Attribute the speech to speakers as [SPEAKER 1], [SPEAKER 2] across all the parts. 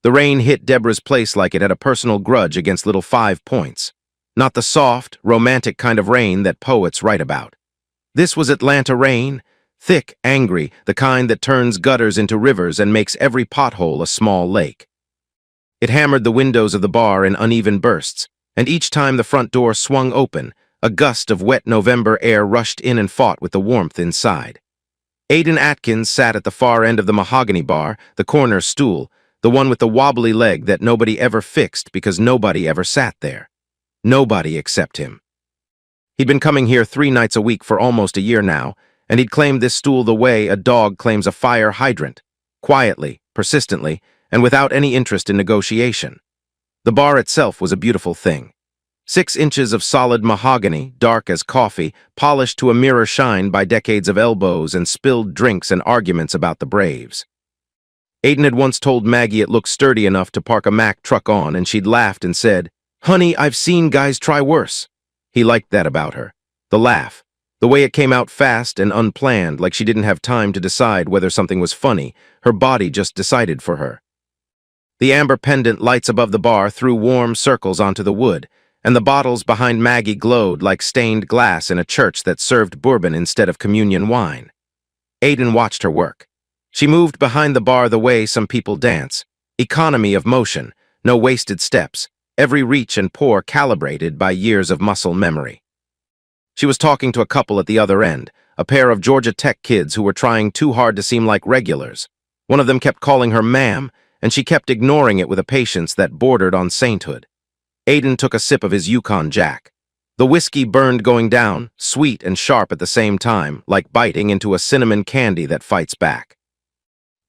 [SPEAKER 1] The rain hit Deborah's place like it had a personal grudge against little 5 points. Not the soft, romantic kind of rain that poets write about. This was Atlanta rain, thick, angry, the kind that turns gutters into rivers and makes every pothole a small lake. It hammered the windows of the bar in uneven bursts, and each time the front door swung open, a gust of wet November air rushed in and fought with the warmth inside. Aiden Atkins sat at the far end of the mahogany bar, the corner stool, the one with the wobbly leg that nobody ever fixed because nobody ever sat there. Nobody except him. He'd been coming here 3 nights a week for almost a year now, and he'd claimed this stool the way a dog claims a fire hydrant, quietly, persistently, and without any interest in negotiation. The bar itself was a beautiful thing. 6 inches of solid mahogany, dark as coffee, polished to a mirror shine by decades of elbows and spilled drinks and arguments about the Braves. Aiden had once told Maggie it looked sturdy enough to park a Mack truck on, and she'd laughed and said, "Honey, I've seen guys try worse." He liked that about her. The laugh. The way it came out fast and unplanned, like she didn't have time to decide whether something was funny. Her body just decided for her. The amber pendant lights above the bar threw warm circles onto the wood, and the bottles behind Maggie glowed like stained glass in a church that served bourbon instead of communion wine. Aiden watched her work. She moved behind the bar the way some people dance. Economy of motion, no wasted steps, every reach and pour calibrated by years of muscle memory. She was talking to a couple at the other end, a pair of Georgia Tech kids who were trying too hard to seem like regulars. One of them kept calling her ma'am, and she kept ignoring it with a patience that bordered on sainthood. Aiden took a sip of his Yukon Jack. The whiskey burned going down, sweet and sharp at the same time, like biting into a cinnamon candy that fights back.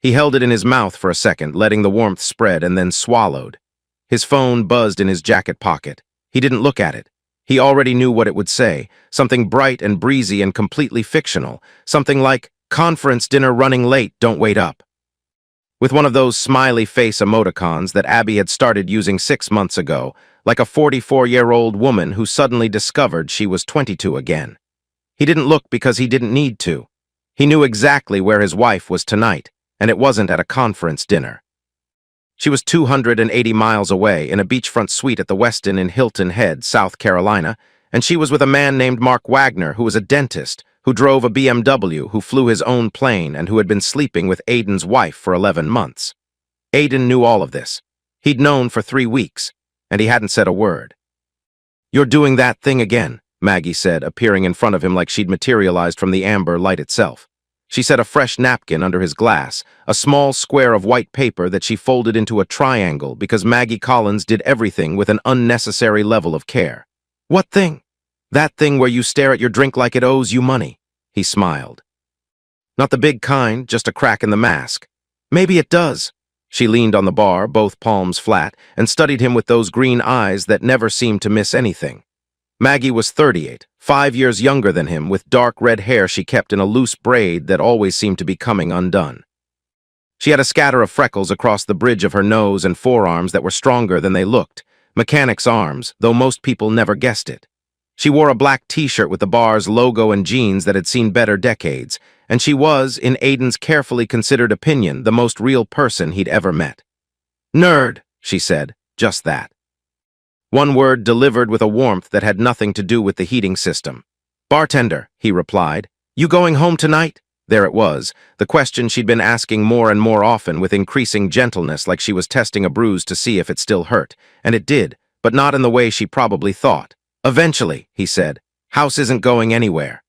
[SPEAKER 1] He held it in his mouth for a second, letting the warmth spread, and then swallowed. His phone buzzed in his jacket pocket. He didn't look at it. He already knew what it would say, something bright and breezy and completely fictional, something like, "Conference dinner running late, don't wait up." With one of those smiley face emoticons that Abby had started using 6 months ago, like a 44-year-old woman who suddenly discovered she was 22 again. He didn't look because he didn't need to. He knew exactly where his wife was tonight, and it wasn't at a conference dinner. She was 280 miles away in a beachfront suite at the Westin in Hilton Head, South Carolina, and she was with a man named Mark Wagner, who was a dentist, who drove a BMW, who flew his own plane, and who had been sleeping with Aiden's wife for 11 months. Aiden knew all of this. He'd known for 3 weeks, and he hadn't said a word. "You're doing that thing again," Maggie said, appearing in front of him like she'd materialized from the amber light itself. She set a fresh napkin under his glass, a small square of white paper that she folded into a triangle because Maggie Collins did everything with an unnecessary level of care. "What thing?" "That thing where you stare at your drink like it owes you money." He smiled. "Not the big kind, just a crack in the mask." "Maybe it does." She leaned on the bar, both palms flat, and studied him with those green eyes that never seemed to miss anything. Maggie was 38, 5 years younger than him, with dark red hair she kept in a loose braid that always seemed to be coming undone. She had a scatter of freckles across the bridge of her nose and forearms that were stronger than they looked, mechanic's arms, though most people never guessed it. She wore a black t-shirt with the bar's logo and jeans that had seen better decades, and she was, in Aiden's carefully considered opinion, the most real person he'd ever met. "Nerd," she said, just that. One word delivered with a warmth that had nothing to do with the heating system. "Bartender," he replied. "You going home tonight?" There it was, the question she'd been asking more and more often with increasing gentleness, like she was testing a bruise to see if it still hurt. And it did, but not in the way she probably thought. "Eventually," he said. "House isn't going anywhere."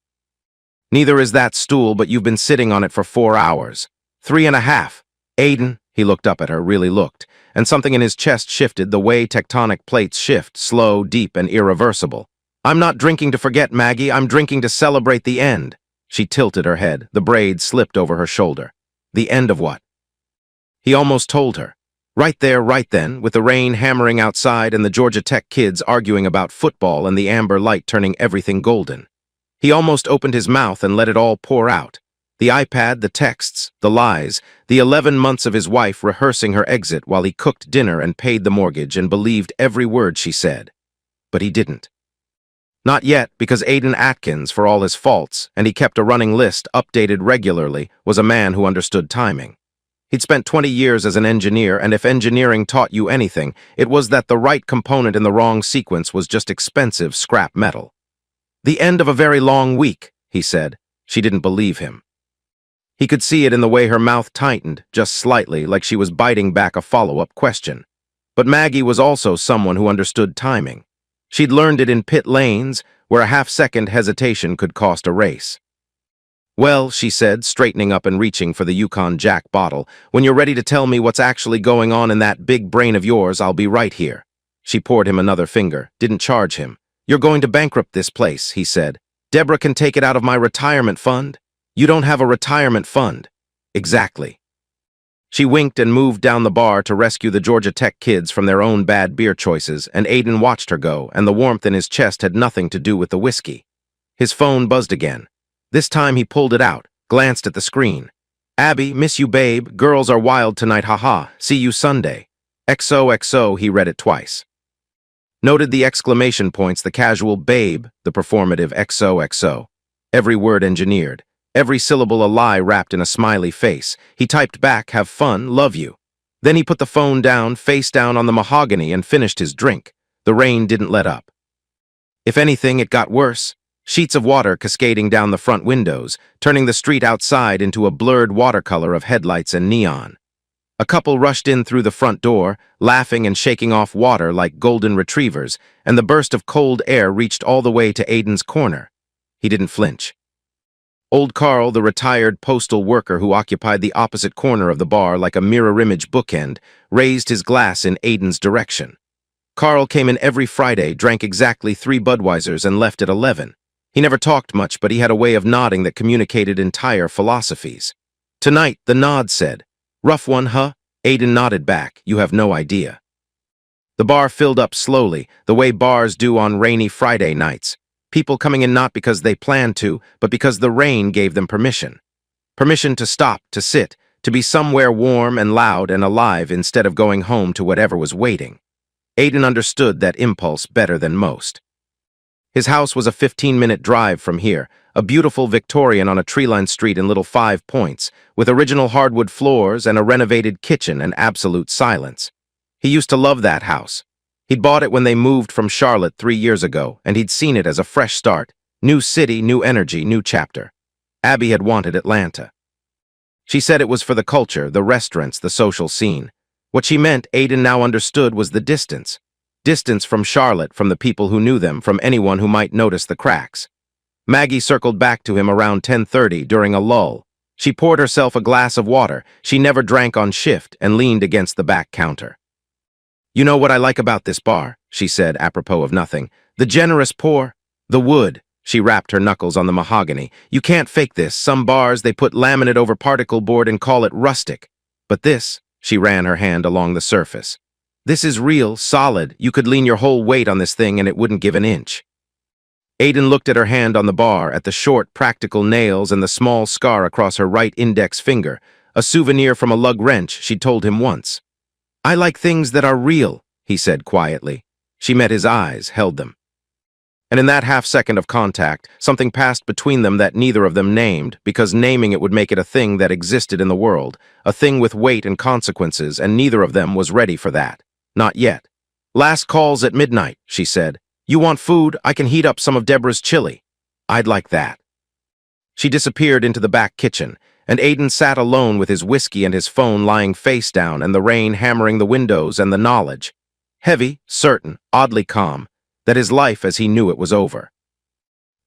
[SPEAKER 1] "Neither is that stool, but you've been sitting on it for 4 hours. 3.5. Aiden," he looked up at her, really looked, and something in his chest shifted the way tectonic plates shift, slow, deep, and irreversible. "I'm not drinking to forget, Maggie. I'm drinking to celebrate the end." She tilted her head. The braid slipped over her shoulder. "The end of what?" He almost told her. Right there, right then, with the rain hammering outside and the Georgia Tech kids arguing about football and the amber light turning everything golden. He almost opened his mouth and let it all pour out. The iPad, the texts, the lies, the 11 months of his wife rehearsing her exit while he cooked dinner and paid the mortgage and believed every word she said. But he didn't. Not yet, because Aiden Atkins, for all his faults, and he kept a running list updated regularly, was a man who understood timing. He'd spent 20 years as an engineer, and if engineering taught you anything, it was that the right component in the wrong sequence was just expensive scrap metal. "The end of a very long week," he said. She didn't believe him. He could see it in the way her mouth tightened, just slightly, like she was biting back a follow-up question. But Maggie was also someone who understood timing. She'd learned it in pit lanes, where a half-second hesitation could cost a race. "Well," she said, straightening up and reaching for the Yukon Jack bottle, "when you're ready to tell me what's actually going on in that big brain of yours, I'll be right here." She poured him another finger, didn't charge him. "You're going to bankrupt this place," he said. "Deborah can take it out of my retirement fund." "You don't have a retirement fund." "Exactly." She winked and moved down the bar to rescue the Georgia Tech kids from their own bad beer choices, and Aiden watched her go, and the warmth in his chest had nothing to do with the whiskey. His phone buzzed again. This time he pulled it out, glanced at the screen. "Abby, miss you, babe. Girls are wild tonight, haha. See you Sunday." XOXO, he read it twice. Noted the exclamation points, the casual babe, the performative XOXO. Every word engineered. Every syllable a lie wrapped in a smiley face. He typed back, "Have fun, love you." Then he put the phone down, face down on the mahogany, and finished his drink. The rain didn't let up. If anything, it got worse. Sheets of water cascading down the front windows, turning the street outside into a blurred watercolor of headlights and neon. A couple rushed in through the front door, laughing and shaking off water like golden retrievers, and the burst of cold air reached all the way to Aiden's corner. He didn't flinch. Old Carl, the retired postal worker who occupied the opposite corner of the bar like a mirror-image bookend, raised his glass in Aiden's direction. Carl came in every Friday, drank exactly 3 Budweisers, and left at 11. He never talked much, but he had a way of nodding that communicated entire philosophies. Tonight, the nod said, "Rough one, huh?" Aiden nodded back, "You have no idea." The bar filled up slowly, the way bars do on rainy Friday nights. People coming in not because they planned to, but because the rain gave them permission. Permission to stop, to sit, to be somewhere warm and loud and alive instead of going home to whatever was waiting. Aiden understood that impulse better than most. His house was a 15-minute drive from here, a beautiful Victorian on a tree-lined street in Little 5 Points, with original hardwood floors and a renovated kitchen and absolute silence. He used to love that house. He'd bought it when they moved from Charlotte 3 years ago, and he'd seen it as a fresh start. New city, new energy, new chapter. Abby had wanted Atlanta. She said it was for the culture, the restaurants, the social scene. What she meant, Aiden now understood, was the distance. Distance from Charlotte, from the people who knew them, from anyone who might notice the cracks. Maggie circled back to him around 10:30 during a lull. She poured herself a glass of water. She never drank on shift and leaned against the back counter. "You know what I like about this bar," she said, apropos of nothing. "The generous pour. The wood." She rapped her knuckles on the mahogany. "You can't fake this. Some bars, they put laminate over particle board and call it rustic. But this," she ran her hand along the surface. "This is real, solid. You could lean your whole weight on this thing and it wouldn't give an inch." Aiden looked at her hand on the bar, at the short, practical nails and the small scar across her right index finger, a souvenir from a lug wrench she'd told him once. "I like things that are real," he said quietly. She met his eyes, held them. And in that half-second of contact, something passed between them that neither of them named, because naming it would make it a thing that existed in the world, a thing with weight and consequences, and neither of them was ready for that. Not yet. "Last call's at midnight," she said. "You want food? I can heat up some of Deborah's chili." "I'd like that." She disappeared into the back kitchen, and Aiden sat alone with his whiskey and his phone lying face down and the rain hammering the windows and the knowledge. Heavy, certain, oddly calm, that his life as he knew it was over.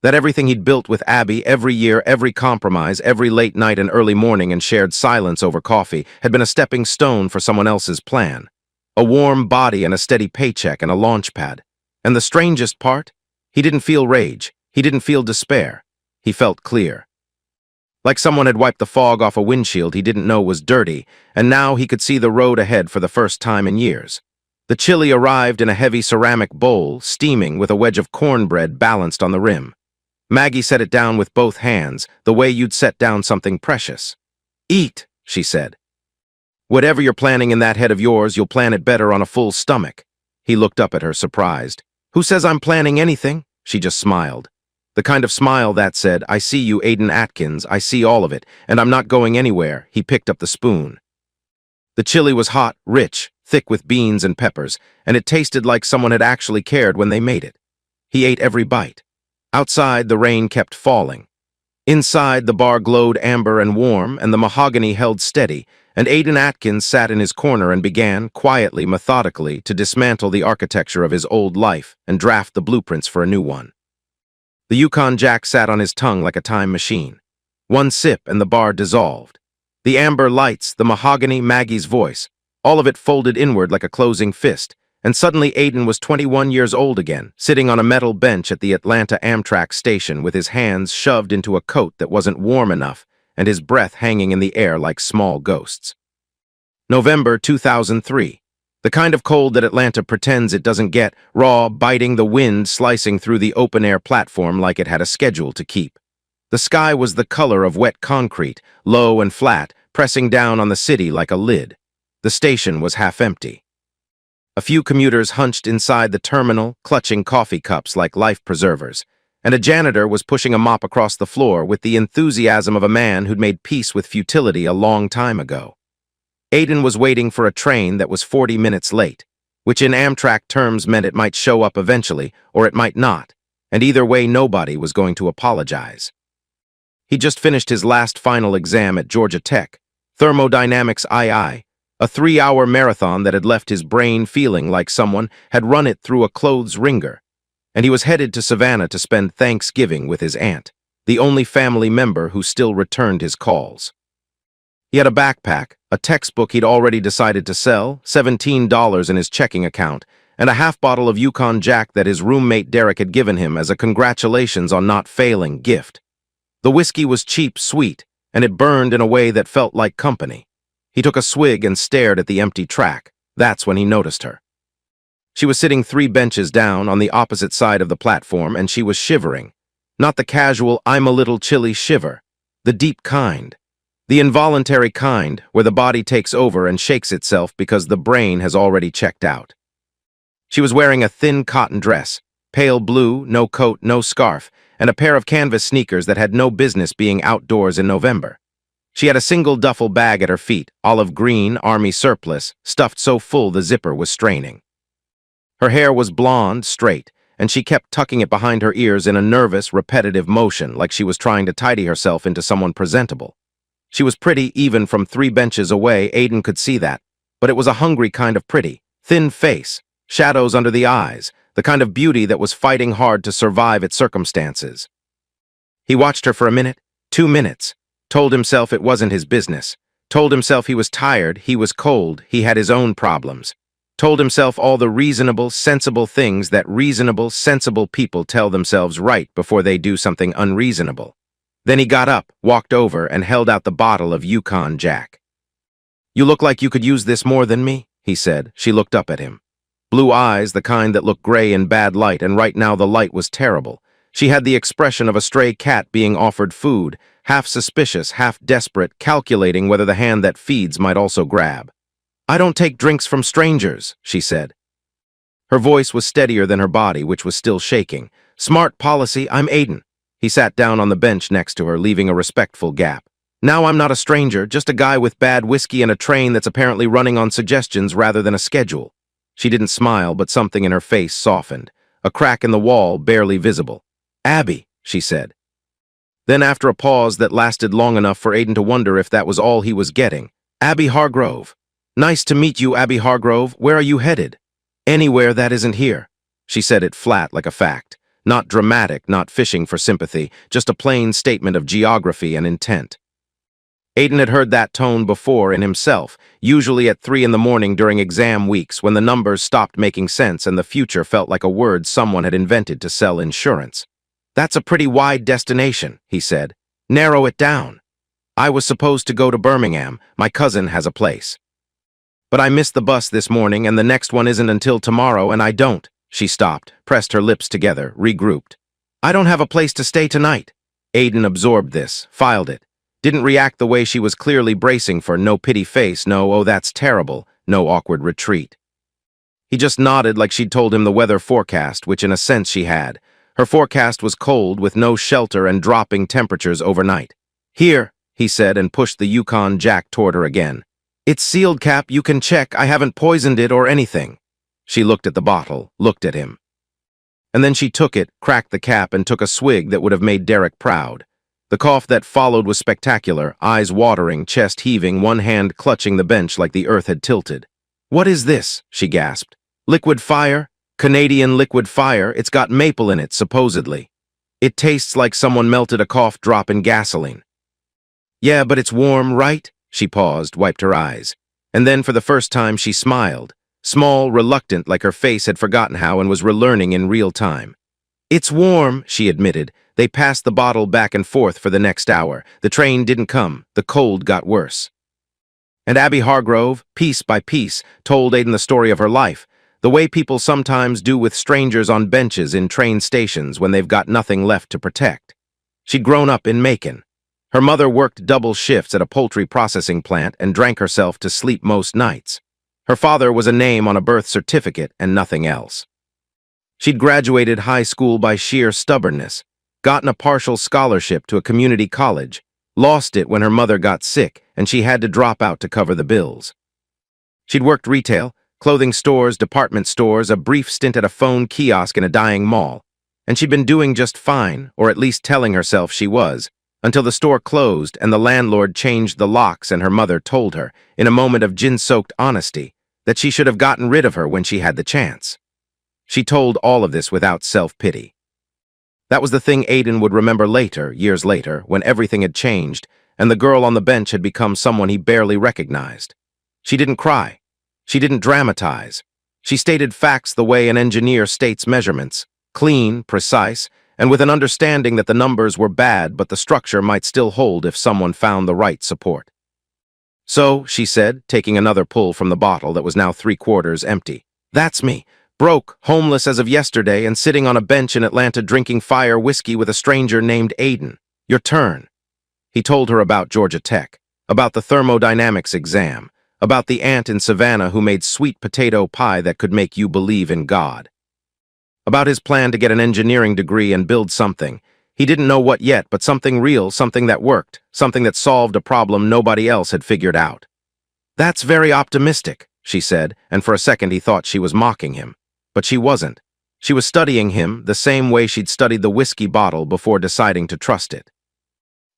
[SPEAKER 1] That everything he'd built with Abby, every year, every compromise, every late night and early morning and shared silence over coffee, had been a stepping stone for someone else's plan. A warm body and a steady paycheck and a launch pad. And the strangest part? He didn't feel rage. He didn't feel despair. He felt clear. Like someone had wiped the fog off a windshield he didn't know was dirty, and now he could see the road ahead for the first time in years. The chili arrived in a heavy ceramic bowl, steaming, with a wedge of cornbread balanced on the rim. Maggie set it down with both hands, the way you'd set down something precious. "Eat," she said. "Whatever you're planning in that head of yours, you'll plan it better on a full stomach." He looked up at her, surprised. "Who says I'm planning anything?" She just smiled. The kind of smile that said, "I see you, Aiden Atkins, I see all of it, and I'm not going anywhere." He picked up the spoon. The chili was hot, rich, thick with beans and peppers, and it tasted like someone had actually cared when they made it. He ate every bite. Outside, the rain kept falling. Inside, the bar glowed amber and warm, and the mahogany held steady, and Aidan Atkins sat in his corner and began, quietly, methodically, to dismantle the architecture of his old life and draft the blueprints for a new one. The Yukon Jack sat on his tongue like a time machine. One sip and the bar dissolved. The amber lights, the mahogany, Maggie's voice, all of it folded inward like a closing fist, and suddenly Aidan was 21 years old again, sitting on a metal bench at the Atlanta Amtrak station with his hands shoved into a coat that wasn't warm enough and his breath hanging in the air like small ghosts. November 2003. The kind of cold that Atlanta pretends it doesn't get, raw, biting, the wind slicing through the open-air platform like it had a schedule to keep. The sky was the color of wet concrete, low and flat, pressing down on the city like a lid. The station was half empty. A few commuters hunched inside the terminal, clutching coffee cups like life preservers, and a janitor was pushing a mop across the floor with the enthusiasm of a man who'd made peace with futility a long time ago. Aidan was waiting for a train that was 40 minutes late, which in Amtrak terms meant it might show up eventually, or it might not, and either way nobody was going to apologize. He just finished his last final exam at Georgia Tech, Thermodynamics II, a 3-hour marathon that had left his brain feeling like someone had run it through a clothes wringer, and he was headed to Savannah to spend Thanksgiving with his aunt, the only family member who still returned his calls. He had a backpack, a textbook he'd already decided to sell, $17 in his checking account, and a half bottle of Yukon Jack that his roommate Derek had given him as a congratulations on not failing gift. The whiskey was cheap, sweet, and it burned in a way that felt like company. He took a swig and stared at the empty track. That's when he noticed her. She was sitting 3 benches down on the opposite side of the platform, and she was shivering. Not the casual, I'm a little chilly shiver. The deep kind. The involuntary kind, where the body takes over and shakes itself because the brain has already checked out. She was wearing a thin cotton dress, pale blue, no coat, no scarf, and a pair of canvas sneakers that had no business being outdoors in November. She had a single duffel bag at her feet, olive green, army surplus, stuffed so full the zipper was straining. Her hair was blonde, straight, and she kept tucking it behind her ears in a nervous, repetitive motion like she was trying to tidy herself into someone presentable. She was pretty even from 3 benches away, Aidan could see that, but it was a hungry kind of pretty, thin face, shadows under the eyes, the kind of beauty that was fighting hard to survive its circumstances. He watched her for a minute, 2 minutes, told himself it wasn't his business, told himself he was tired, he was cold, he had his own problems, told himself all the reasonable, sensible things that reasonable, sensible people tell themselves right before they do something unreasonable. Then he got up, walked over, and held out the bottle of Yukon Jack. You look like you could use this more than me, he said. She looked up at him. Blue eyes, the kind that looked gray in bad light, and right now the light was terrible. She had the expression of a stray cat being offered food, half suspicious, half desperate, calculating whether the hand that feeds might also grab. I don't take drinks from strangers, she said. Her voice was steadier than her body, which was still shaking. Smart policy, I'm Aidan. He sat down on the bench next to her, leaving a respectful gap. Now I'm not a stranger, just a guy with bad whiskey and a train that's apparently running on suggestions rather than a schedule. She didn't smile, but something in her face softened. A crack in the wall barely visible. Abby, she said. Then after a pause that lasted long enough for Aidan to wonder if that was all he was getting. Abby Hargrove. Nice to meet you, Abby Hargrove. Where are you headed? Anywhere that isn't here. She said it flat like a fact. Not dramatic, not fishing for sympathy, just a plain statement of geography and intent. Aidan had heard that tone before in himself, usually at 3 in the morning during exam weeks when the numbers stopped making sense and the future felt like a word someone had invented to sell insurance. That's a pretty wide destination, he said. Narrow it down. I was supposed to go to Birmingham. My cousin has a place. But I missed the bus this morning and the next one isn't until tomorrow and I don't. She stopped, pressed her lips together, regrouped. I don't have a place to stay tonight. Aidan absorbed this, filed it. Didn't react the way she was clearly bracing for, no pity face, no oh that's terrible, no awkward retreat. He just nodded like she'd told him the weather forecast, which in a sense she had. Her forecast was cold with no shelter and dropping temperatures overnight. Here, he said and pushed the Yukon Jack toward her again. It's sealed, Cap. You can check. I haven't poisoned it or anything. She looked at the bottle, looked at him. And then she took it, cracked the cap, and took a swig that would have made Derek proud. The cough that followed was spectacular, eyes watering, chest heaving, one hand clutching the bench like the earth had tilted. "What is this?" she gasped. "Liquid fire? Canadian liquid fire. It's got maple in it, supposedly. It tastes like someone melted a cough drop in gasoline." "Yeah, but it's warm, right?" She paused, wiped her eyes. And then for the first time she smiled. Small, reluctant, like her face had forgotten how and was relearning in real time. "It's warm," she admitted. They passed the bottle back and forth for the next hour. The train didn't come. The cold got worse. And Abby Hargrove, piece by piece, told Aiden the story of her life, the way people sometimes do with strangers on benches in train stations when they've got nothing left to protect. She'd grown up in Macon. Her mother worked double shifts at a poultry processing plant and drank herself to sleep most nights. Her father was a name on a birth certificate and nothing else. She'd graduated high school by sheer stubbornness, gotten a partial scholarship to a community college, lost it when her mother got sick and she had to drop out to cover the bills. She'd worked retail, clothing stores, department stores, a brief stint at a phone kiosk in a dying mall, and she'd been doing just fine, or at least telling herself she was, until the store closed and the landlord changed the locks and her mother told her, in a moment of gin-soaked honesty, that she should have gotten rid of her when she had the chance. She told all of this without self-pity. That was the thing Aiden would remember later, years later, when everything had changed and the girl on the bench had become someone he barely recognized. She didn't cry. She didn't dramatize. She stated facts the way an engineer states measurements, clean, precise, and with an understanding that the numbers were bad but the structure might still hold if someone found the right support. "So," she said, taking another pull from the bottle that was now 3/4 empty, "that's me. Broke, homeless as of yesterday, and sitting on a bench in Atlanta drinking fire whiskey with a stranger named Aiden. Your turn." He told her about Georgia Tech, about the thermodynamics exam, about the aunt in Savannah who made sweet potato pie that could make you believe in God. About his plan to get an engineering degree and build something. He didn't know what yet, but something real, something that worked, something that solved a problem nobody else had figured out. "That's very optimistic," she said, and for a second he thought she was mocking him. But she wasn't. She was studying him the same way she'd studied the whiskey bottle before deciding to trust it.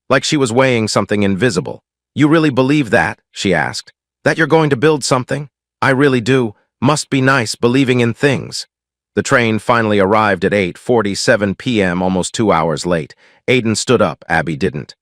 [SPEAKER 1] Like she was weighing something invisible. "You really believe that?" she asked. "That you're going to build something?" "I really do. Must be nice believing in things." The train finally arrived at 8:47 p.m., almost 2 hours late. Aiden stood up, Abby didn't.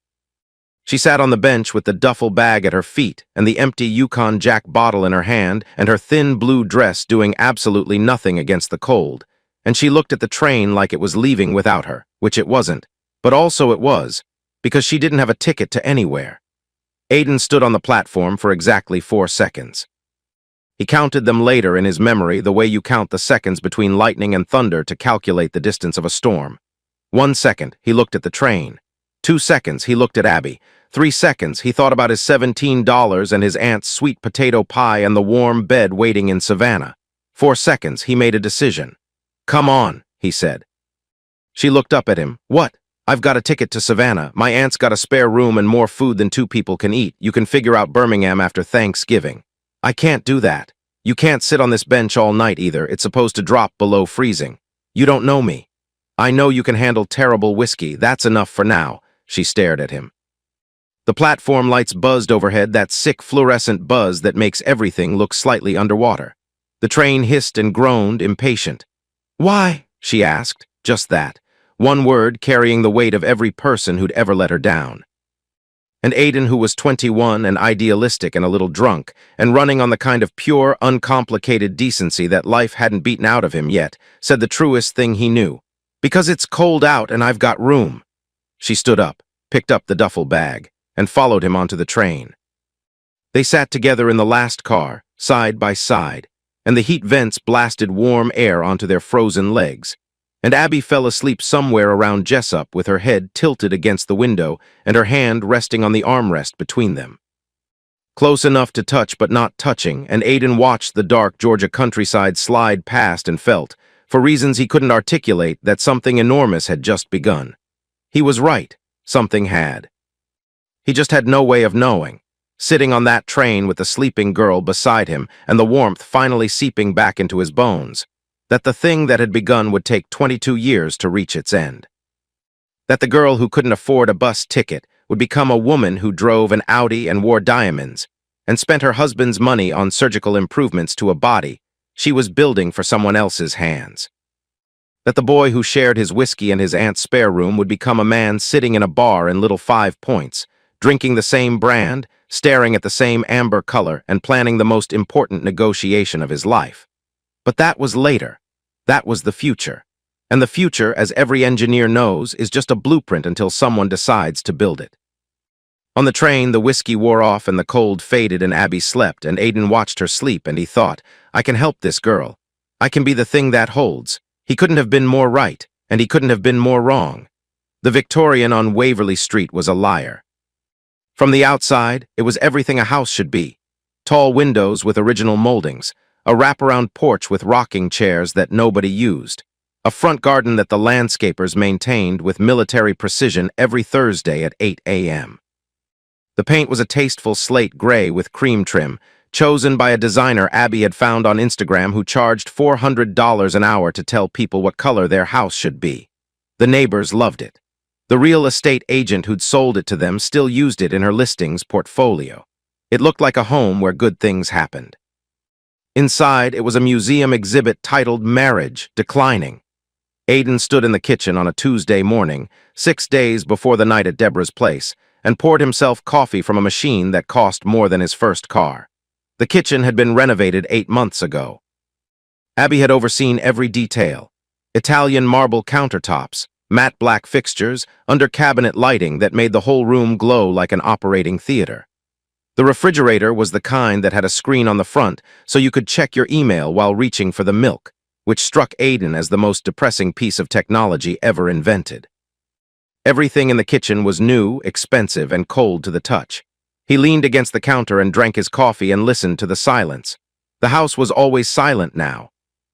[SPEAKER 1] She sat on the bench with the duffel bag at her feet and the empty Yukon Jack bottle in her hand and her thin blue dress doing absolutely nothing against the cold. And she looked at the train like it was leaving without her, which it wasn't, but also it was, because she didn't have a ticket to anywhere. Aiden stood on the platform for exactly 4 seconds. He counted them later in his memory the way you count the seconds between lightning and thunder to calculate the distance of a storm. 1 second, he looked at the train. 2 seconds, he looked at Abby. 3 seconds, he thought about his $17 and his aunt's sweet potato pie and the warm bed waiting in Savannah. 4 seconds, he made a decision. "Come on," he said. She looked up at him. "What?" "I've got a ticket to Savannah. My aunt's got a spare room and more food than 2 people can eat. You can figure out Birmingham after Thanksgiving." "I can't do that. You can't sit on this bench all night either. It's supposed to drop below freezing. You don't know me. I know you can handle terrible whiskey. That's enough for now." She stared at him. The platform lights buzzed overhead, that sick fluorescent buzz that makes everything look slightly underwater. The train hissed and groaned, impatient. "Why?" she asked. Just that. One word carrying the weight of every person who'd ever let her down. And Aiden, who was 21 and idealistic and a little drunk, and running on the kind of pure, uncomplicated decency that life hadn't beaten out of him yet, said the truest thing he knew. "Because it's cold out and I've got room." She stood up, picked up the duffel bag, and followed him onto the train. They sat together in the last car, side by side, and the heat vents blasted warm air onto their frozen legs. And Abby fell asleep somewhere around Jessup with her head tilted against the window and her hand resting on the armrest between them. Close enough to touch but not touching, and Aiden watched the dark Georgia countryside slide past and felt, for reasons he couldn't articulate, that something enormous had just begun. He was right. Something had. He just had no way of knowing. sitting on that train with the sleeping girl beside him and the warmth finally seeping back into his bones, that the thing that had begun would take 22 years to reach its end. That the girl who couldn't afford a bus ticket would become a woman who drove an Audi and wore diamonds, and spent her husband's money on surgical improvements to a body she was building for someone else's hands. That the boy who shared his whiskey in his aunt's spare room would become a man sitting in a bar in Little 5 Points, drinking the same brand, staring at the same amber color, and planning the most important negotiation of his life. But that was later. That was the future. And the future, as every engineer knows, is just a blueprint until someone decides to build it. On the train, the whiskey wore off and the cold faded and Abby slept, and Aiden watched her sleep and he thought, I can help this girl. I can be the thing that holds. He couldn't have been more right, and he couldn't have been more wrong. The Victorian on Waverly Street was a liar. From the outside, it was everything a house should be. Tall windows with original moldings, a wraparound porch with rocking chairs that nobody used, a front garden that the landscapers maintained with military precision every Thursday at 8 a.m. The paint was a tasteful slate gray with cream trim, chosen by a designer Abby had found on Instagram who charged $400 an hour to tell people what color their house should be. The neighbors loved it. The real estate agent who'd sold it to them still used it in her listings portfolio. It looked like a home where good things happened. Inside, it was a museum exhibit titled Marriage Declining. Aiden stood in the kitchen on a Tuesday morning, 6 days before the night at Deborah's place, and poured himself coffee from a machine that cost more than his first car. The kitchen had been renovated 8 months ago. Abby had overseen every detail. Italian marble countertops, matte black fixtures, under-cabinet lighting that made the whole room glow like an operating theater. The refrigerator was the kind that had a screen on the front so you could check your email while reaching for the milk, which struck Aiden as the most depressing piece of technology ever invented. Everything in the kitchen was new, expensive, and cold to the touch. He leaned against the counter and drank his coffee and listened to the silence. The house was always silent now.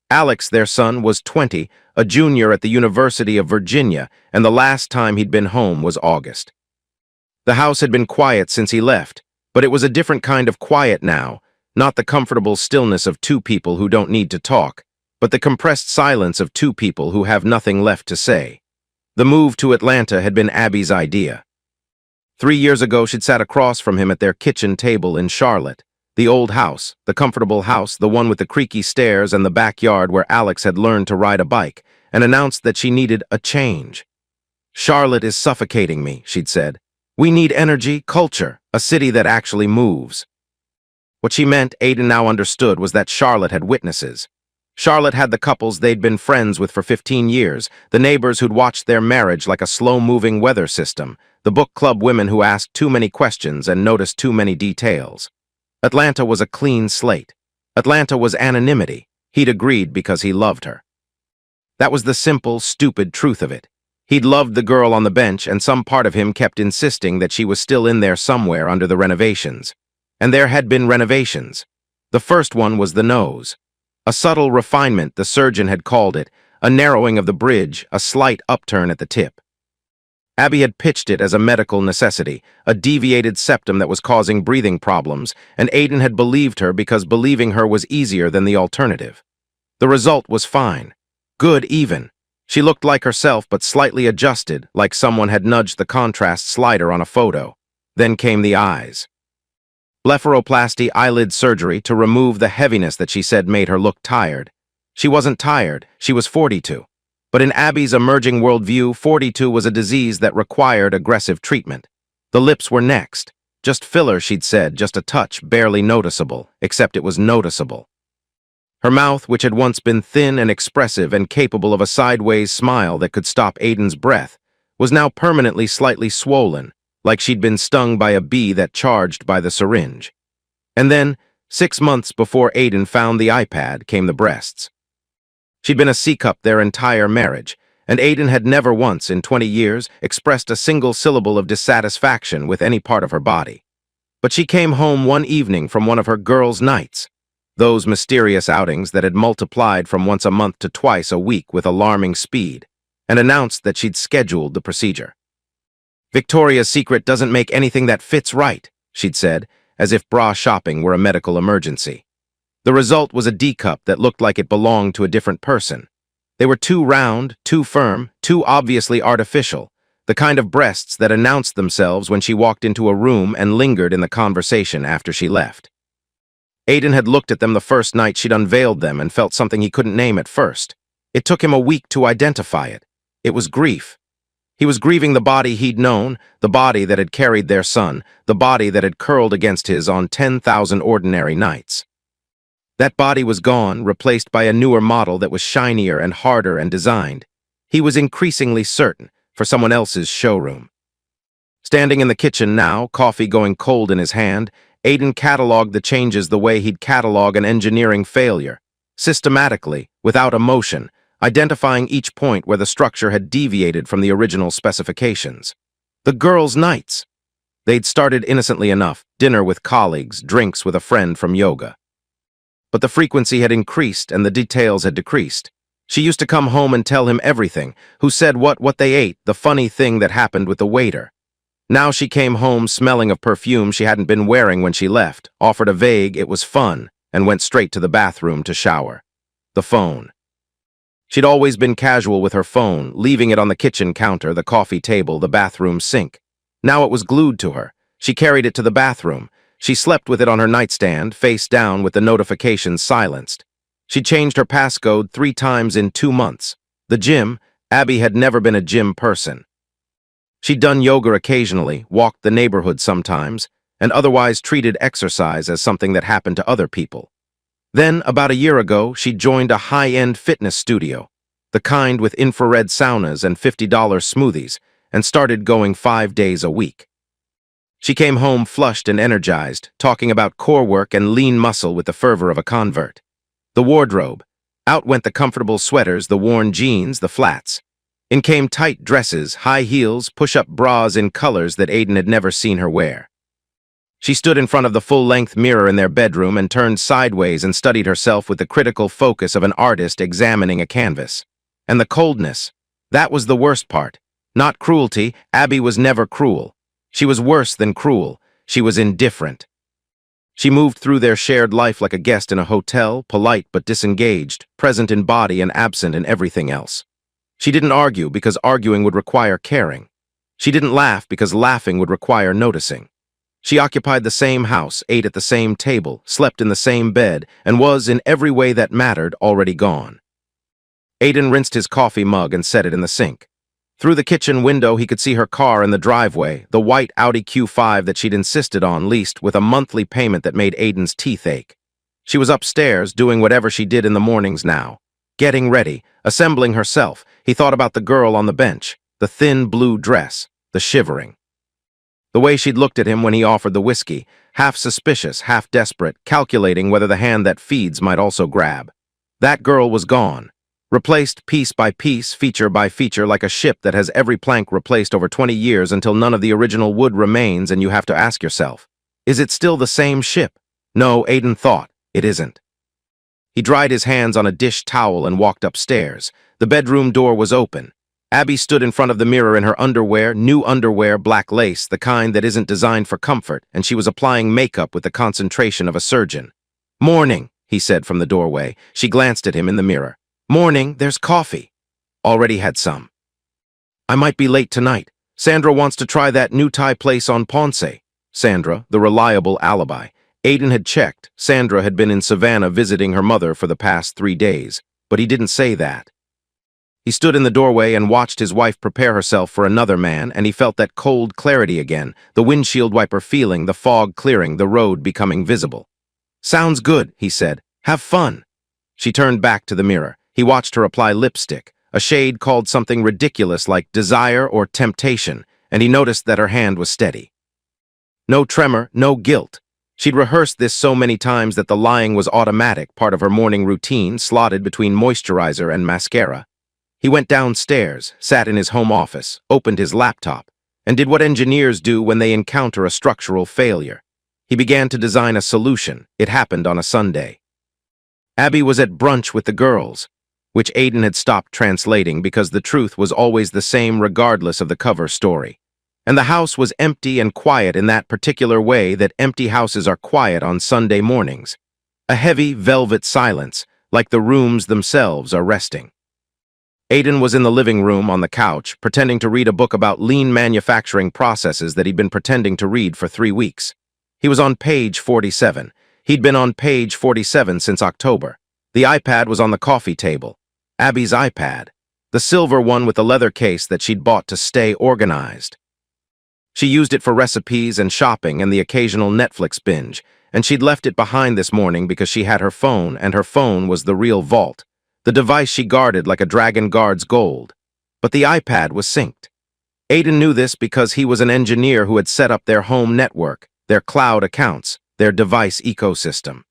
[SPEAKER 1] Alex, their son, was 20, a junior at the University of Virginia, and the last time he'd been home was August. The house had been quiet since he left, but it was a different kind of quiet now, not the comfortable stillness of two people who don't need to talk, but the compressed silence of two people who have nothing left to say. The move to Atlanta had been Abby's idea. 3 years ago, she'd sat across from him at their kitchen table in Charlotte. The old house, the comfortable house, the one with the creaky stairs and the backyard where Alex had learned to ride a bike, and announced that she needed a change. Charlotte is suffocating me, she'd said. We need energy, culture, a city that actually moves. What she meant, Aiden now understood, was that Charlotte had witnesses. Charlotte had the couples they'd been friends with for 15 years, the neighbors who'd watched their marriage like a slow-moving weather system, the book club women who asked too many questions and noticed too many details. Atlanta was a clean slate. Atlanta was anonymity. He'd agreed because he loved her. That was the simple, stupid truth of it. He'd loved the girl on the bench, and some part of him kept insisting that she was still in there somewhere under the renovations. And there had been renovations. The first one was the nose. A subtle refinement, the surgeon had called it, a narrowing of the bridge, a slight upturn at the tip. Abby had pitched it as a medical necessity, a deviated septum that was causing breathing problems, and Aiden had believed her because believing her was easier than the alternative. The result was fine. Good even. She looked like herself but slightly adjusted, like someone had nudged the contrast slider on a photo. Then came the eyes. Blepharoplasty eyelid surgery to remove the heaviness that she said made her look tired. She wasn't tired, she was 42. But in Abby's emerging worldview, 42 was a disease that required aggressive treatment. The lips were next. Just filler, she'd said, just a touch, barely noticeable, except it was noticeable. Her mouth, which had once been thin and expressive and capable of a sideways smile that could stop Aiden's breath, was now permanently slightly swollen, like she'd been stung by a bee that charged by the syringe. And then, 6 months before Aiden found the iPad, came the breasts. She'd been a C-cup their entire marriage, and Aiden had never once in 20 years expressed a single syllable of dissatisfaction with any part of her body. But she came home one evening from one of her girls' nights, those mysterious outings that had multiplied from once a month to twice a week with alarming speed, and announced that she'd scheduled the procedure. Victoria's Secret doesn't make anything that fits right, she'd said, as if bra shopping were a medical emergency. The result was a D-cup that looked like it belonged to a different person. They were too round, too firm, too obviously artificial, the kind of breasts that announced themselves when she walked into a room and lingered in the conversation after she left. Aiden had looked at them the first night she'd unveiled them and felt something he couldn't name at first. It took him a week to identify it. It was grief. He was grieving the body he'd known, the body that had carried their son, the body that had curled against his on 10,000 ordinary nights. That body was gone, replaced by a newer model that was shinier and harder and designed. He was increasingly certain, for someone else's showroom. Standing in the kitchen now, coffee going cold in his hand, Aiden cataloged the changes the way he'd catalog an engineering failure, systematically, without emotion, identifying each point where the structure had deviated from the original specifications. The girls' nights. They'd started innocently enough, dinner with colleagues, drinks with a friend from yoga. But the frequency had increased and the details had decreased. She used to come home and tell him everything, who said what they ate, the funny thing that happened with the waiter. Now she came home smelling of perfume she hadn't been wearing when she left, offered a vague "it was fun," and went straight to the bathroom to shower. The phone. She'd always been casual with her phone, leaving it on the kitchen counter, the coffee table, the bathroom sink. Now it was glued to her. She carried it to the bathroom. She slept with it on her nightstand, face down with the notifications silenced. She changed her passcode 3 times in 2 months. The gym, Abby had never been a gym person. She'd done yoga occasionally, walked the neighborhood sometimes, and otherwise treated exercise as something that happened to other people. Then, about a year ago, she joined a high-end fitness studio, the kind with infrared saunas and $50 smoothies, and started going 5 days a week. She came home flushed and energized, talking about core work and lean muscle with the fervor of a convert. The wardrobe. Out went the comfortable sweaters, the worn jeans, the flats. In came tight dresses, high heels, push-up bras in colors that Aiden had never seen her wear. She stood in front of the full-length mirror in their bedroom and turned sideways and studied herself with the critical focus of an artist examining a canvas. And the coldness. That was the worst part. Not cruelty. Abby was never cruel. She was worse than cruel. She was indifferent. She moved through their shared life like a guest in a hotel, polite but disengaged, present in body and absent in everything else. She didn't argue because arguing would require caring. She didn't laugh because laughing would require noticing. She occupied the same house, ate at the same table, slept in the same bed, and was, in every way that mattered, already gone. Aiden rinsed his coffee mug and set it in the sink. Through the kitchen window, he could see her car in the driveway, the white Audi Q5 that she'd insisted on leased with a monthly payment that made Aiden's teeth ache. She was upstairs, doing whatever she did in the mornings now. Getting ready, assembling herself. He thought about the girl on the bench, the thin blue dress, the shivering. The way she'd looked at him when he offered the whiskey, half suspicious, half desperate, calculating whether the hand that feeds might also grab. That girl was gone. Replaced piece by piece, feature by feature, like a ship that has every plank replaced over 20 years until none of the original wood remains, and you have to ask yourself, is it still the same ship? No, Aiden thought, it isn't. He dried his hands on a dish towel and walked upstairs. The bedroom door was open. Abby stood in front of the mirror in her underwear, new underwear, black lace, the kind that isn't designed for comfort, and she was applying makeup with the concentration of a surgeon. "Morning," he said from the doorway. She glanced at him in the mirror. "Morning, there's coffee." Already had some. "I might be late tonight. Sandra wants to try that new Thai place on Ponce." Sandra, the reliable alibi. Aiden had checked. Sandra had been in Savannah visiting her mother for the past 3 days, but he didn't say that. He stood in the doorway and watched his wife prepare herself for another man, and he felt that cold clarity again, the windshield wiper feeling, the fog clearing, the road becoming visible. "Sounds good," he said. "Have fun." She turned back to the mirror. He watched her apply lipstick, a shade called something ridiculous like desire or temptation, and he noticed that her hand was steady. No tremor, no guilt. She'd rehearsed this so many times that the lying was automatic, part of her morning routine, slotted between moisturizer and mascara. He went downstairs, sat in his home office, opened his laptop, and did what engineers do when they encounter a structural failure. He began to design a solution. It happened on a Sunday. Abby was at brunch with the girls, which Aiden had stopped translating because the truth was always the same regardless of the cover story. And the house was empty and quiet in that particular way that empty houses are quiet on Sunday mornings. A heavy velvet silence, like the rooms themselves are resting. Aiden was in the living room on the couch, pretending to read a book about lean manufacturing processes that he'd been pretending to read for 3 weeks. He was on page 47. He'd been on page 47 since October. The iPad was on the coffee table. Abby's iPad. The silver one with the leather case that she'd bought to stay organized. She used it for recipes and shopping and the occasional Netflix binge, and she'd left it behind this morning because she had her phone, and her phone was the real vault, the device she guarded like a dragon guards gold. But the iPad was synced. Aiden knew this because he was an engineer who had set up their home network, their cloud accounts, their device ecosystem.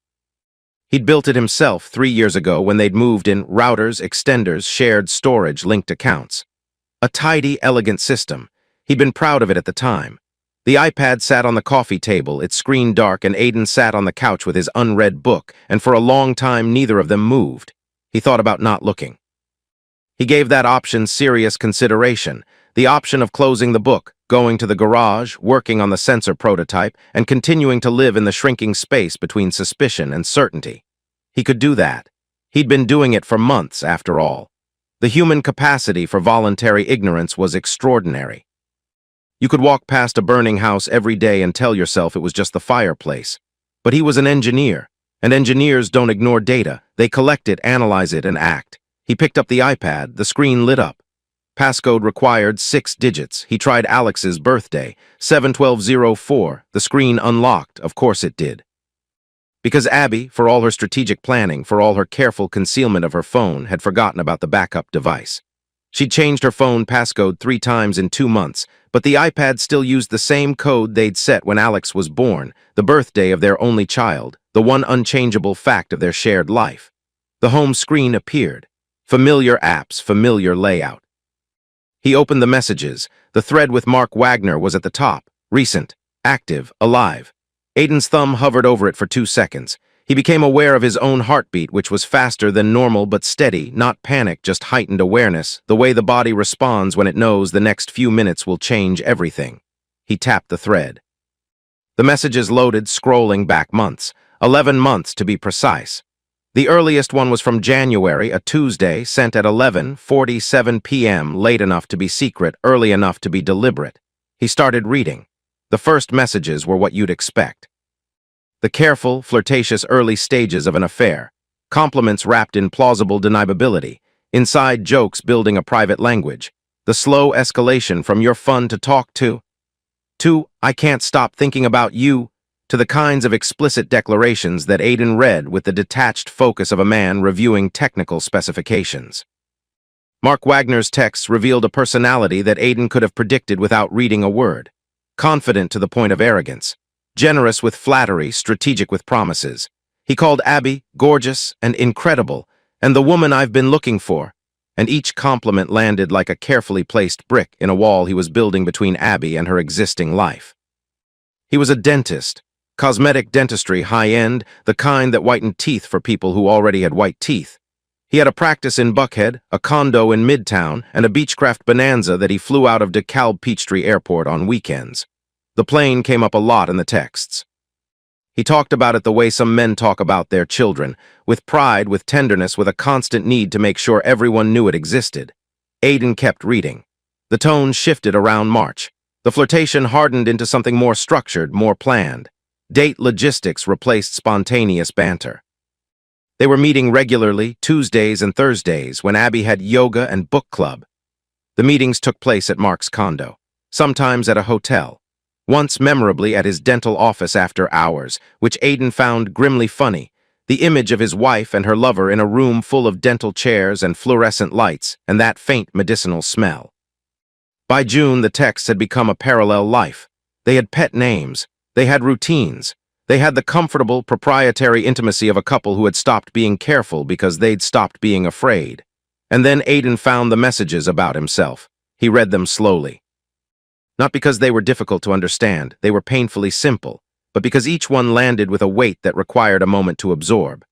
[SPEAKER 1] He'd built it himself 3 years ago when they'd moved in routers, extenders, shared storage, linked accounts. A tidy, elegant system. He'd been proud of it at the time. The iPad sat on the coffee table, its screen dark, and Aiden sat on the couch with his unread book, and for a long time neither of them moved. He thought about not looking. He gave that option serious consideration, the option of closing the book, going to the garage, working on the sensor prototype, and continuing to live in the shrinking space between suspicion and certainty. He could do that. He'd been doing it for months, after all. The human capacity for voluntary ignorance was extraordinary. You could walk past a burning house every day and tell yourself it was just the fireplace. But he was an engineer, and engineers don't ignore data. They collect it, analyze it, and act. He picked up the iPad. The screen lit up. Passcode required 6 digits. He tried Alex's birthday, 7/12/04. The screen unlocked. Of course it did. Because Abby, for all her strategic planning, for all her careful concealment of her phone, had forgotten about the backup device. She'd changed her phone passcode 3 times in 2 months, but the iPad still used the same code they'd set when Alex was born, the birthday of their only child, the one unchangeable fact of their shared life. The home screen appeared. Familiar apps, familiar layout. He opened the messages. The thread with Mark Wagner was at the top. Recent, active, alive. Aiden's thumb hovered over it for 2 seconds. He became aware of his own heartbeat, which was faster than normal but steady, not panic, just heightened awareness, the way the body responds when it knows the next few minutes will change everything. He tapped the thread. The messages loaded, scrolling back months. 11 months to be precise. The earliest one was from January, a Tuesday, sent at 11:47 p.m., late enough to be secret, early enough to be deliberate. He started reading. The first messages were what you'd expect. The careful, flirtatious early stages of an affair. Compliments wrapped in plausible deniability. Inside jokes building a private language. The slow escalation from "you're fun to talk to" "I can't stop thinking about you," to the kinds of explicit declarations that Aiden read with the detached focus of a man reviewing technical specifications. Mark Wagner's texts revealed a personality that Aiden could have predicted without reading a word. Confident to the point of arrogance. Generous with flattery, strategic with promises. He called Abby gorgeous and incredible, and the woman I've been looking for, and each compliment landed like a carefully placed brick in a wall he was building between Abby and her existing life. He was a dentist. Cosmetic dentistry, high-end, the kind that whitened teeth for people who already had white teeth. He had a practice in Buckhead, a condo in Midtown, and a Beechcraft Bonanza that he flew out of DeKalb Peachtree Airport on weekends. The plane came up a lot in the texts. He talked about it the way some men talk about their children, with pride, with tenderness, with a constant need to make sure everyone knew it existed. Aiden kept reading. The tone shifted around March. The flirtation hardened into something more structured, more planned. Date logistics replaced spontaneous banter. They were meeting regularly, Tuesdays and Thursdays, when Abby had yoga and book club. The meetings took place at Mark's condo, sometimes at a hotel, once memorably at his dental office after hours, which Aiden found grimly funny, the image of his wife and her lover in a room full of dental chairs and fluorescent lights and that faint medicinal smell. By June, the texts had become a parallel life. They had pet names. They had routines. They had the comfortable, proprietary intimacy of a couple who had stopped being careful because they'd stopped being afraid. And then Aiden found the messages about himself. He read them slowly. Not because they were difficult to understand, they were painfully simple, but because each one landed with a weight that required a moment to absorb.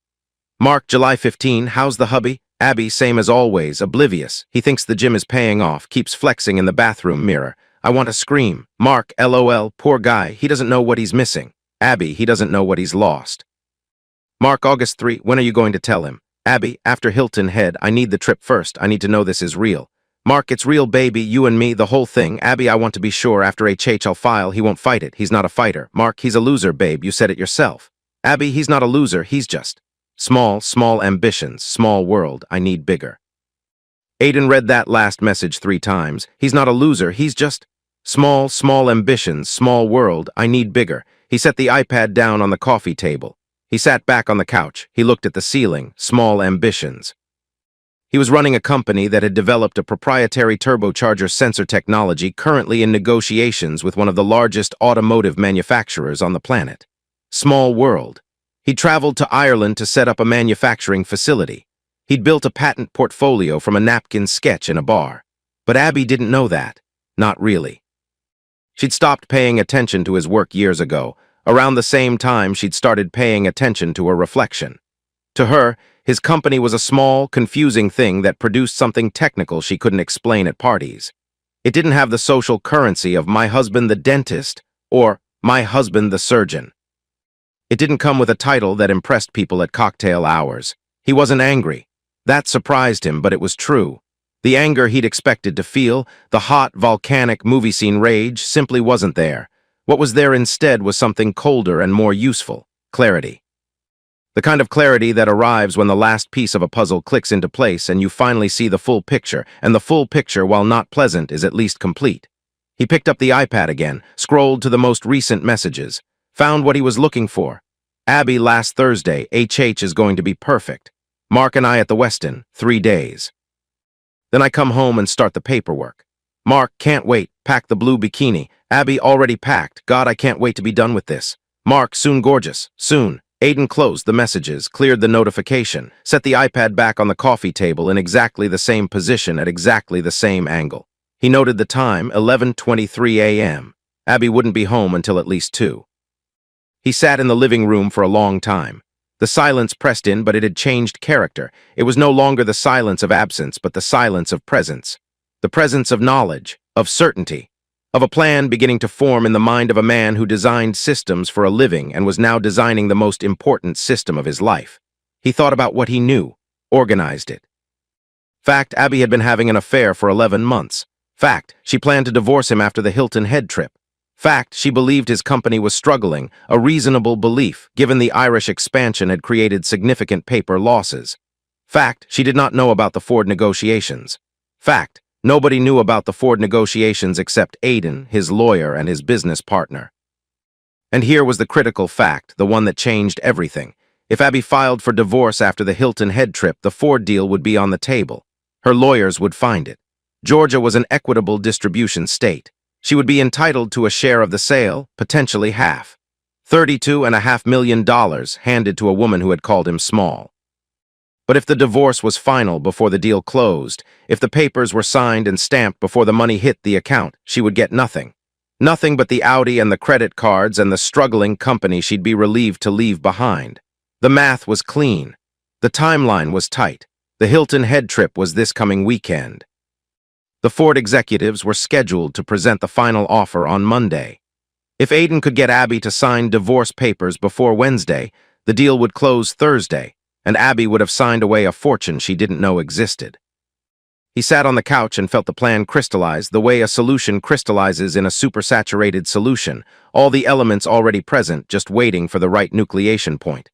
[SPEAKER 1] Mark, July 15, how's the hubby? Abby, same as always, oblivious. He thinks the gym is paying off, keeps flexing in the bathroom mirror. I want to scream. Mark, LOL, poor guy, he doesn't know what he's missing. Abby, he doesn't know what he's lost. Mark, August 3, when are you going to tell him? Abby, after Hilton Head, I need the trip first. I need to know this is real. Mark, it's real, baby, you and me, the whole thing. Abby, I want to be sure after I'll file, he won't fight it. He's not a fighter. Mark, he's a loser, babe, you said it yourself. Abby, he's not a loser, he's just small ambitions, small world, I need bigger. Aiden read that last message 3 times. He's not a loser, he's just small ambitions, small world, I need bigger. He set the iPad down on the coffee table. He sat back on the couch. He looked at the ceiling, small ambitions. He was running a company that had developed a proprietary turbocharger sensor technology currently in negotiations with one of the largest automotive manufacturers on the planet. Small world. He traveled to Ireland to set up a manufacturing facility. He'd built a patent portfolio from a napkin sketch in a bar. But Abby didn't know that. Not really. She'd stopped paying attention to his work years ago. Around the same time, she'd started paying attention to her reflection. To her, his company was a small, confusing thing that produced something technical she couldn't explain at parties. It didn't have the social currency of my husband the dentist or my husband the surgeon. It didn't come with a title that impressed people at cocktail hours. He wasn't angry. That surprised him, but it was true. The anger he'd expected to feel, the hot, volcanic movie scene rage, simply wasn't there. What was there instead was something colder and more useful: clarity. The kind of clarity that arrives when the last piece of a puzzle clicks into place and you finally see the full picture, and the full picture, while not pleasant, is at least complete. He picked up the iPad again, scrolled to the most recent messages, found what he was looking for. Abby, last Thursday, HH is going to be perfect. Mark and I at the Westin, 3 days. Then I come home and start the paperwork. Mark, can't wait, pack the blue bikini. Abby, already packed. God, I can't wait to be done with this. Mark, soon gorgeous, soon. Aiden closed the messages, cleared the notification, set the iPad back on the coffee table in exactly the same position at exactly the same angle. He noted the time, 11:23 a.m. Abby wouldn't be home until at least 2. He sat in the living room for a long time. The silence pressed in, but it had changed character. It was no longer the silence of absence, but the silence of presence. The presence of knowledge, of certainty, of a plan beginning to form in the mind of a man who designed systems for a living and was now designing the most important system of his life. He thought about what he knew, organized it. Fact, Abby had been having an affair for 11 months. Fact, she planned to divorce him after the Hilton Head trip. Fact, she believed his company was struggling, a reasonable belief, given the Irish expansion had created significant paper losses. Fact, she did not know about the Ford negotiations. Fact, nobody knew about the Ford negotiations except Aiden, his lawyer, and his business partner. And here was the critical fact, the one that changed everything. If Abby filed for divorce after the Hilton Head trip, the Ford deal would be on the table. Her lawyers would find it. Georgia was an equitable distribution state. She would be entitled to a share of the sale, potentially half. $32.5 million handed to a woman who had called him small. But if the divorce was final before the deal closed, if the papers were signed and stamped before the money hit the account, she would get nothing. Nothing but the Audi and the credit cards and the struggling company she'd be relieved to leave behind. The math was clean. The timeline was tight. The Hilton Head trip was this coming weekend. The Ford executives were scheduled to present the final offer on Monday. If Aiden could get Abby to sign divorce papers before Wednesday, the deal would close Thursday, and Abby would have signed away a fortune she didn't know existed. He sat on the couch and felt the plan crystallize the way a solution crystallizes in a supersaturated solution, all the elements already present, just waiting for the right nucleation point.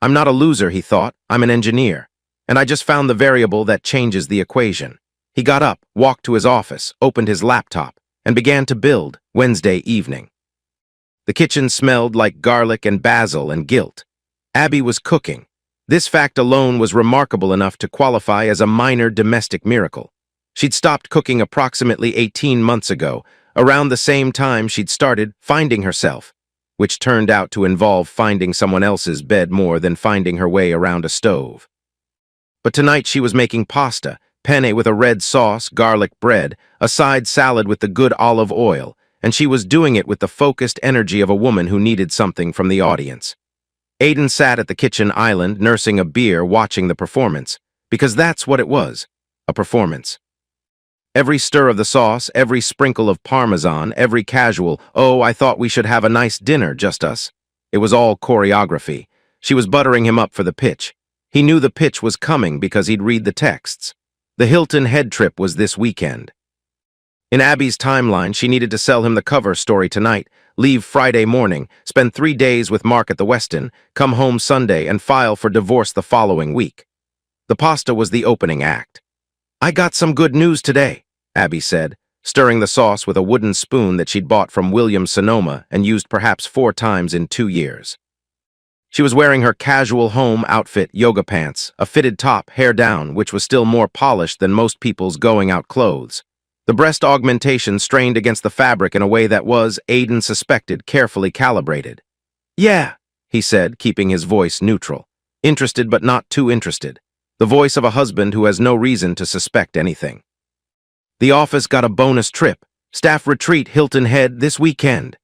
[SPEAKER 1] I'm not a loser, he thought, I'm an engineer, and I just found the variable that changes the equation. He got up, walked to his office, opened his laptop, and began to build Wednesday evening. The kitchen smelled like garlic and basil and guilt. Abby was cooking. This fact alone was remarkable enough to qualify as a minor domestic miracle. She'd stopped cooking approximately 18 months ago, around the same time she'd started finding herself, which turned out to involve finding someone else's bed more than finding her way around a stove. But tonight she was making pasta, penne with a red sauce, garlic bread, a side salad with the good olive oil, and she was doing it with the focused energy of a woman who needed something from the audience. Aiden sat at the kitchen island, nursing a beer, watching the performance, because that's what it was, a performance. Every stir of the sauce, every sprinkle of parmesan, every casual, "Oh, I thought we should have a nice dinner, just us." It was all choreography. She was buttering him up for the pitch. He knew the pitch was coming because he'd read the texts. The Hilton Head trip was this weekend. In Abby's timeline, she needed to sell him the cover story tonight, leave Friday morning, spend 3 days with Mark at the Westin, come home Sunday, and file for divorce the following week. The pasta was the opening act. "I got some good news today," Abby said, stirring the sauce with a wooden spoon that she'd bought from Williams-Sonoma and used perhaps 4 times in 2 years. She was wearing her casual home outfit, yoga pants, a fitted top, hair down, which was still more polished than most people's going-out clothes. The breast augmentation strained against the fabric in a way that was, Aiden suspected, carefully calibrated. "Yeah," he said, keeping his voice neutral. Interested but not too interested. The voice of a husband who has no reason to suspect anything. "The office got a bonus trip. Staff retreat Hilton Head this weekend."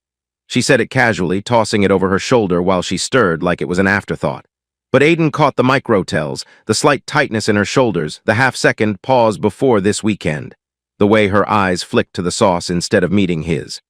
[SPEAKER 1] She said it casually, tossing it over her shoulder while she stirred like it was an afterthought. But Aiden caught the micro-tells, the slight tightness in her shoulders, the half-second pause before this weekend, the way her eyes flicked to the sauce instead of meeting his.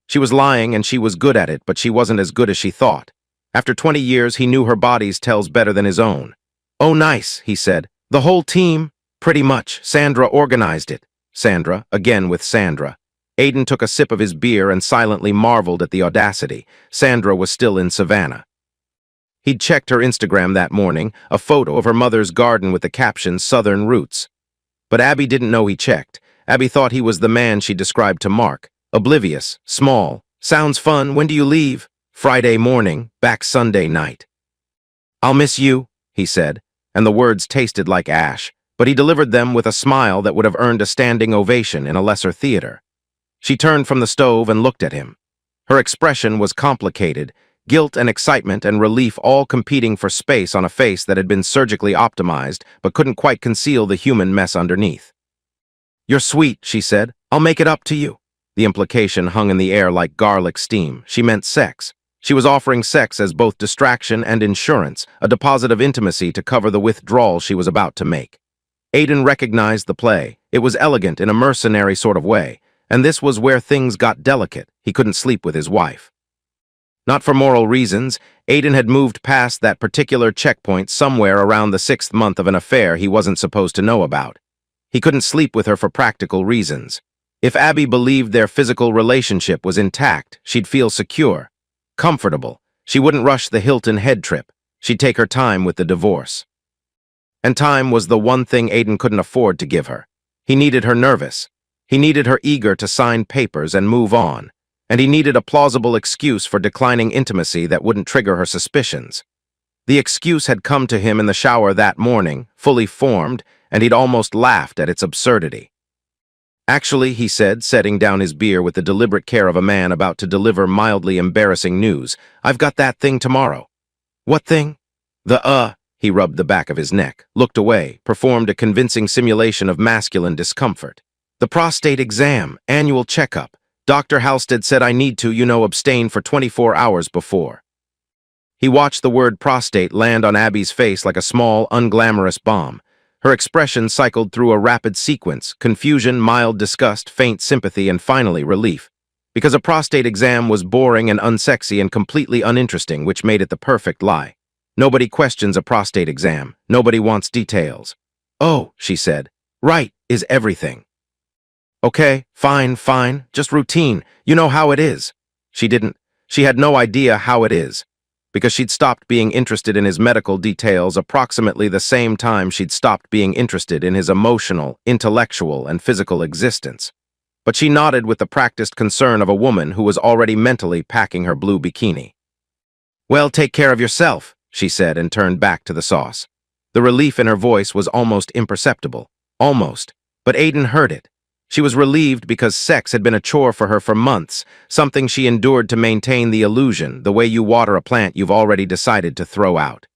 [SPEAKER 1] She was lying and she was good at it, but she wasn't as good as she thought. After 20 years, he knew her body's tells better than his own. "Oh, nice," he said. "The whole team?" "Pretty much. Sandra organized it." Sandra, again with Sandra. Aiden took a sip of his beer and silently marveled at the audacity. Sandra was still in Savannah. He'd checked her Instagram that morning, a photo of her mother's garden with the caption, "Southern Roots." But Abby didn't know he checked. Abby thought he was the man she described to Mark. Oblivious, small. "Sounds fun. When do you leave?" "Friday morning, back Sunday night." "I'll miss you," he said, and the words tasted like ash, but he delivered them with a smile that would have earned a standing ovation in a lesser theater. She turned from the stove and looked at him. Her expression was complicated, guilt and excitement and relief all competing for space on a face that had been surgically optimized but couldn't quite conceal the human mess underneath. "You're sweet," she said. "I'll make it up to you." The implication hung in the air like garlic steam. She meant sex. She was offering sex as both distraction and insurance, a deposit of intimacy to cover the withdrawal she was about to make. Aiden recognized the play. It was elegant in a mercenary sort of way, and this was where things got delicate. He couldn't sleep with his wife. Not for moral reasons, Aiden had moved past that particular checkpoint somewhere around the 6th month of an affair he wasn't supposed to know about. He couldn't sleep with her for practical reasons. If Abby believed their physical relationship was intact, she'd feel secure, comfortable. She wouldn't rush the Hilton Head trip. She'd take her time with the divorce. And time was the one thing Aiden couldn't afford to give her. He needed her nervous. He needed her eager to sign papers and move on. And he needed a plausible excuse for declining intimacy that wouldn't trigger her suspicions. The excuse had come to him in the shower that morning, fully formed, and he'd almost laughed at its absurdity. "Actually," he said, setting down his beer with the deliberate care of a man about to deliver mildly embarrassing news, "I've got that thing tomorrow." "What thing?" He rubbed the back of his neck, looked away, performed a convincing simulation of masculine discomfort. "The prostate exam, annual checkup. Dr. Halstead said I need to, abstain for 24 hours before." He watched the word prostate land on Abby's face like a small, unglamorous bomb. Her expression cycled through a rapid sequence: confusion, mild disgust, faint sympathy, and finally relief. Because a prostate exam was boring and unsexy and completely uninteresting, which made it the perfect lie. Nobody questions a prostate exam. Nobody wants details. "Oh," she said. "Right is everything." "Okay, fine, just routine. You know how it is." She had no idea how it is, because she'd stopped being interested in his medical details approximately the same time she'd stopped being interested in his emotional, intellectual, and physical existence. But she nodded with the practiced concern of a woman who was already mentally packing her blue bikini. "Well, take care of yourself," she said, and turned back to the sauce. The relief in her voice was almost imperceptible. Almost. But Aiden heard it. She was relieved because sex had been a chore for her for months, something she endured to maintain the illusion, the way you water a plant you've already decided to throw out.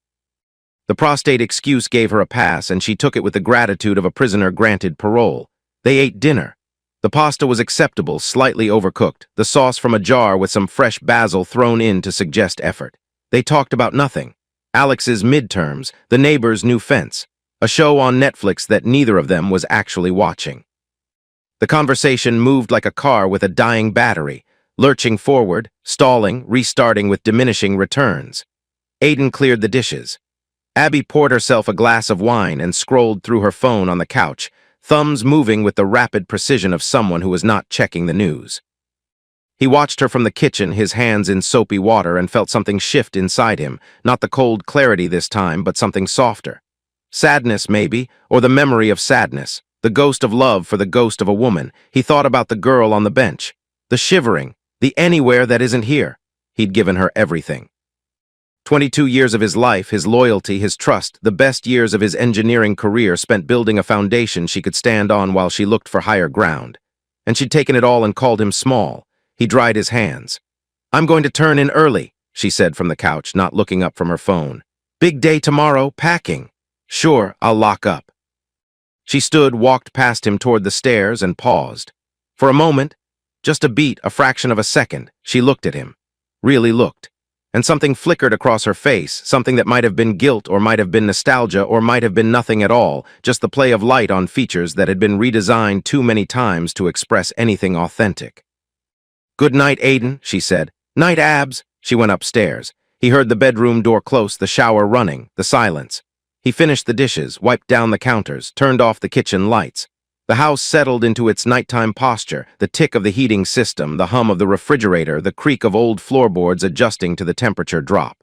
[SPEAKER 1] The prostate excuse gave her a pass, and she took it with the gratitude of a prisoner granted parole. They ate dinner. The pasta was acceptable, slightly overcooked, the sauce from a jar with some fresh basil thrown in to suggest effort. They talked about nothing. Alex's midterms, the neighbor's new fence, a show on Netflix that neither of them was actually watching. The conversation moved like a car with a dying battery, lurching forward, stalling, restarting with diminishing returns. Aiden cleared the dishes. Abby poured herself a glass of wine and scrolled through her phone on the couch, thumbs moving with the rapid precision of someone who was not checking the news. He watched her from the kitchen, his hands in soapy water, and felt something shift inside him, not the cold clarity this time, but something softer. Sadness, maybe, or the memory of sadness, the ghost of love for the ghost of a woman. He thought about the girl on the bench, the shivering, the anywhere that isn't here. He'd given her everything. 22 years of his life, his loyalty, his trust, the best years of his engineering career spent building a foundation she could stand on while she looked for higher ground. And she'd taken it all and called him small. He dried his hands. "I'm going to turn in early," she said from the couch, not looking up from her phone. "Big day tomorrow, packing." "Sure, I'll lock up." She stood, walked past him toward the stairs, and paused. For a moment, just a beat, a fraction of a second, she looked at him. Really looked. And something flickered across her face, something that might have been guilt or might have been nostalgia or might have been nothing at all, just the play of light on features that had been redesigned too many times to express anything authentic. "Good night, Aiden," she said. "Night, Abs." She went upstairs. He heard the bedroom door close, the shower running, the silence. He finished the dishes, wiped down the counters, turned off the kitchen lights. The house settled into its nighttime posture, the tick of the heating system, the hum of the refrigerator, the creak of old floorboards adjusting to the temperature drop.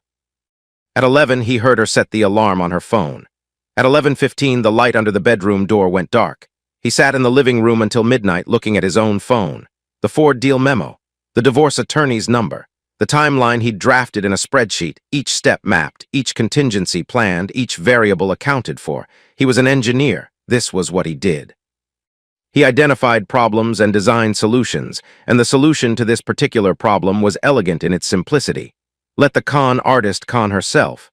[SPEAKER 1] At 11, he heard her set the alarm on her phone. At 11:15, the light under the bedroom door went dark. He sat in the living room until midnight looking at his own phone. The Ford deal memo. The divorce attorney's number. The timeline he'd drafted in a spreadsheet, each step mapped, each contingency planned, each variable accounted for. He was an engineer. This was what he did. He identified problems and designed solutions, and the solution to this particular problem was elegant in its simplicity. Let the con artist con herself.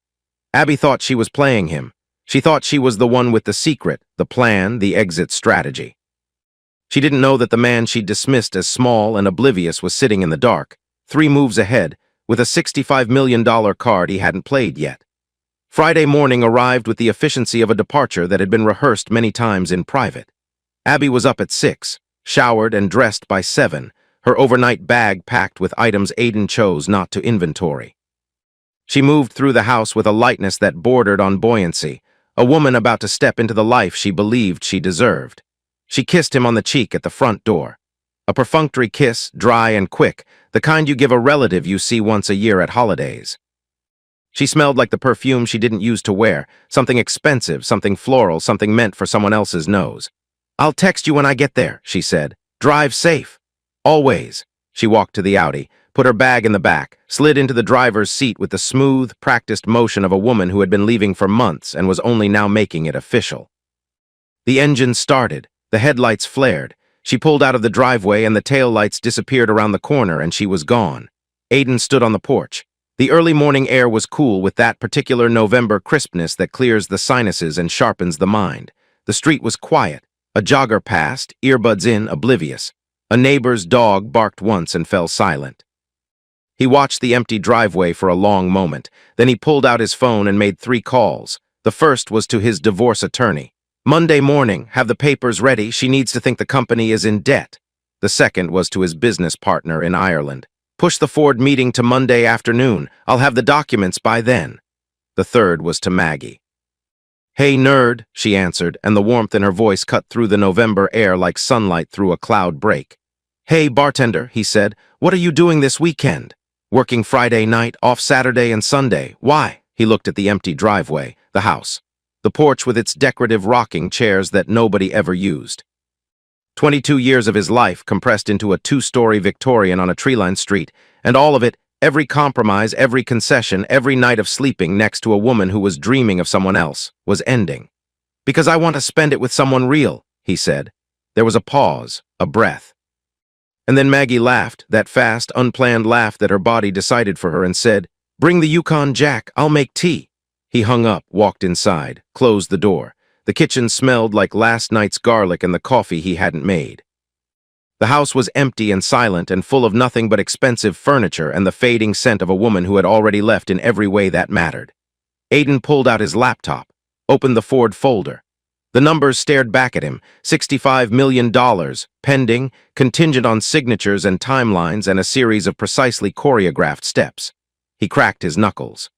[SPEAKER 1] Abby thought she was playing him. She thought she was the one with the secret, the plan, the exit strategy. She didn't know that the man she'd dismissed as small and oblivious was sitting in the dark, 3 moves ahead, with a $65 million card he hadn't played yet. Friday morning arrived with the efficiency of a departure that had been rehearsed many times in private. Abby was up at 6, showered and dressed by 7, her overnight bag packed with items Aiden chose not to inventory. She moved through the house with a lightness that bordered on buoyancy, a woman about to step into the life she believed she deserved. She kissed him on the cheek at the front door. A perfunctory kiss, dry and quick, the kind you give a relative you see once a year at holidays. She smelled like the perfume she didn't use to wear, something expensive, something floral, something meant for someone else's nose. "I'll text you when I get there," she said. "Drive safe." "Always." She walked to the Audi, put her bag in the back, slid into the driver's seat with the smooth, practiced motion of a woman who had been leaving for months and was only now making it official. The engine started. The headlights flared. She pulled out of the driveway and the taillights disappeared around the corner and she was gone. Aiden stood on the porch. The early morning air was cool with that particular November crispness that clears the sinuses and sharpens the mind. The street was quiet. A jogger passed, earbuds in, oblivious. A neighbor's dog barked once and fell silent. He watched the empty driveway for a long moment. Then he pulled out his phone and made 3 calls. The first was to his divorce attorney. "Monday morning, have the papers ready. She needs to think the company is in debt." The second was to his business partner in Ireland. "Push the Ford meeting to Monday afternoon. I'll have the documents by then." The third was to Maggie. "Hey, nerd," she answered, and the warmth in her voice cut through the November air like sunlight through a cloud break. "Hey, bartender," he said, "what are you doing this weekend?" "Working Friday night, off Saturday and Sunday. Why?" He looked at the empty driveway, the house. The porch with its decorative rocking chairs that nobody ever used. 22 years of his life compressed into a 2-story Victorian on a tree-lined street, and all of it, every compromise, every concession, every night of sleeping next to a woman who was dreaming of someone else, was ending. "Because I want to spend it with someone real," he said. There was a pause, a breath. And then Maggie laughed, that fast, unplanned laugh that her body decided for her, and said, "Bring the Yukon Jack, I'll make tea." He hung up, walked inside, closed the door. The kitchen smelled like last night's garlic and the coffee he hadn't made. The house was empty and silent and full of nothing but expensive furniture and the fading scent of a woman who had already left in every way that mattered. Aiden pulled out his laptop, opened the Ford folder. The numbers stared back at him, $65 million, pending, contingent on signatures and timelines and a series of precisely choreographed steps. He cracked his knuckles.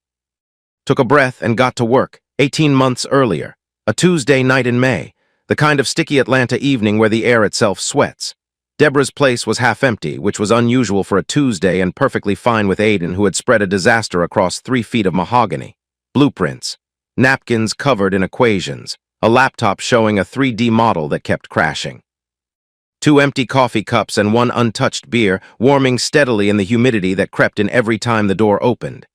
[SPEAKER 1] Took a breath and got to work, 18 months earlier. A Tuesday night in May, the kind of sticky Atlanta evening where the air itself sweats. Deborah's place was half empty, which was unusual for a Tuesday and perfectly fine with Aiden, who had spread a disaster across 3 feet of mahogany. Blueprints, napkins covered in equations, a laptop showing a 3D model that kept crashing. 2 empty coffee cups and 1 untouched beer, warming steadily in the humidity that crept in every time the door opened.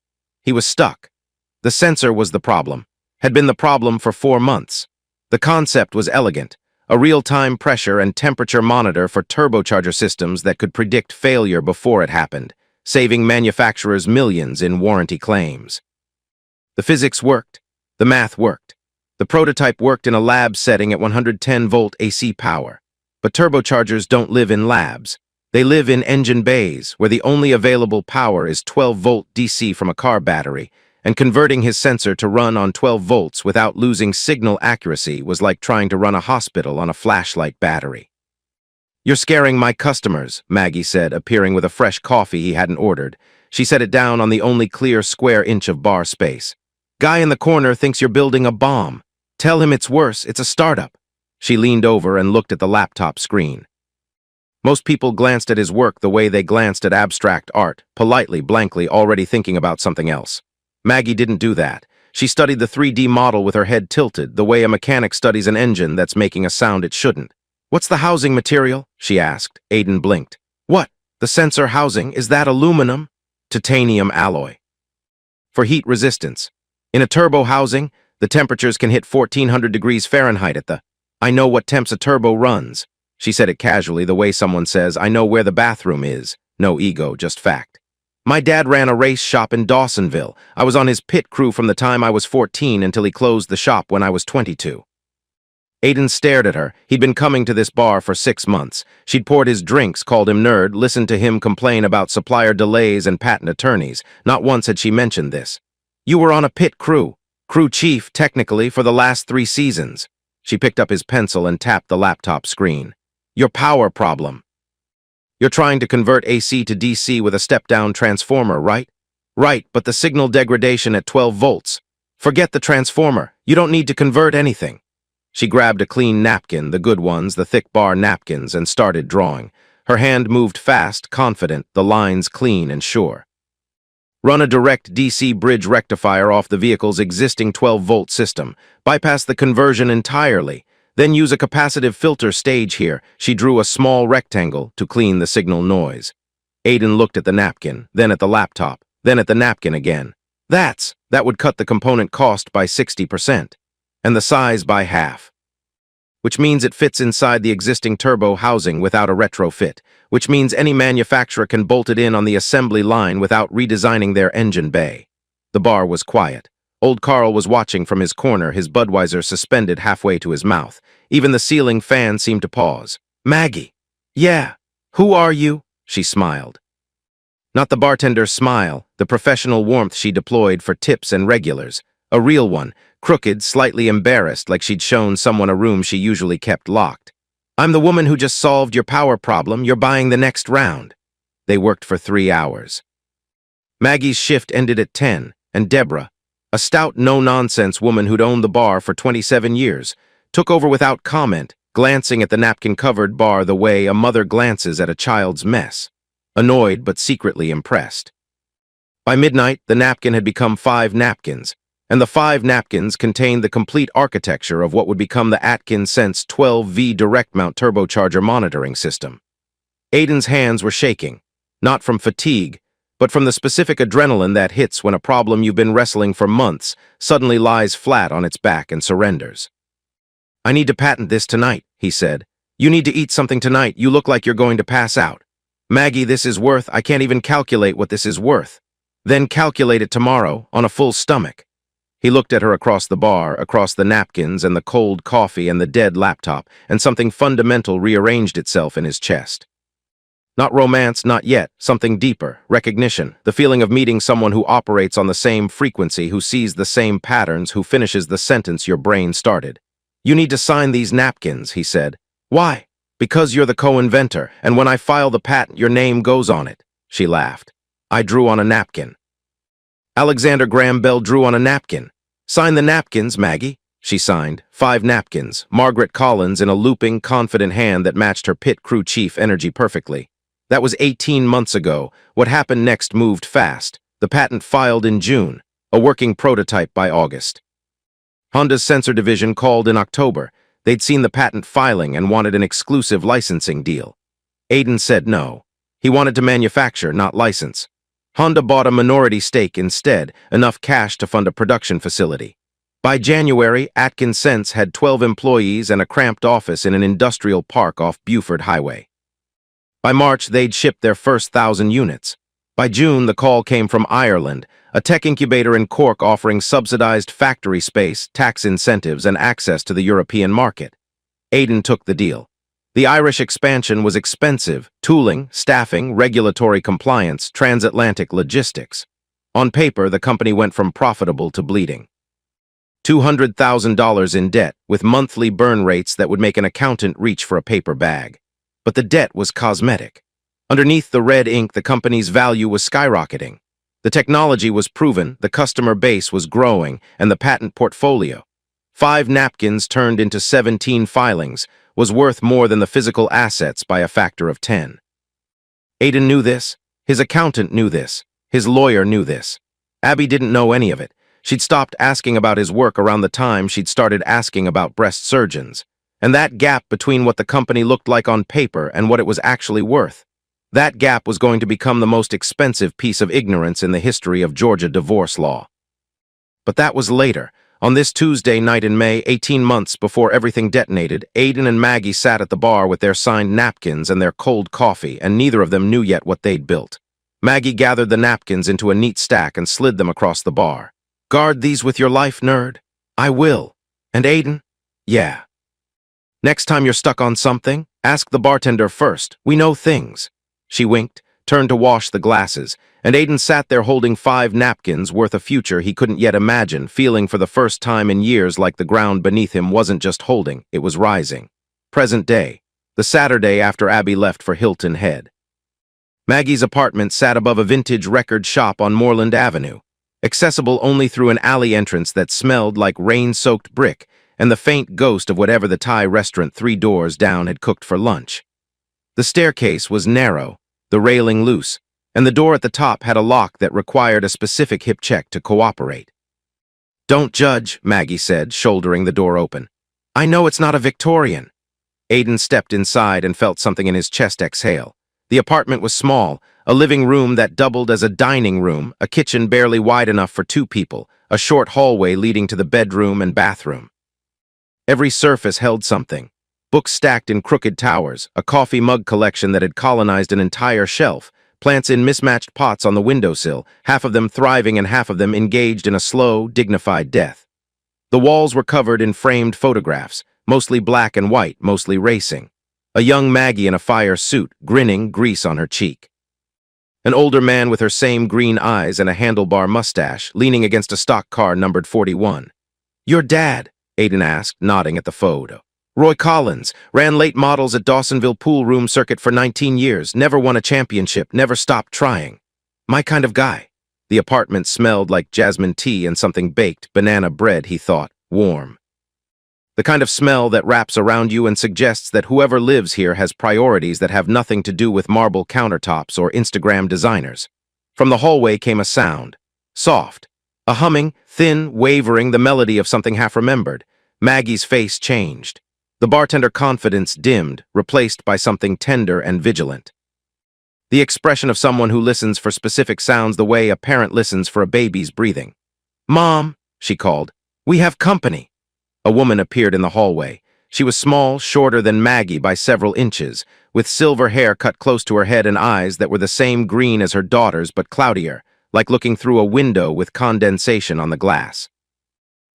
[SPEAKER 1] He was stuck. The sensor was the problem, had been the problem for 4 months. The concept was elegant, a real-time pressure and temperature monitor for turbocharger systems that could predict failure before it happened, saving manufacturers millions in warranty claims. The physics worked. The math worked. The prototype worked in a lab setting at 110-volt AC power. But turbochargers don't live in labs. They live in engine bays, where the only available power is 12-volt DC from a car battery, and converting his sensor to run on 12 volts without losing signal accuracy was like trying to run a hospital on a flashlight battery. "You're scaring my customers," Maggie said, appearing with a fresh coffee he hadn't ordered. She set it down on the only clear square inch of bar space. "Guy in the corner thinks you're building a bomb. Tell him it's worse, it's a startup." She leaned over and looked at the laptop screen. Most people glanced at his work the way they glanced at abstract art, politely, blankly, already thinking about something else. Maggie didn't do that. She studied the 3D model with her head tilted, the way a mechanic studies an engine that's making a sound it shouldn't. "What's the housing material?" she asked. Aiden blinked. "What? The sensor housing? Is that aluminum?" "Titanium alloy. For heat resistance. In a turbo housing, the temperatures can hit 1400 degrees Fahrenheit at the... I know what temps a turbo runs." She said it casually, the way someone says, "I know where the bathroom is." No ego, just fact. "My dad ran a race shop in Dawsonville. I was on his pit crew from the time I was 14 until he closed the shop when I was 22. Aiden stared at her. He'd been coming to this bar for 6 months. She'd poured his drinks, called him nerd, listened to him complain about supplier delays and patent attorneys. Not once had she mentioned this. "You were on a pit crew. Crew chief, technically, for the last 3 seasons. She picked up his pencil and tapped the laptop screen. "Your power problem. You're trying to convert AC to DC with a step-down transformer, right?" "Right, but the signal degradation at 12 volts. Forget the transformer. You don't need to convert anything." She grabbed a clean napkin, the good ones, the thick bar napkins, and started drawing. Her hand moved fast, confident, the lines clean and sure. "Run a direct DC bridge rectifier off the vehicle's existing 12-volt system. Bypass the conversion entirely. Then use a capacitive filter stage here." She drew a small rectangle to clean the signal noise. Aiden looked at the napkin, then at the laptop, then at the napkin again. That would cut the component cost by 60%, and the size by half. Which means it fits inside the existing turbo housing without a retrofit, which means any manufacturer can bolt it in on the assembly line without redesigning their engine bay. The bar was quiet. Old Carl was watching from his corner, his Budweiser suspended halfway to his mouth. Even the ceiling fan seemed to pause. "Maggie." "Yeah. Who are you?" She smiled. Not the bartender's smile, the professional warmth she deployed for tips and regulars. A real one, crooked, slightly embarrassed, like she'd shown someone a room she usually kept locked. "I'm the woman who just solved your power problem. You're buying the next round." They worked for 3 hours. Maggie's shift ended at 10, and Deborah, a stout, no-nonsense woman who'd owned the bar for 27 years, took over without comment, glancing at the napkin-covered bar the way a mother glances at a child's mess, annoyed but secretly impressed. By midnight, the napkin had become 5 napkins, and the 5 napkins contained the complete architecture of what would become the Atkins Sense 12V direct-mount turbocharger monitoring system. Aiden's hands were shaking, not from fatigue, but from the specific adrenaline that hits when a problem you've been wrestling for months suddenly lies flat on its back and surrenders. "I need to patent this tonight," he said. "You need to eat something tonight. You look like you're going to pass out." "Maggie, this is worth... I can't even calculate what this is worth." "Then calculate it tomorrow, on a full stomach." He looked at her across the bar, across the napkins and the cold coffee and the dead laptop, and something fundamental rearranged itself in his chest. Not romance, not yet, something deeper, recognition, the feeling of meeting someone who operates on the same frequency, who sees the same patterns, who finishes the sentence your brain started. "You need to sign these napkins," he said. "Why?" "Because you're the co-inventor, and when I file the patent, your name goes on it." She laughed. I drew on a napkin. Alexander Graham Bell drew on a napkin. "Sign the napkins, Maggie." She signed. 5 napkins, Margaret Collins in a looping, confident hand that matched her pit crew chief energy perfectly. That was 18 months ago. What happened next moved fast. The patent filed in June, a working prototype by August. Honda's sensor division called in October. They'd seen the patent filing and wanted an exclusive licensing deal. Aiden said no. He wanted to manufacture, not license. Honda bought a minority stake instead, enough cash to fund a production facility. By January, Atkins Sense had 12 employees and a cramped office in an industrial park off Buford Highway. By March, they'd shipped their first 1,000 units. By June, the call came from Ireland, a tech incubator in Cork offering subsidized factory space, tax incentives, and access to the European market. Aiden took the deal. The Irish expansion was expensive: tooling, staffing, regulatory compliance, transatlantic logistics. On paper, the company went from profitable to bleeding. $200,000 in debt, with monthly burn rates that would make an accountant reach for a paper bag. But the debt was cosmetic. Underneath the red ink, the company's value was skyrocketing. The technology was proven, the customer base was growing, and the patent portfolio, 5 napkins turned into 17 filings, was worth more than the physical assets by a factor of 10. Aiden knew this. His accountant knew this. His lawyer knew this. Abby didn't know any of it. She'd stopped asking about his work around the time she'd started asking about breast surgeons. And that gap between what the company looked like on paper and what it was actually worth, that gap was going to become the most expensive piece of ignorance in the history of Georgia divorce law. But that was later. On this Tuesday night in May, 18 months before everything detonated, Aiden and Maggie sat at the bar with their signed napkins and their cold coffee, and neither of them knew yet what they'd built. Maggie gathered the napkins into a neat stack and slid them across the bar. "Guard these with your life, nerd." "I will." "And Aiden?" "Yeah." "Next time you're stuck on something, ask the bartender first. We know things." She winked, turned to wash the glasses, and Aiden sat there holding 5 napkins worth a future he couldn't yet imagine, feeling for the first time in years like the ground beneath him wasn't just holding, it was rising. Present day, the Saturday after Abby left for Hilton Head. Maggie's apartment sat above a vintage record shop on Moreland Avenue, accessible only through an alley entrance that smelled like rain-soaked brick and the faint ghost of whatever the Thai restaurant 3 doors down had cooked for lunch. The staircase was narrow, the railing loose, and the door at the top had a lock that required a specific hip check to cooperate. "Don't judge," Maggie said, shouldering the door open. "I know it's not a Victorian." Aiden stepped inside and felt something in his chest exhale. The apartment was small, a living room that doubled as a dining room, a kitchen barely wide enough for 2 people, a short hallway leading to the bedroom and bathroom. Every surface held something. Books stacked in crooked towers, a coffee mug collection that had colonized an entire shelf, plants in mismatched pots on the windowsill, half of them thriving and half of them engaged in a slow, dignified death. The walls were covered in framed photographs, mostly black and white, mostly racing. A young Maggie in a fire suit, grinning, grease on her cheek. An older man with her same green eyes and a handlebar mustache, leaning against a stock car numbered 41. "Your dad?" Aiden asked, nodding at the photo. "Roy Collins, ran late models at Dawsonville pool room circuit for 19 years, never won a championship, never stopped trying. My kind of guy." The apartment smelled like jasmine tea and something baked, banana bread, he thought, warm. The kind of smell that wraps around you and suggests that whoever lives here has priorities that have nothing to do with marble countertops or Instagram designers. From the hallway came a sound. Soft. A humming, thin, wavering, the melody of something half-remembered. Maggie's face changed. The bartender confidence dimmed, replaced by something tender and vigilant. The expression of someone who listens for specific sounds the way a parent listens for a baby's breathing. "Mom," she called, "we have company." A woman appeared in the hallway. She was small, shorter than Maggie by several inches, with silver hair cut close to her head and eyes that were the same green as her daughter's but cloudier, like looking through a window with condensation on the glass.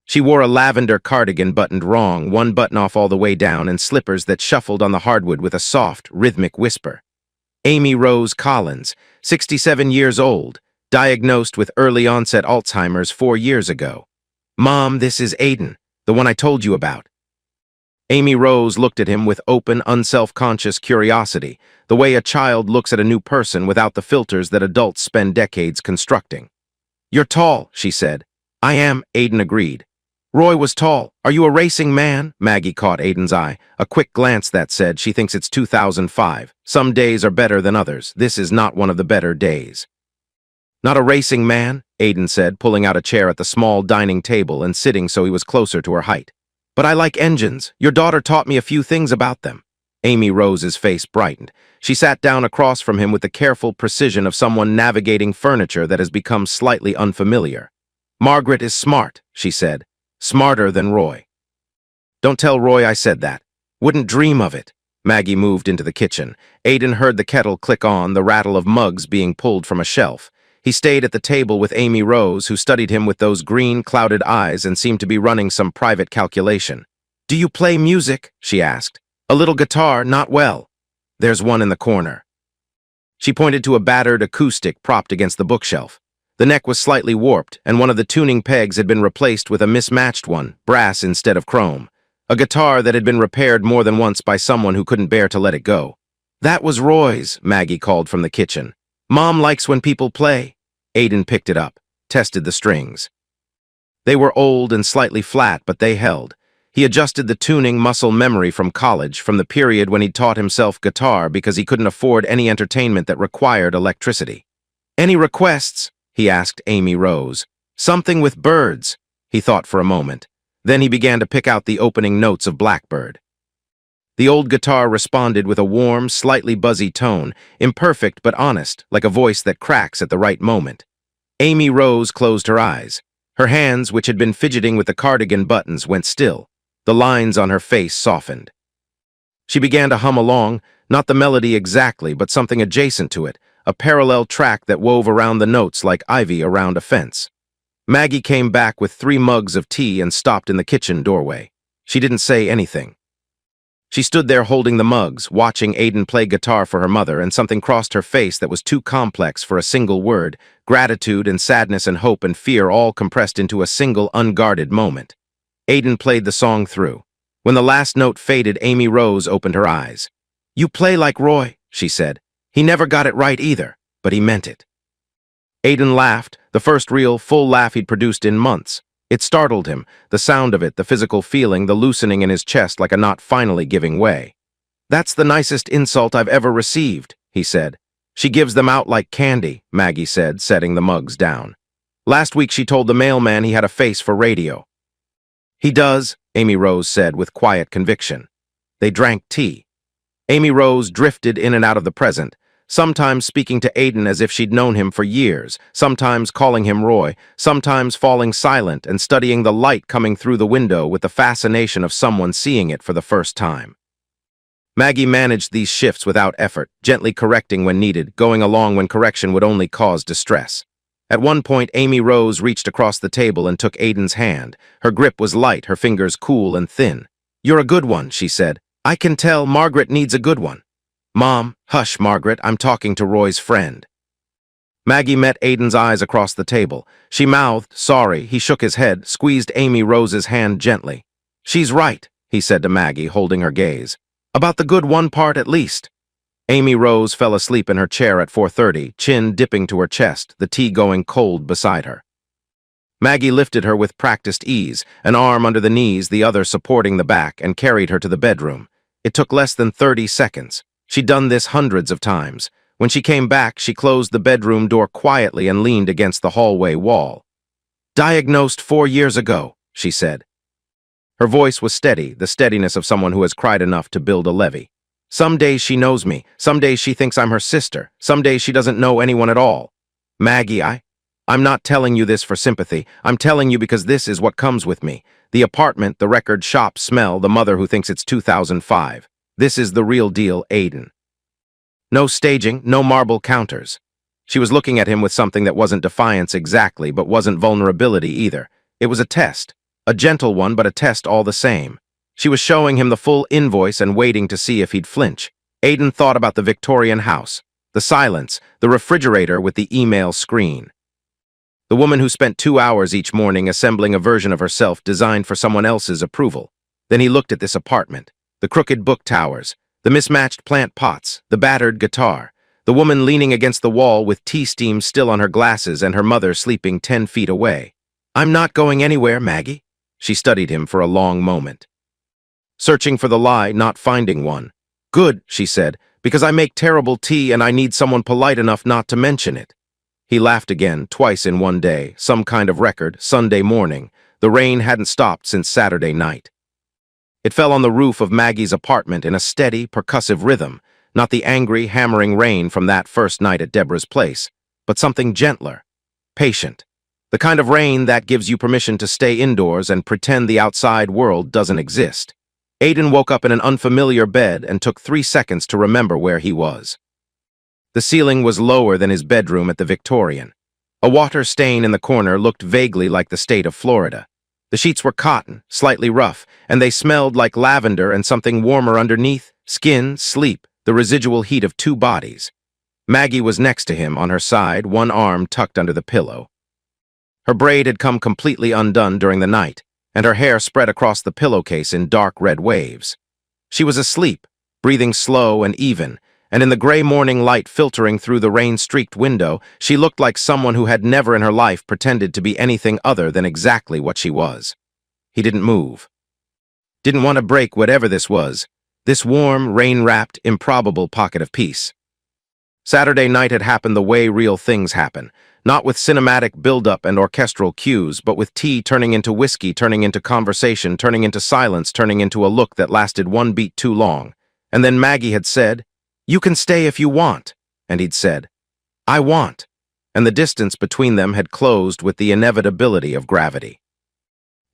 [SPEAKER 1] She wore a lavender cardigan buttoned wrong, one button off all the way down, and slippers that shuffled on the hardwood with a soft, rhythmic whisper. Amy Rose Collins, 67 years old, diagnosed with early-onset Alzheimer's 4 years ago. "Mom, this is Aiden, the one I told you about." Amy Rose looked at him with open, unself-conscious curiosity, the way a child looks at a new person without the filters that adults spend decades constructing. "You're tall," she said. "I am," Aiden agreed. "Roy was tall. Are you a racing man?" Maggie caught Aiden's eye, a quick glance that said she thinks it's 2005. Some days are better than others. This is not one of the better days. "Not a racing man," Aiden said, pulling out a chair at the small dining table and sitting so he was closer to her height. "But I like engines. Your daughter taught me a few things about them." Amy Rose's face brightened. She sat down across from him with the careful precision of someone navigating furniture that has become slightly unfamiliar. "Margaret is smart," she said. "Smarter than Roy." "Don't tell Roy I said that. Wouldn't dream of it." Maggie moved into the kitchen. Aiden heard the kettle click on, the rattle of mugs being pulled from a shelf. He stayed at the table with Amy Rose, who studied him with those green, clouded eyes and seemed to be running some private calculation. "Do you play music?" she asked. "A little guitar, not well." "There's one in the corner." She pointed to a battered acoustic propped against the bookshelf. The neck was slightly warped, and one of the tuning pegs had been replaced with a mismatched one, brass instead of chrome. A guitar that had been repaired more than once by someone who couldn't bear to let it go. "That was Roy's," Maggie called from the kitchen. "Mom likes when people play." Aiden picked it up, tested the strings. They were old and slightly flat, but they held. He adjusted the tuning muscle memory from college, from the period when he'd taught himself guitar because he couldn't afford any entertainment that required electricity. "Any requests?" he asked Amy Rose. "Something with birds." He thought for a moment. Then he began to pick out the opening notes of Blackbird. The old guitar responded with a warm, slightly buzzy tone, imperfect but honest, like a voice that cracks at the right moment. Amy Rose closed her eyes. Her hands, which had been fidgeting with the cardigan buttons, went still. The lines on her face softened. She began to hum along, not the melody exactly, but something adjacent to it, a parallel track that wove around the notes like ivy around a fence. Maggie came back with 3 mugs of tea and stopped in the kitchen doorway. She didn't say anything. She stood there holding the mugs, watching Aiden play guitar for her mother, and something crossed her face that was too complex for a single word, gratitude and sadness and hope and fear all compressed into a single unguarded moment. Aiden played the song through. When the last note faded, Amy Rose opened her eyes. "You play like Roy," she said. "He never got it right either, but he meant it." Aiden laughed, the first real, full laugh he'd produced in months. It startled him, the sound of it, the physical feeling, the loosening in his chest like a knot finally giving way. "That's the nicest insult I've ever received," he said. "She gives them out like candy," Maggie said, setting the mugs down. "Last week she told the mailman he had a face for radio." "He does," Amy Rose said with quiet conviction. They drank tea. Amy Rose drifted in and out of the present, sometimes speaking to Aiden as if she'd known him for years, sometimes calling him Roy, sometimes falling silent and studying the light coming through the window with the fascination of someone seeing it for the first time. Maggie managed these shifts without effort, gently correcting when needed, going along when correction would only cause distress. At one point, Amy Rose reached across the table and took Aiden's hand. Her grip was light, her fingers cool and thin. "You're a good one," she said. "I can tell Margaret needs a good one." "Mom, hush, Margaret, I'm talking to Roy's friend." Maggie met Aiden's eyes across the table. She mouthed, sorry. He shook his head, squeezed Amy Rose's hand gently. "She's right," he said to Maggie, holding her gaze. "About the good one part at least." Amy Rose fell asleep in her chair at 4:30, chin dipping to her chest, the tea going cold beside her. Maggie lifted her with practiced ease, an arm under the knees, the other supporting the back, and carried her to the bedroom. It took less than 30 seconds. She'd done this hundreds of times. When she came back, she closed the bedroom door quietly and leaned against the hallway wall. "Diagnosed 4 years ago," she said. Her voice was steady, the steadiness of someone who has cried enough to build a levee. "Some days she knows me, some days she thinks I'm her sister, some days she doesn't know anyone at all. Maggie, I'm not telling you this for sympathy. I'm telling you because this is what comes with me. The apartment, the record shop smell, the mother who thinks it's 2005. This is the real deal, Aiden." No staging, no marble counters. She was looking at him with something that wasn't defiance exactly, but wasn't vulnerability either. It was a test. A gentle one, but a test all the same. She was showing him the full invoice and waiting to see if he'd flinch. Aiden thought about the Victorian house, the silence, the refrigerator with the email screen. The woman who spent 2 hours each morning assembling a version of herself designed for someone else's approval. Then he looked at this apartment, the crooked book towers, the mismatched plant pots, the battered guitar, the woman leaning against the wall with tea steam still on her glasses and her mother sleeping 10 feet away. "I'm not going anywhere, Maggie." She studied him for a long moment, searching for the lie, not finding one. "Good," she said, "because I make terrible tea and I need someone polite enough not to mention it." He laughed again, twice in one day, some kind of record, Sunday morning. The rain hadn't stopped since Saturday night. It fell on the roof of Maggie's apartment in a steady, percussive rhythm, not the angry, hammering rain from that first night at Deborah's place, but something gentler, patient. The kind of rain that gives you permission to stay indoors and pretend the outside world doesn't exist. Aiden woke up in an unfamiliar bed and took 3 seconds to remember where he was. The ceiling was lower than his bedroom at the Victorian. A water stain in the corner looked vaguely like the state of Florida. The sheets were cotton, slightly rough, and they smelled like lavender and something warmer underneath: skin, sleep, the residual heat of 2 bodies. Maggie was next to him, on her side, one arm tucked under the pillow. Her braid had come completely undone during the night, and her hair spread across the pillowcase in dark red waves. She was asleep, breathing slow and even, and in the gray morning light filtering through the rain-streaked window, she looked like someone who had never in her life pretended to be anything other than exactly what she was. He didn't move. Didn't want to break whatever this was, this warm, rain-wrapped, improbable pocket of peace. Saturday night had happened the way real things happen, not with cinematic build-up and orchestral cues, but with tea turning into whiskey, turning into conversation, turning into silence, turning into a look that lasted 1 beat too long. And then Maggie had said, "You can stay if you want," and he'd said, "I want," and the distance between them had closed with the inevitability of gravity.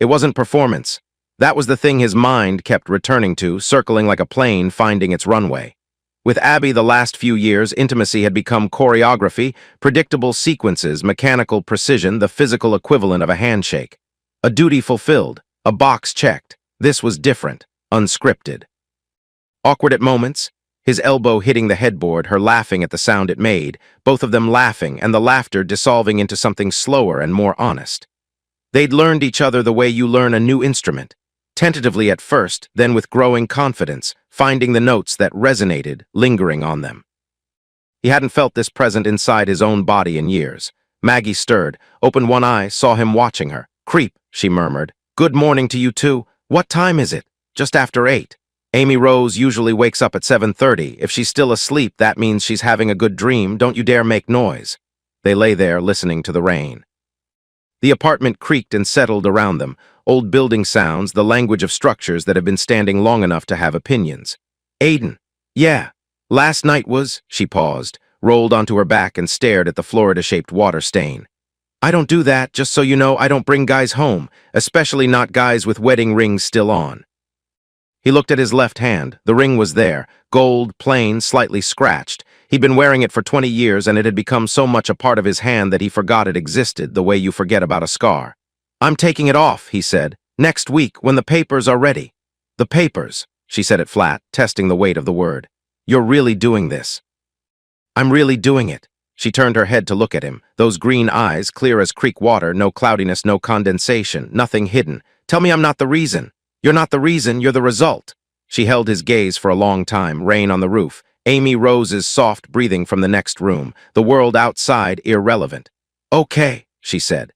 [SPEAKER 1] It wasn't performance. That was the thing his mind kept returning to, circling like a plane finding its runway. With Abby, the last few years, intimacy had become choreography, predictable sequences, mechanical precision, the physical equivalent of a handshake. A duty fulfilled, a box checked. This was different, unscripted. Awkward at moments, his elbow hitting the headboard, her laughing at the sound it made, both of them laughing, and the laughter dissolving into something slower and more honest. They'd learned each other the way you learn a new instrument, tentatively at first, then with growing confidence, finding the notes that resonated, lingering on them. He hadn't felt this present inside his own body in years. Maggie stirred, opened one eye, saw him watching her. "Creep," she murmured. "Good morning to you too. What time is it?" "Just after 8. Amy Rose usually wakes up at 7:30. If she's still asleep, that means she's having a good dream. Don't you dare make noise." They lay there, listening to the rain. The apartment creaked and settled around them, old building sounds, the language of structures that have been standing long enough to have opinions. "Aiden." "Yeah. Last night was—" She paused, rolled onto her back and stared at the Florida-shaped water stain. "I don't do that, just so you know. I don't bring guys home, especially not guys with wedding rings still on." He looked at his left hand. The ring was there, gold, plain, slightly scratched. He'd been wearing it for 20 years, and it had become so much a part of his hand that he forgot it existed, the way you forget about a scar. "I'm taking it off," he said. "Next week, when the papers are ready." "The papers," she said it flat, testing the weight of the word. "You're really doing this." "I'm really doing it." She turned her head to look at him, those green eyes, clear as creek water, no cloudiness, no condensation, nothing hidden. "Tell me I'm not the reason." "You're not the reason, you're the result." She held his gaze for a long time, rain on the roof, Amy Rose's soft breathing from the next room, the world outside irrelevant. "Okay," she said.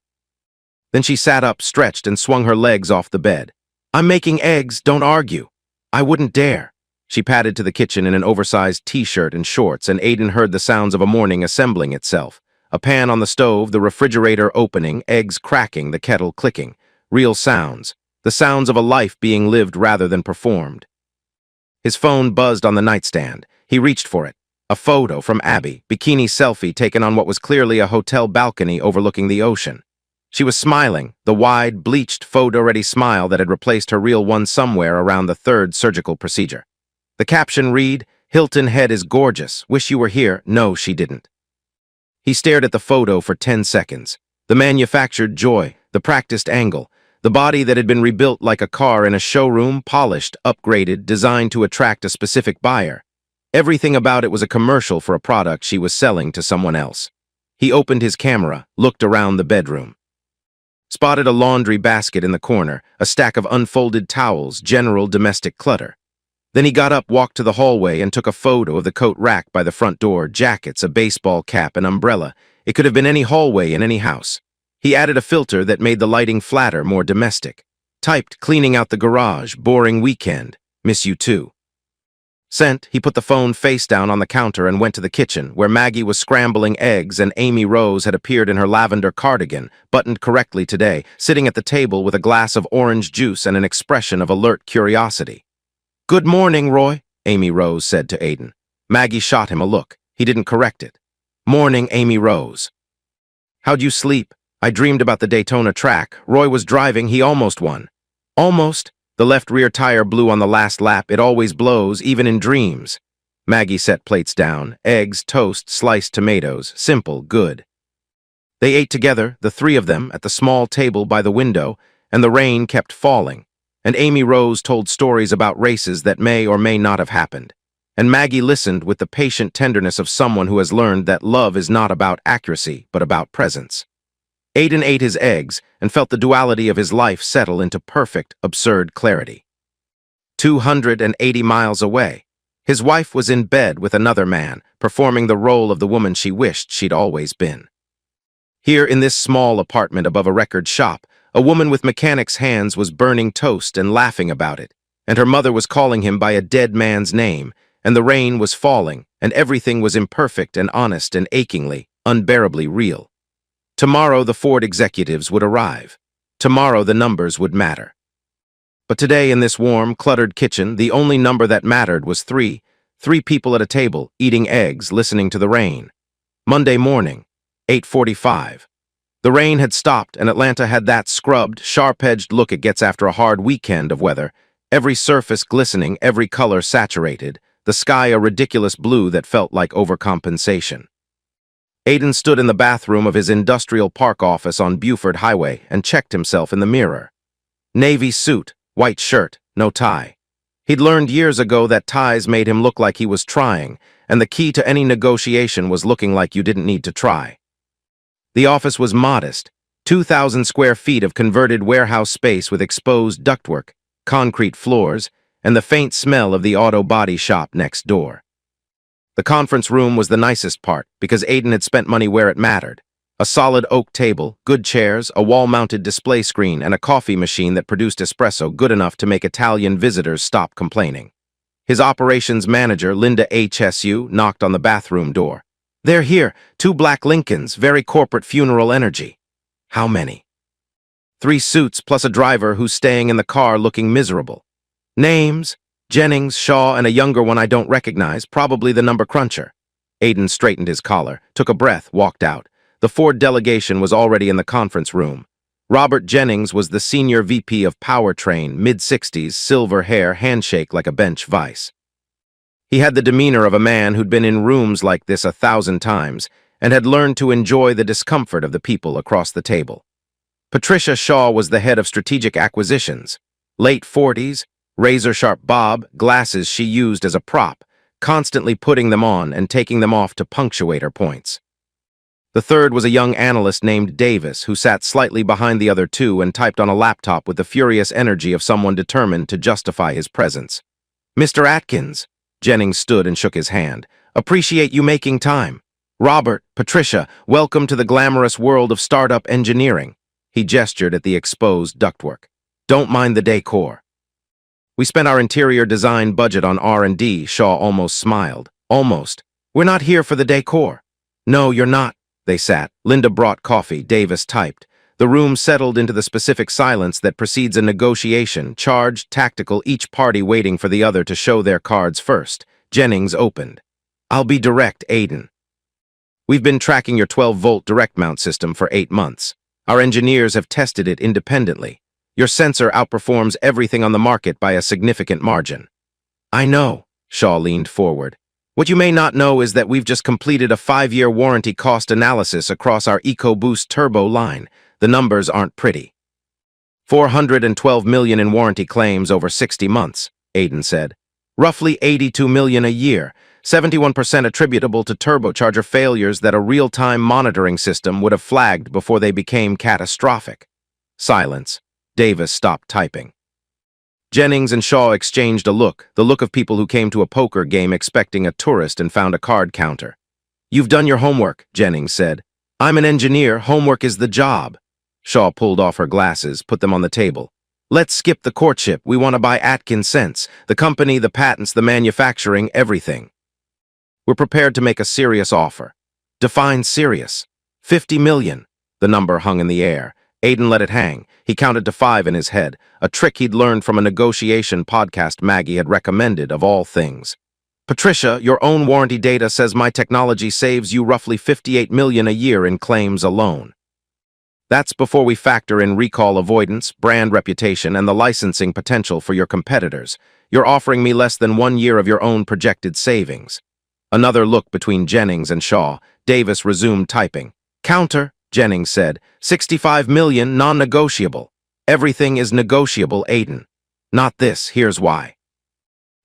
[SPEAKER 1] Then she sat up, stretched, and swung her legs off the bed. "I'm making eggs, don't argue." "I wouldn't dare." She padded to the kitchen in an oversized t-shirt and shorts, and Aiden heard the sounds of a morning assembling itself. A pan on the stove, the refrigerator opening, eggs cracking, the kettle clicking. Real sounds. The sounds of a life being lived rather than performed. His phone buzzed on the nightstand. He reached for it. A photo from Abby, bikini selfie taken on what was clearly a hotel balcony overlooking the ocean. She was smiling, the wide, bleached, photo-ready smile that had replaced her real one somewhere around the 3rd surgical procedure. The caption read, "Hilton Head is gorgeous. Wish you were here." No, she didn't. He stared at the photo for 10 seconds. The manufactured joy, the practiced angle, the body that had been rebuilt like a car in a showroom, polished, upgraded, designed to attract a specific buyer. Everything about it was a commercial for a product she was selling to someone else. He opened his camera, looked around the bedroom. Spotted a laundry basket in the corner, a stack of unfolded towels, general domestic clutter. Then he got up, walked to the hallway, and took a photo of the coat rack by the front door, jackets, a baseball cap, an umbrella. It could have been any hallway in any house. He added a filter that made the lighting flatter, more domestic. Typed, cleaning out the garage, boring weekend, miss you too. Sent, he put the phone face down on the counter and went to the kitchen, where Maggie was scrambling eggs and Amy Rose had appeared in her lavender cardigan, buttoned correctly today, sitting at the table with a glass of orange juice and an expression of alert curiosity. "Good morning, Roy," Amy Rose said to Aiden. Maggie shot him a look. He didn't correct it. "Morning, Amy Rose." "How'd you sleep? I dreamed about the Daytona track. Roy was driving, he almost won." "Almost. The left rear tire blew on the last lap. It always blows, even in dreams." Maggie set plates down. Eggs, toast, sliced tomatoes. Simple, good. They ate together, the three of them, at the small table by the window, and the rain kept falling. And Amy Rose told stories about races that may or may not have happened. And Maggie listened with the patient tenderness of someone who has learned that love is not about accuracy, but about presence. Aiden ate his eggs and felt the duality of his life settle into perfect, absurd clarity. 280 miles away, his wife was in bed with another man, performing the role of the woman she wished she'd always been. Here in this small apartment above a record shop, a woman with mechanic's hands was burning toast and laughing about it, and her mother was calling him by a dead man's name, and the rain was falling, and everything was imperfect and honest and achingly, unbearably real. Tomorrow the Ford executives would arrive. Tomorrow the numbers would matter. But today in this warm, cluttered kitchen, the only number that mattered was three people at a table, eating eggs, listening to the rain. Monday morning, 8:45. The rain had stopped, and Atlanta had that scrubbed, sharp-edged look it gets after a hard weekend of weather, every surface glistening, every color saturated, the sky a ridiculous blue that felt like overcompensation. Aiden stood in the bathroom of his industrial park office on Buford Highway and checked himself in the mirror. Navy suit, white shirt, no tie. He'd learned years ago that ties made him look like he was trying, and the key to any negotiation was looking like you didn't need to try. The office was modest, 2,000 square feet of converted warehouse space with exposed ductwork, concrete floors, and the faint smell of the auto body shop next door. The conference room was the nicest part because Aiden had spent money where it mattered. A solid oak table, good chairs, a wall-mounted display screen, and a coffee machine that produced espresso good enough to make Italian visitors stop complaining. His operations manager, Linda HSU, knocked on the bathroom door. "They're here, 2 black Lincolns, very corporate funeral energy." "How many?" 3 suits plus a driver who's staying in the car looking miserable. "Names? Jennings, Shaw, and a younger one I don't recognize, probably the number cruncher." Aiden straightened his collar, took a breath, walked out. The Ford delegation was already in the conference room. Robert Jennings was the senior VP of Powertrain, mid-60s, silver hair, handshake like a bench vice. He had the demeanor of a man who'd been in rooms like this 1,000 times and had learned to enjoy the discomfort of the people across the table. Patricia Shaw was the head of strategic acquisitions. Late 40s, razor-sharp bob, glasses she used as a prop, constantly putting them on and taking them off to punctuate her points. The third was a young analyst named Davis, who sat slightly behind the other two and typed on a laptop with the furious energy of someone determined to justify his presence. "Mr. Atkins," Jennings stood and shook his hand. "Appreciate you making time. Robert, Patricia, welcome to the glamorous world of startup engineering." He gestured at the exposed ductwork. "Don't mind the decor." "We spent our interior design budget on R&D, Shaw almost smiled. "Almost. We're not here for the decor." "No, you're not." They sat. Linda brought coffee. Davis typed. The room settled into the specific silence that precedes a negotiation, charged, tactical, each party waiting for the other to show their cards first. Jennings opened. "I'll be direct, Aiden. We've been tracking your 12-volt direct mount system for 8 months. Our engineers have tested it independently. Your sensor outperforms everything on the market by a significant margin." "I know," Shaw leaned forward. "What you may not know is that we've just completed a 5-year warranty cost analysis across our EcoBoost Turbo line. The numbers aren't pretty." $412 million in warranty claims over 60 months, Aiden said. "Roughly $82 million a year, 71% attributable to turbocharger failures that a real-time monitoring system would have flagged before they became catastrophic." Silence. Davis stopped typing. Jennings and Shaw exchanged a look, the look of people who came to a poker game expecting a tourist and found a card counter. "You've done your homework," Jennings said. "I'm an engineer, homework is the job." Shaw pulled off her glasses, put them on the table. "Let's skip the courtship, we want to buy Atkins Sense, the company, the patents, the manufacturing, everything. We're prepared to make a serious offer." "Define serious." "50 million. The number hung in the air. Aiden let it hang. He counted to 5 in his head, a trick he'd learned from a negotiation podcast Maggie had recommended of all things. "Patricia, your own warranty data says my technology saves you roughly 58 million a year in claims alone. That's before we factor in recall avoidance, brand reputation, and the licensing potential for your competitors. You're offering me less than 1 year of your own projected savings." Another look between Jennings and Shaw. Davis resumed typing. "Counter," Jennings said. 65 million, non-negotiable. "Everything is negotiable, Aiden." "Not this, here's why."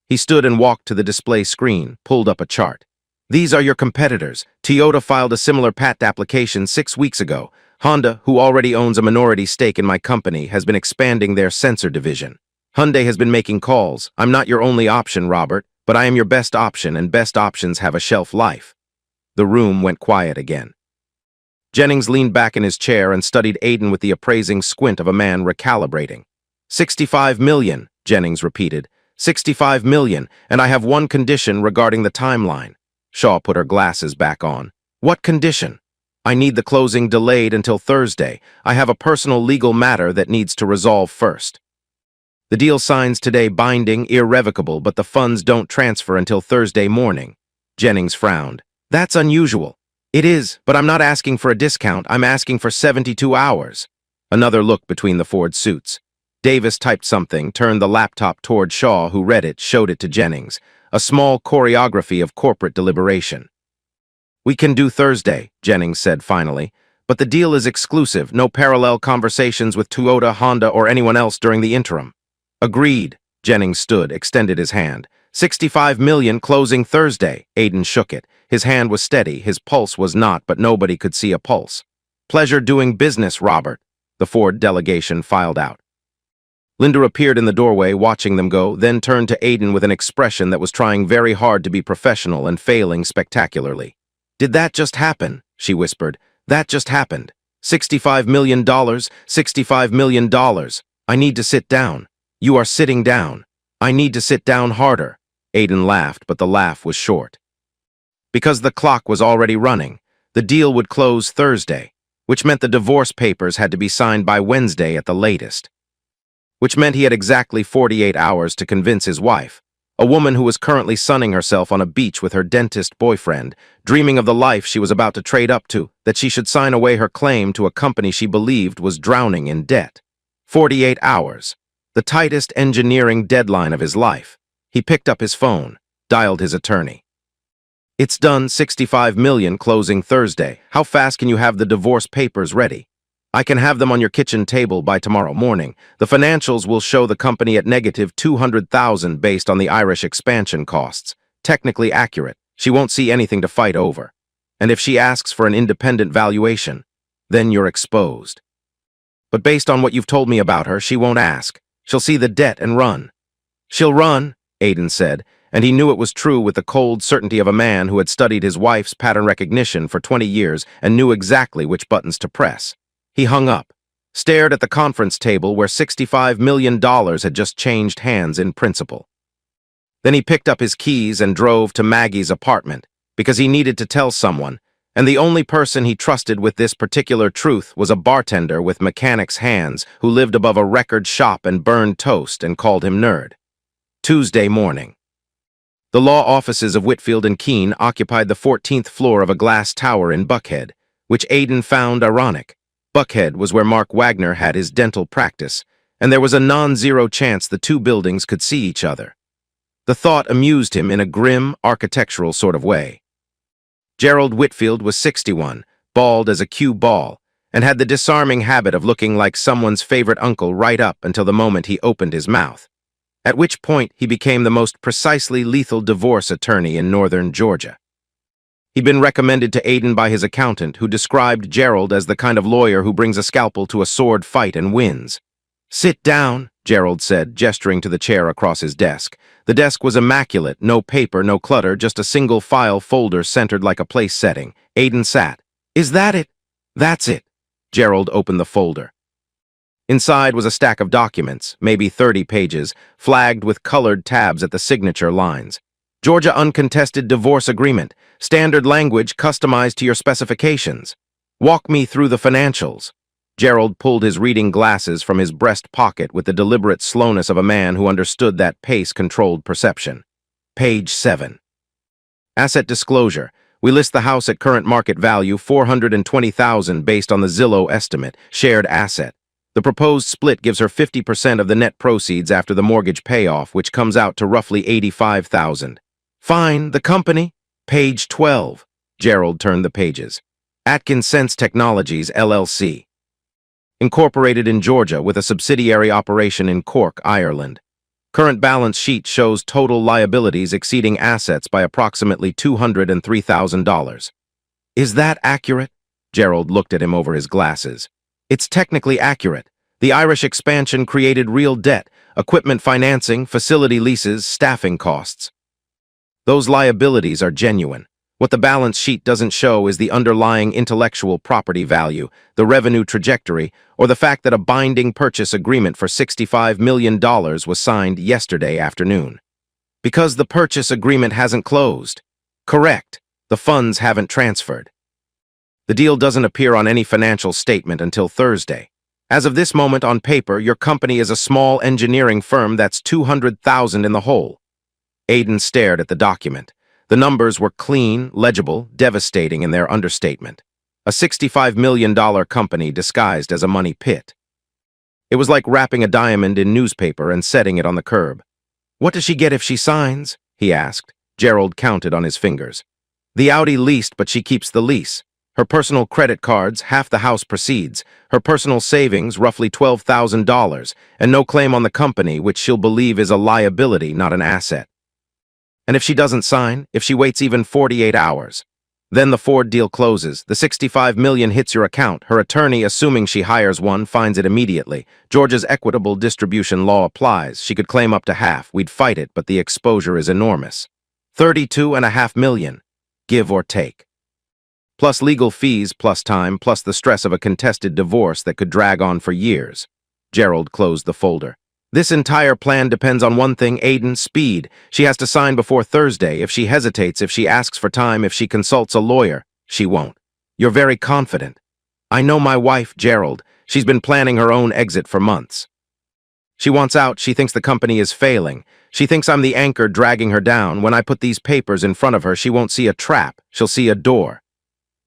[SPEAKER 1] He stood and walked to the display screen, pulled up a chart. "These are your competitors. Toyota filed a similar patent application 6 weeks ago. Honda, who already owns a minority stake in my company, has been expanding their sensor division. Hyundai has been making calls. I'm not your only option, Robert, but I am your best option, and best options have a shelf life." The room went quiet again. Jennings leaned back in his chair and studied Aiden with the appraising squint of a man recalibrating. 65 million, Jennings repeated. 65 million, and I have one condition regarding the timeline. Shaw put her glasses back on. "What condition?" "I need the closing delayed until Thursday. I have a personal legal matter that needs to resolve first." "The deal signs today binding, irrevocable, but the funds don't transfer until Thursday morning." Jennings frowned. "That's unusual." "It is, but I'm not asking for a discount. I'm asking for 72 hours. Another look between the Ford suits. Davis typed something, turned the laptop toward Shaw, who read it, showed it to Jennings. A small choreography of corporate deliberation. "We can do Thursday," Jennings said finally, "but the deal is exclusive, no parallel conversations with Toyota, Honda, or anyone else during the interim." "Agreed." Jennings stood, extended his hand. 65 million closing Thursday. Aiden shook it. His hand was steady, his pulse was not, but nobody could see a pulse. "Pleasure doing business, Robert." The Ford delegation filed out. Linda appeared in the doorway, watching them go, then turned to Aiden with an expression that was trying very hard to be professional and failing spectacularly. "Did that just happen?" she whispered. "That just happened. $65 million, $65 million. I need to sit down." "You are sitting down." "I need to sit down harder." Aiden laughed, but the laugh was short. Because the clock was already running, the deal would close Thursday, which meant the divorce papers had to be signed by Wednesday at the latest. Which meant he had exactly 48 hours to convince his wife, a woman who was currently sunning herself on a beach with her dentist boyfriend, dreaming of the life she was about to trade up to, that she should sign away her claim to a company she believed was drowning in debt. 48 hours. The tightest engineering deadline of his life. He picked up his phone, dialed his attorney. "It's done, 65 million closing Thursday. How fast can you have the divorce papers ready?" "I can have them on your kitchen table by tomorrow morning. The financials will show the company at negative 200,000 based on the Irish expansion costs. Technically accurate. She won't see anything to fight over. And if she asks for an independent valuation, then you're exposed. But based on what you've told me about her, she won't ask. She'll see the debt and run." "She'll run," Aiden said, and he knew it was true with the cold certainty of a man who had studied his wife's pattern recognition for 20 years and knew exactly which buttons to press. He hung up, stared at the conference table where $65 million had just changed hands in principle. Then he picked up his keys and drove to Maggie's apartment, because he needed to tell someone, and the only person he trusted with this particular truth was a bartender with mechanic's hands who lived above a record shop and burned toast and called him Nerd. Tuesday morning. The law offices of Whitfield and Keene occupied the 14th floor of a glass tower in Buckhead, which Aiden found ironic. Buckhead was where Mark Wagner had his dental practice, and there was a non-zero chance the two buildings could see each other. The thought amused him in a grim, architectural sort of way. Gerald Whitfield was 61, bald as a cue ball, and had the disarming habit of looking like someone's favorite uncle right up until the moment he opened his mouth, at which point he became the most precisely lethal divorce attorney in northern Georgia. He'd been recommended to Aiden by his accountant, who described Gerald as the kind of lawyer who brings a scalpel to a sword fight and wins. "Sit down," Gerald said, gesturing to the chair across his desk. The desk was immaculate, no paper, no clutter, just a single file folder centered like a place setting. Aiden sat. "Is that it?" "That's it." Gerald opened the folder. Inside was a stack of documents, maybe 30 pages, flagged with colored tabs at the signature lines. "Georgia Uncontested Divorce Agreement. Standard language customized to your specifications. Walk me through the financials." Gerald pulled his reading glasses from his breast pocket with the deliberate slowness of a man who understood that pace-controlled perception. Page 7. Asset disclosure. We list the house at current market value, $420,000 based on the Zillow estimate, shared asset. The proposed split gives her 50% of the net proceeds after the mortgage payoff, which comes out to roughly $85,000. Fine, the company? Page 12. Gerald turned the pages. Atkins Sense Technologies, LLC. Incorporated in Georgia with a subsidiary operation in Cork, Ireland. Current balance sheet shows total liabilities exceeding assets by approximately $203,000. Is that accurate? Gerald looked at him over his glasses. It's technically accurate. The Irish expansion created real debt, equipment financing, facility leases, staffing costs. Those liabilities are genuine. What the balance sheet doesn't show is the underlying intellectual property value, the revenue trajectory, or the fact that a binding purchase agreement for $65 million was signed yesterday afternoon. Because the purchase agreement hasn't closed. Correct. The funds haven't transferred. The deal doesn't appear on any financial statement until Thursday. As of this moment on paper, your company is a small engineering firm that's $200,000 in the hole. Aiden stared at the document. The numbers were clean, legible, devastating in their understatement. A $65 million company disguised as a money pit. It was like wrapping a diamond in newspaper and setting it on the curb. "What does she get if she signs?" he asked. Gerald counted on his fingers. "The Audi leased, but she keeps the lease. Her personal credit cards, half the house proceeds. Her personal savings, roughly $12,000, and no claim on the company, which she'll believe is a liability, not an asset. And if she doesn't sign, if she waits even 48 hours, then the Ford deal closes. The $65 million hits your account. Her attorney, assuming she hires one, finds it immediately. Georgia's equitable distribution law applies. She could claim up to half. We'd fight it, but the exposure is enormous. $32.5 million, give or take. Plus legal fees, plus time, plus the stress of a contested divorce that could drag on for years." Gerald closed the folder. "This entire plan depends on one thing, Aiden, speed. She has to sign before Thursday. If she hesitates, if she asks for time, if she consults a lawyer, she won't. You're very confident." "I know my wife, Gerald. She's been planning her own exit for months. She wants out. She thinks the company is failing. She thinks I'm the anchor dragging her down. When I put these papers in front of her, she won't see a trap. She'll see a door."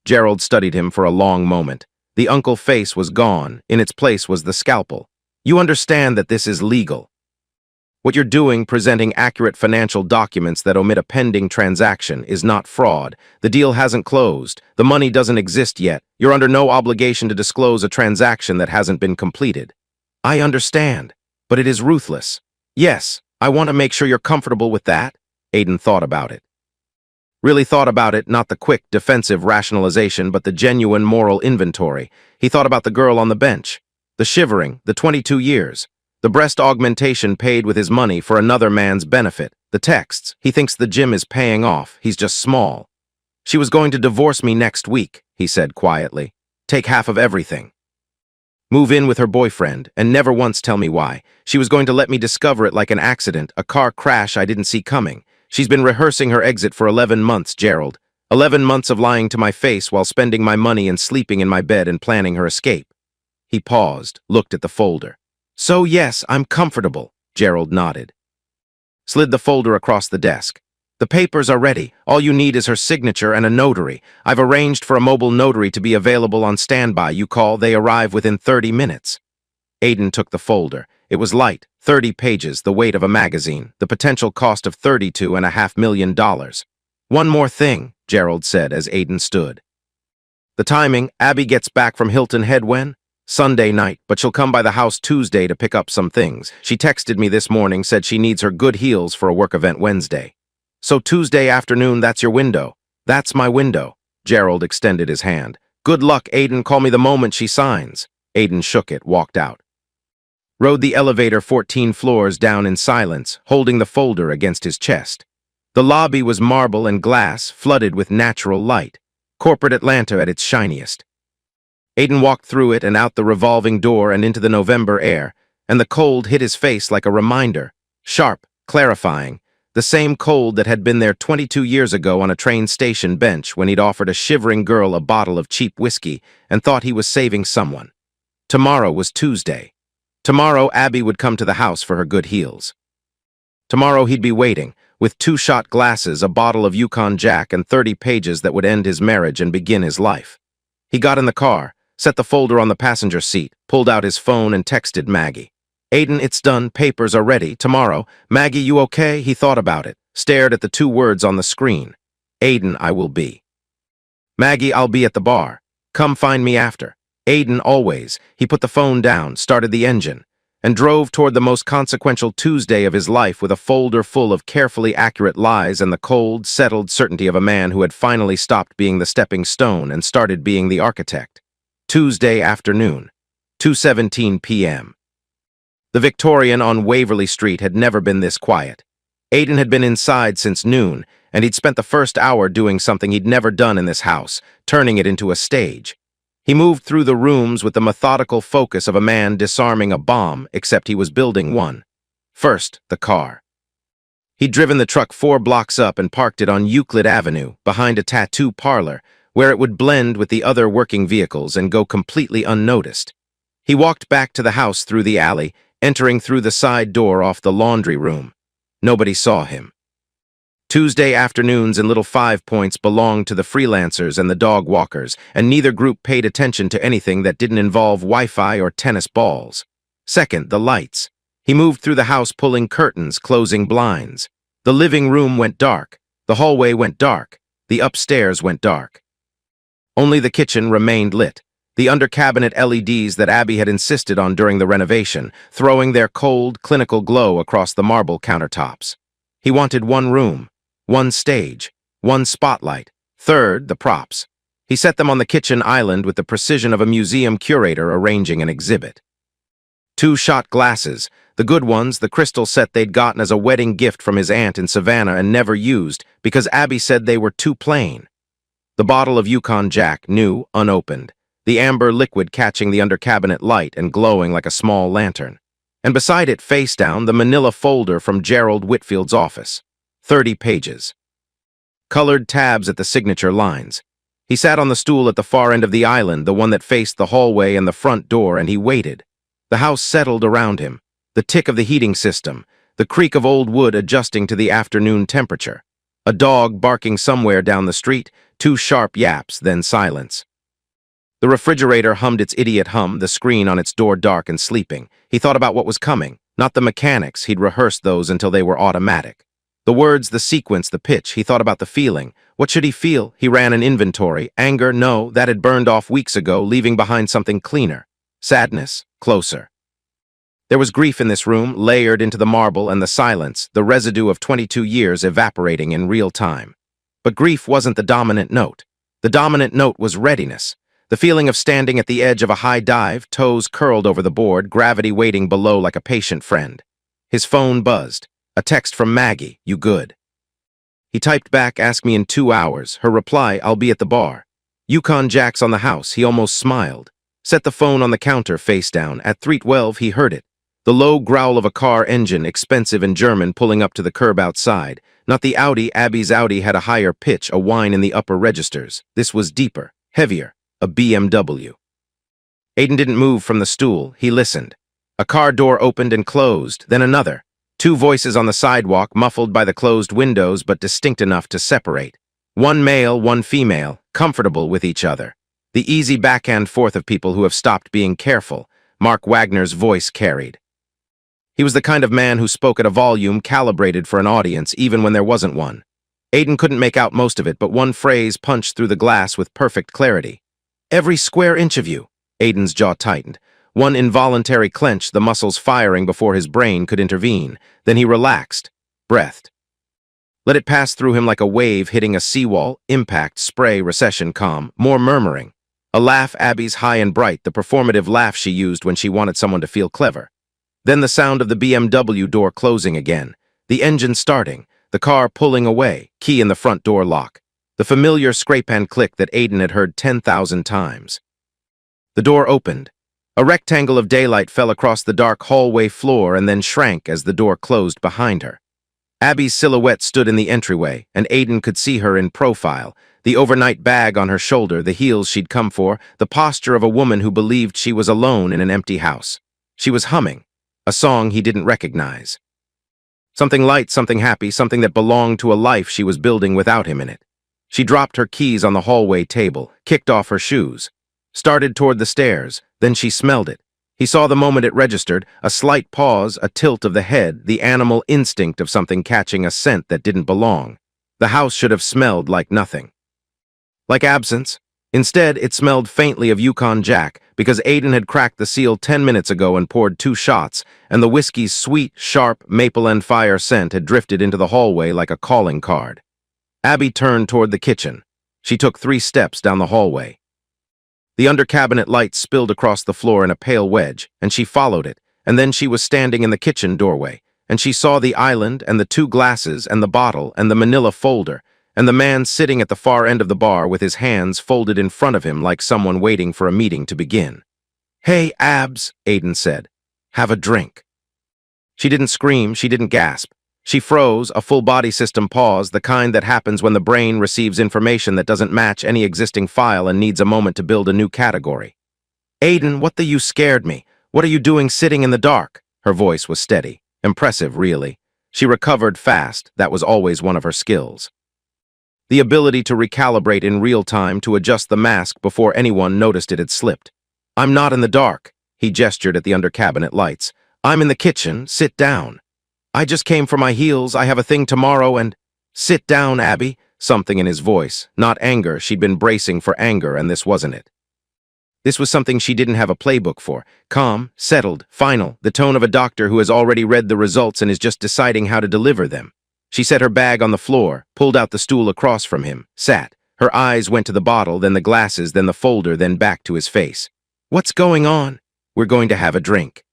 [SPEAKER 1] Gerald studied him for a long moment. The uncle face was gone. In its place was the scalpel. "You understand that this is legal. What you're doing, presenting accurate financial documents that omit a pending transaction, is not fraud. The deal hasn't closed. The money doesn't exist yet. You're under no obligation to disclose a transaction that hasn't been completed." "I understand, but it is ruthless." "Yes, I want to make sure you're comfortable with that." Aiden thought about it. Really thought about it, not the quick, defensive rationalization, but the genuine moral inventory. He thought about the girl on the bench. The shivering, the 22 years. The breast augmentation paid with his money for another man's benefit. The texts. He thinks the gym is paying off. He's just small. "She was going to divorce me next week," he said quietly. "Take half of everything. Move in with her boyfriend, and never once tell me why. She was going to let me discover it like an accident, a car crash I didn't see coming. She's been rehearsing her exit for 11 months, Gerald. 11 months of lying to my face while spending my money and sleeping in my bed and planning her escape." He paused, looked at the folder. "So yes, I'm comfortable," Gerald nodded. Slid the folder across the desk. "The papers are ready. All you need is her signature and a notary. I've arranged for a mobile notary to be available on standby. You call, they arrive within 30 minutes. Aiden took the folder. It was light, 30 pages, the weight of a magazine, the potential cost of $32.5 million. "One more thing," Gerald said as Aiden stood. "The timing, Abby gets back from Hilton Head when?" "Sunday night, but she'll come by the house Tuesday to pick up some things. She texted me this morning, said she needs her good heels for a work event Wednesday." "So Tuesday afternoon, that's your window." That's my window. Gerald extended his hand. Good luck, Aiden. Call me the moment she signs. Aiden shook it, walked out. Rode the elevator 14 floors down in silence, holding the folder against his chest. The lobby was marble and glass, flooded with natural light. Corporate Atlanta at its shiniest. Aiden walked through it and out the revolving door and into the November air, and the cold hit his face like a reminder, sharp, clarifying, the same cold that had been there 22 years ago on a train station bench when he'd offered a shivering girl a bottle of cheap whiskey and thought he was saving someone. Tomorrow was Tuesday. Tomorrow Abby would come to the house for her good heels. Tomorrow he'd be waiting, with 2-shot glasses, a bottle of Yukon Jack, and 30 pages that would end his marriage and begin his life. He got in the car, set the folder on the passenger seat, pulled out his phone and texted Maggie. Aiden, it's done, papers are ready, tomorrow. Maggie, you okay? He thought about it, stared at the 2 words on the screen. Aiden, I will be. Maggie, I'll be at the bar. Come find me after. Aiden, always. He put the phone down, started the engine, and drove toward the most consequential Tuesday of his life with a folder full of carefully accurate lies and the cold, settled certainty of a man who had finally stopped being the stepping stone and started being the architect. Tuesday afternoon, 2:17 p.m. The Victorian on Waverly Street had never been this quiet. Aiden had been inside since noon, and he'd spent the first hour doing something he'd never done in this house, turning it into a stage. He moved through the rooms with the methodical focus of a man disarming a bomb, except he was building one. First, the car. He'd driven the truck 4 blocks up and parked it on Euclid Avenue, behind a tattoo parlor, where it would blend with the other working vehicles and go completely unnoticed. He walked back to the house through the alley, entering through the side door off the laundry room. Nobody saw him. Tuesday afternoons in Little 5 Points belonged to the freelancers and the dog walkers, and neither group paid attention to anything that didn't involve Wi-Fi or tennis balls. Second, the lights. He moved through the house pulling curtains, closing blinds. The living room went dark. The hallway went dark. The upstairs went dark. Only the kitchen remained lit. The under-cabinet LEDs that Abby had insisted on during the renovation, throwing their cold, clinical glow across the marble countertops. He wanted one room. One stage, one spotlight. Third, the props. He set them on the kitchen island with the precision of a museum curator arranging an exhibit. 2-shot glasses, the good ones, the crystal set they'd gotten as a wedding gift from his aunt in Savannah and never used because Abby said they were too plain. The bottle of Yukon Jack, new, unopened, the amber liquid catching the under-cabinet light and glowing like a small lantern. And beside it, face down, the manila folder from Gerald Whitfield's office. 30 pages. Colored tabs at the signature lines. He sat on the stool at the far end of the island, the one that faced the hallway and the front door, and he waited. The house settled around him. The tick of the heating system, the creak of old wood adjusting to the afternoon temperature. A dog barking somewhere down the street, 2 sharp yaps, then silence. The refrigerator hummed its idiot hum, the screen on its door dark and sleeping. He thought about what was coming, not the mechanics. He'd rehearsed those until they were automatic. The words, the sequence, the pitch. He thought about the feeling. What should he feel? He ran an inventory. Anger? No, that had burned off weeks ago, leaving behind something cleaner. Sadness? Closer. There was grief in this room, layered into the marble and the silence, the residue of 22 years evaporating in real time. But grief wasn't the dominant note. The dominant note was readiness. The feeling of standing at the edge of a high dive, toes curled over the board, gravity waiting below like a patient friend. His phone buzzed. A text from Maggie, you good? He typed back, ask me in 2 hours. Her reply, I'll be at the bar. Yukon Jack's on the house. He almost smiled. Set the phone on the counter, face down. At 3:12, he heard it. The low growl of a car engine, expensive and German, pulling up to the curb outside. Not the Audi. Abby's Audi had a higher pitch, a whine in the upper registers. This was deeper, heavier, a BMW. Aiden didn't move from the stool. He listened. A car door opened and closed, then another. 2 voices on the sidewalk, muffled by the closed windows but distinct enough to separate. One male, one female, comfortable with each other. The easy backhand forth of people who have stopped being careful. Mark Wagner's voice carried. He was the kind of man who spoke at a volume calibrated for an audience, even when there wasn't one. Aiden couldn't make out most of it, but one phrase punched through the glass with perfect clarity. Every square inch of you. Aiden's jaw tightened. One involuntary clench, the muscles firing before his brain could intervene. Then he relaxed, breathed. Let it pass through him like a wave hitting a seawall, impact, spray, recession, calm, more murmuring. A laugh Abby's high and bright, the performative laugh she used when she wanted someone to feel clever. Then the sound of the BMW door closing again, the engine starting, the car pulling away, key in the front door lock. The familiar scrape and click that Aiden had heard 10,000 times. The door opened. A rectangle of daylight fell across the dark hallway floor and then shrank as the door closed behind her. Abby's silhouette stood in the entryway, and Aiden could see her in profile, the overnight bag on her shoulder, the heels she'd come for, the posture of a woman who believed she was alone in an empty house. She was humming, a song he didn't recognize. Something light, something happy, something that belonged to a life she was building without him in it. She dropped her keys on the hallway table, kicked off her shoes, started toward the stairs, then she smelled it. He saw the moment it registered, a slight pause, a tilt of the head, the animal instinct of something catching a scent that didn't belong. The house should have smelled like nothing. Like absence. Instead, it smelled faintly of Yukon Jack, because Aiden had cracked the seal 10 minutes ago and poured 2 shots, and the whiskey's sweet, sharp, maple and fire scent had drifted into the hallway like a calling card. Abby turned toward the kitchen. She took 3 steps down the hallway. The under-cabinet light spilled across the floor in a pale wedge, and she followed it, and then she was standing in the kitchen doorway, and she saw the island and the 2 glasses and the bottle and the manila folder, and the man sitting at the far end of the bar with his hands folded in front of him like someone waiting for a meeting to begin. "Hey, Abs," Aiden said. "Have a drink." She didn't scream, she didn't gasp. She froze, a full-body system pause, the kind that happens when the brain receives information that doesn't match any existing file and needs a moment to build a new category. "Aiden, what the you scared me? What are you doing sitting in the dark?" Her voice was steady. Impressive, really. She recovered fast, that was always one of her skills. The ability to recalibrate in real time to adjust the mask before anyone noticed it had slipped. "I'm not in the dark," he gestured at the under-cabinet lights. "I'm in the kitchen, sit down. I just came for my heels, I have a thing tomorrow and—" "Sit down, Abby," something in his voice. Not anger, she'd been bracing for anger and this wasn't it. This was something she didn't have a playbook for. Calm, settled, final, the tone of a doctor who has already read the results and is just deciding how to deliver them. She set her bag on the floor, pulled out the stool across from him, sat. Her eyes went to the bottle, then the glasses, then the folder, then back to his face. "What's going on?" "We're going to have a drink."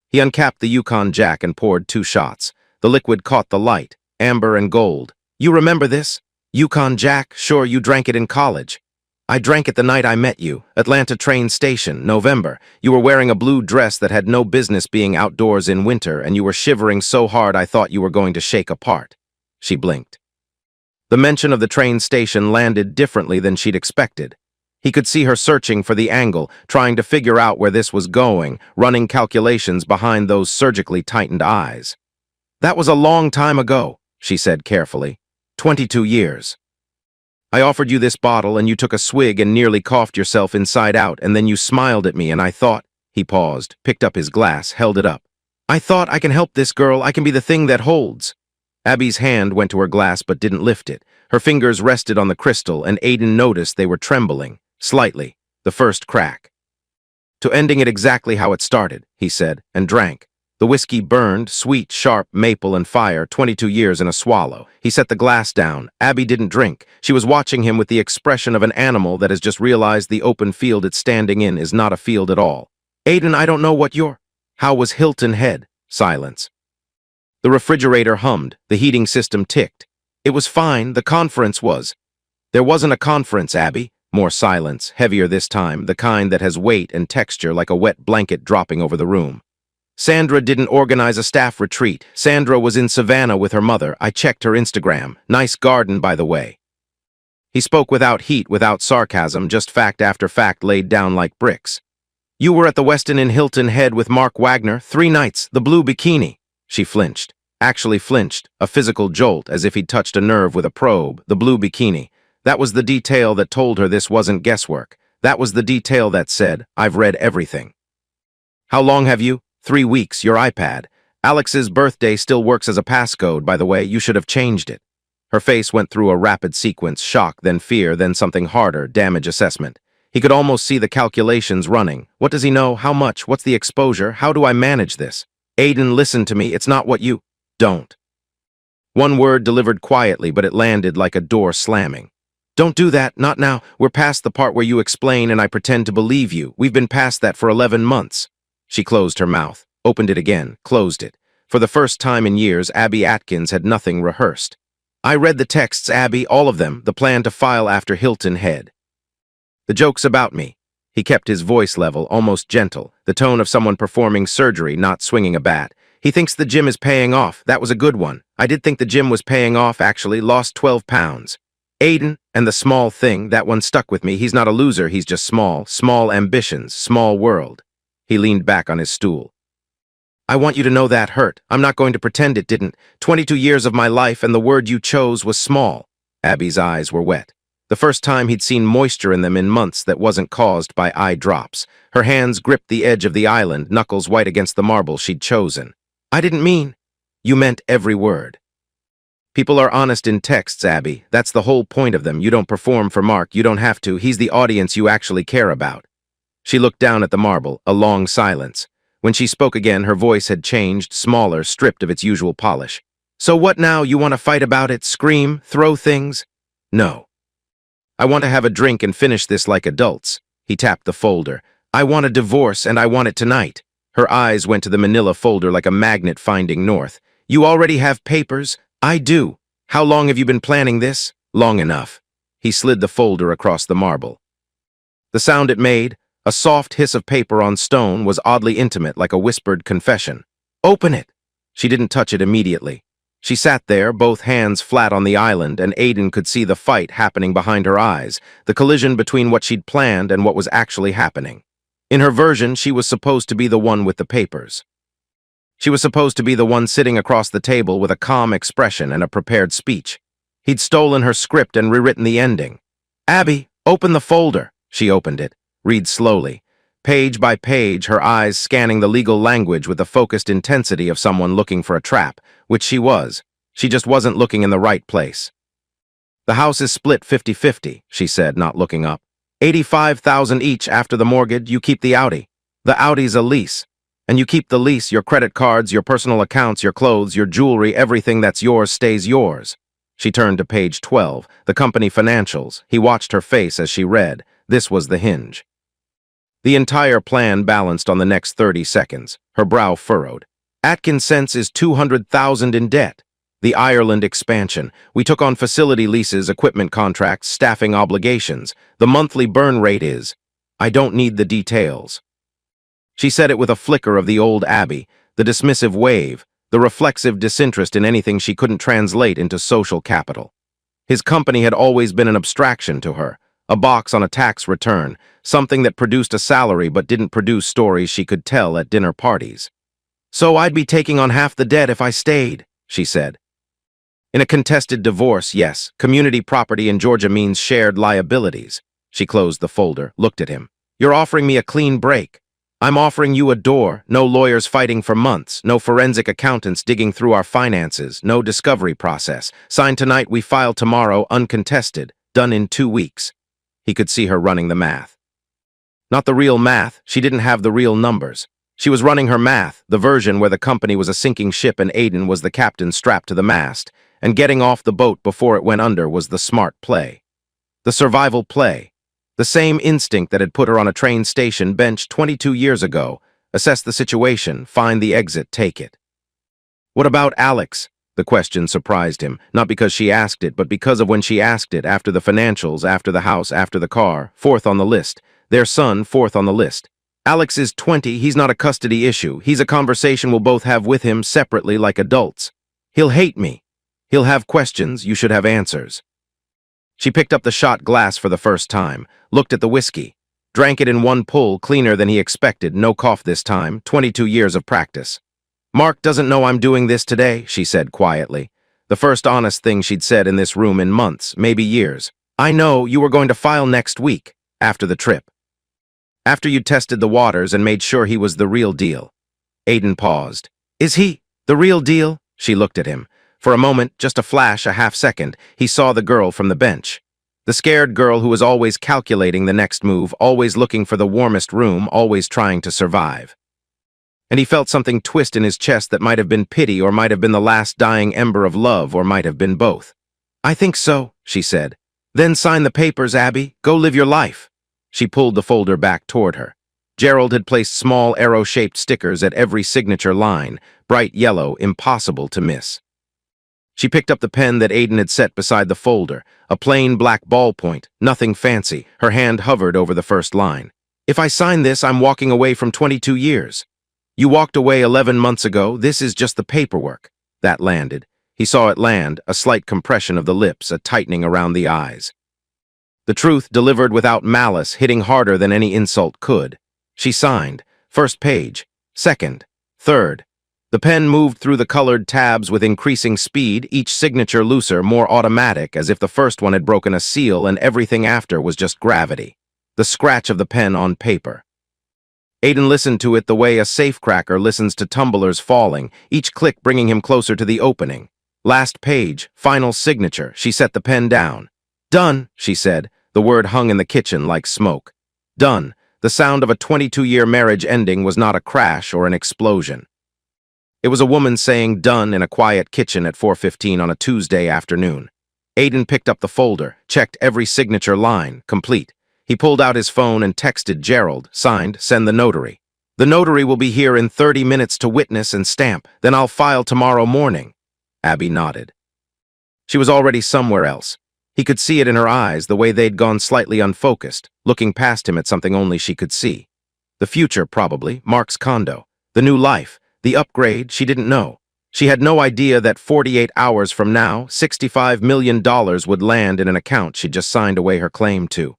[SPEAKER 1] He uncapped the Yukon Jack and poured 2 shots. The liquid caught the light, amber and gold. "You remember this? Yukon Jack, sure you drank it in college. I drank it the night I met you, Atlanta train station, November. You were wearing a blue dress that had no business being outdoors in winter, and you were shivering so hard I thought you were going to shake apart." She blinked. The mention of the train station landed differently than she'd expected. He could see her searching for the angle, trying to figure out where this was going, running calculations behind those surgically tightened eyes. "That was a long time ago," she said carefully. 22 years. "I offered you this bottle and you took a swig and nearly coughed yourself inside out, and then you smiled at me and I thought—" He paused, picked up his glass, held it up. "I thought I can help this girl, I can be the thing that holds." Abby's hand went to her glass but didn't lift it. Her fingers rested on the crystal and Aiden noticed they were trembling. Slightly, the first crack. "To ending it exactly how it started," he said, and drank. The whiskey burned, sweet, sharp, maple and fire, 22 years in a swallow. He set the glass down. Abby didn't drink. She was watching him with the expression of an animal that has just realized the open field it's standing in is not a field at all. "Aiden, I don't know what you're—" "How was Hilton Head?" Silence. The refrigerator hummed. The heating system ticked. "It was fine. The conference was—" "There wasn't a conference, Abby." More silence, heavier this time, the kind that has weight and texture like a wet blanket dropping over the room. "Sandra didn't organize a staff retreat. Sandra was in Savannah with her mother. I checked her Instagram. Nice garden, by the way." He spoke without heat, without sarcasm, just fact after fact laid down like bricks. "You were at the Westin in Hilton Head with Mark Wagner, 3 nights, the blue bikini." She flinched. Actually flinched, a physical jolt, as if he'd touched a nerve with a probe. The blue bikini. That was the detail that told her this wasn't guesswork. That was the detail that said, "I've read everything." "How long have you?" 3 weeks, your iPad. Alex's birthday still works as a passcode, by the way. You should have changed it. Her face went through a rapid sequence, shock, then fear, then something harder, damage assessment. He could almost see the calculations running. What does he know? How much? What's the exposure? How do I manage this? "Aiden, listen to me. It's not what you—" "Don't." One word delivered quietly, but it landed like a door slamming. Don't do that, not now. We're past the part where you explain and I pretend to believe you. We've been past that for 11 months. She closed her mouth, opened it again, closed it. For the first time in years, Abby Atkins had nothing rehearsed. I read the texts, Abby, all of them, the plan to file after Hilton Head. The joke's about me. He kept his voice level, almost gentle, the tone of someone performing surgery, not swinging a bat. He thinks the gym is paying off. That was a good one. I did think the gym was paying off, actually. Lost 12 pounds. Aiden, and the small thing, that one stuck with me. He's not a loser, he's just small. Small ambitions, small world. He leaned back on his stool. I want you to know that hurt. I'm not going to pretend it didn't. 22 years of my life, and the word you chose was small. Abby's eyes were wet. The first time he'd seen moisture in them in months that wasn't caused by eye drops. Her hands gripped the edge of the island, knuckles white against the marble she'd chosen. I didn't mean. You meant every word. People are honest in texts, Abby. That's the whole point of them. You don't perform for Mark. You don't have to. He's the audience you actually care about. She looked down at the marble, a long silence. When she spoke again, her voice had changed, smaller, stripped of its usual polish. So what now? You want to fight about it? Scream? Throw things? No. I want to have a drink and finish this like adults. He tapped the folder. I want a divorce, and I want it tonight. Her eyes went to the manila folder like a magnet finding north. You already have papers? I do. How long have you been planning this? Long enough. He slid the folder across the marble. The sound it made, a soft hiss of paper on stone, was oddly intimate, like a whispered confession. Open it! She didn't touch it immediately. She sat there, both hands flat on the island, and Aiden could see the fight happening behind her eyes, the collision between what she'd planned and what was actually happening. In her version, she was supposed to be the one with the papers. She was supposed to be the one sitting across the table with a calm expression and a prepared speech. He'd stolen her script and rewritten the ending. Abby, open the folder. She opened it. Read slowly. Page by page, her eyes scanning the legal language with the focused intensity of someone looking for a trap, which she was. She just wasn't looking in the right place. The house is split 50-50, she said, not looking up. 85,000 each after the mortgage. You keep the Audi. The Audi's a lease. And you keep the lease, your credit cards, your personal accounts, your clothes, your jewelry, everything that's yours stays yours. She turned to page 12, the company financials. He watched her face as she read. This was the hinge. The entire plan balanced on the next 30 seconds. Her brow furrowed. Atkins Sense is 200,000 in debt. The Ireland expansion. We took on facility leases, equipment contracts, staffing obligations. The monthly burn rate is. I don't need the details. She said it with a flicker of the old Abby, the dismissive wave, the reflexive disinterest in anything she couldn't translate into social capital. His company had always been an abstraction to her, a box on a tax return, something that produced a salary but didn't produce stories she could tell at dinner parties. So I'd be taking on half the debt if I stayed, she said. In a contested divorce, yes, community property in Georgia means shared liabilities. She closed the folder, looked at him. You're offering me a clean break. I'm offering you a door, no lawyers fighting for months, no forensic accountants digging through our finances, no discovery process. Sign tonight, we file tomorrow, uncontested, done in 2 weeks. He could see her running the math. Not the real math, she didn't have the real numbers. She was running her math, the version where the company was a sinking ship and Aiden was the captain strapped to the mast, and getting off the boat before it went under was the smart play. The survival play. The same instinct that had put her on a train station bench 22 years ago. Assess the situation, find the exit, take it. What about Alex? The question surprised him, not because she asked it, but because of when she asked it, after the financials, after the house, after the car, fourth on the list. Their son, fourth on the list. Alex is 20, he's not a custody issue. He's a conversation we'll both have with him separately like adults. He'll hate me. He'll have questions, you should have answers. She picked up the shot glass for the first time, looked at the whiskey, drank it in one pull, cleaner than he expected, no cough this time, 22 years of practice. Mark doesn't know I'm doing this today, she said quietly. The first honest thing she'd said in this room in months, maybe years. I know you were going to file next week, after the trip. After you'd tested the waters and made sure he was the real deal. Aiden paused. Is he the real deal? She looked at him. For a moment, just a flash, a half-second, he saw the girl from the bench. The scared girl who was always calculating the next move, always looking for the warmest room, always trying to survive. And he felt something twist in his chest that might have been pity or might have been the last dying ember of love or might have been both. "I think so," she said. "Then sign the papers, Abby. Go live your life." She pulled the folder back toward her. Gerald had placed small arrow-shaped stickers at every signature line, bright yellow, impossible to miss. She picked up the pen that Aiden had set beside the folder, a plain black ballpoint, nothing fancy. Her hand hovered over the first line. "If I sign this, I'm walking away from 22 years. You walked away 11 months ago. This is just the paperwork." That landed. He saw it land, a slight compression of the lips, a tightening around the eyes. The truth delivered without malice, hitting harder than any insult could. She signed. First page. Second. Third. The pen moved through the colored tabs with increasing speed, each signature looser, more automatic, as if the first one had broken a seal and everything after was just gravity. The scratch of the pen on paper. Aiden listened to it the way a safecracker listens to tumblers falling, each click bringing him closer to the opening. Last page, final signature. She set the pen down. "Done," she said. The word hung in the kitchen like smoke. Done. The sound of a 22-year marriage ending was not a crash or an explosion. It was a woman saying done in a quiet kitchen at 4:15 on a Tuesday afternoon. Aiden picked up the folder, checked every signature line, complete. He pulled out his phone and texted Gerald, signed, "Send the notary." "The notary will be here in 30 minutes to witness and stamp, then I'll file tomorrow morning." Abby nodded. She was already somewhere else. He could see it in her eyes, the way they'd gone slightly unfocused, looking past him at something only she could see. The future, probably, Mark's condo, the new life, the upgrade she didn't know. She had no idea that 48 hours from now, $65 million would land in an account she'd just signed away her claim to.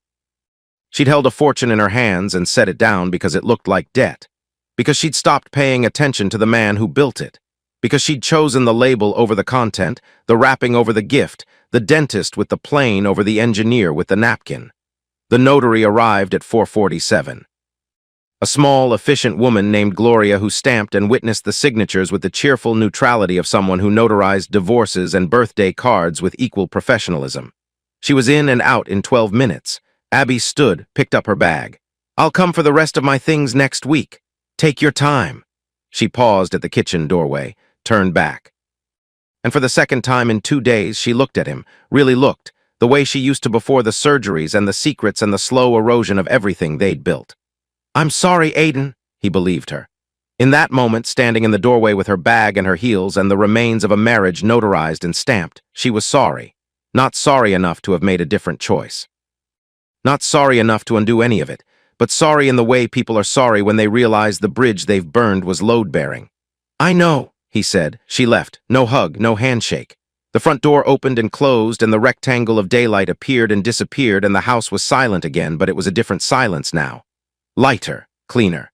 [SPEAKER 1] She'd held a fortune in her hands and set it down because it looked like debt, because she'd stopped paying attention to the man who built it, because she'd chosen the label over the content, the wrapping over the gift, the dentist with the plane over the engineer with the napkin. The notary arrived at 4:47. A small, efficient woman named Gloria who stamped and witnessed the signatures with the cheerful neutrality of someone who notarized divorces and birthday cards with equal professionalism. She was in and out in 12 minutes. Abby stood, picked up her bag. "I'll come for the rest of my things next week. Take your time." She paused at the kitchen doorway, turned back. And for the second time in 2 days, she looked at him, really looked, the way she used to before the surgeries and the secrets and the slow erosion of everything they'd built. "I'm sorry, Aiden," he believed her. In that moment, standing in the doorway with her bag and her heels and the remains of a marriage notarized and stamped, she was sorry. Not sorry enough to have made a different choice. Not sorry enough to undo any of it, but sorry in the way people are sorry when they realize the bridge they've burned was load-bearing. "I know," he said. She left. No hug, no handshake. The front door opened and closed, and the rectangle of daylight appeared and disappeared, and the house was silent again, but it was a different silence now. Lighter, cleaner.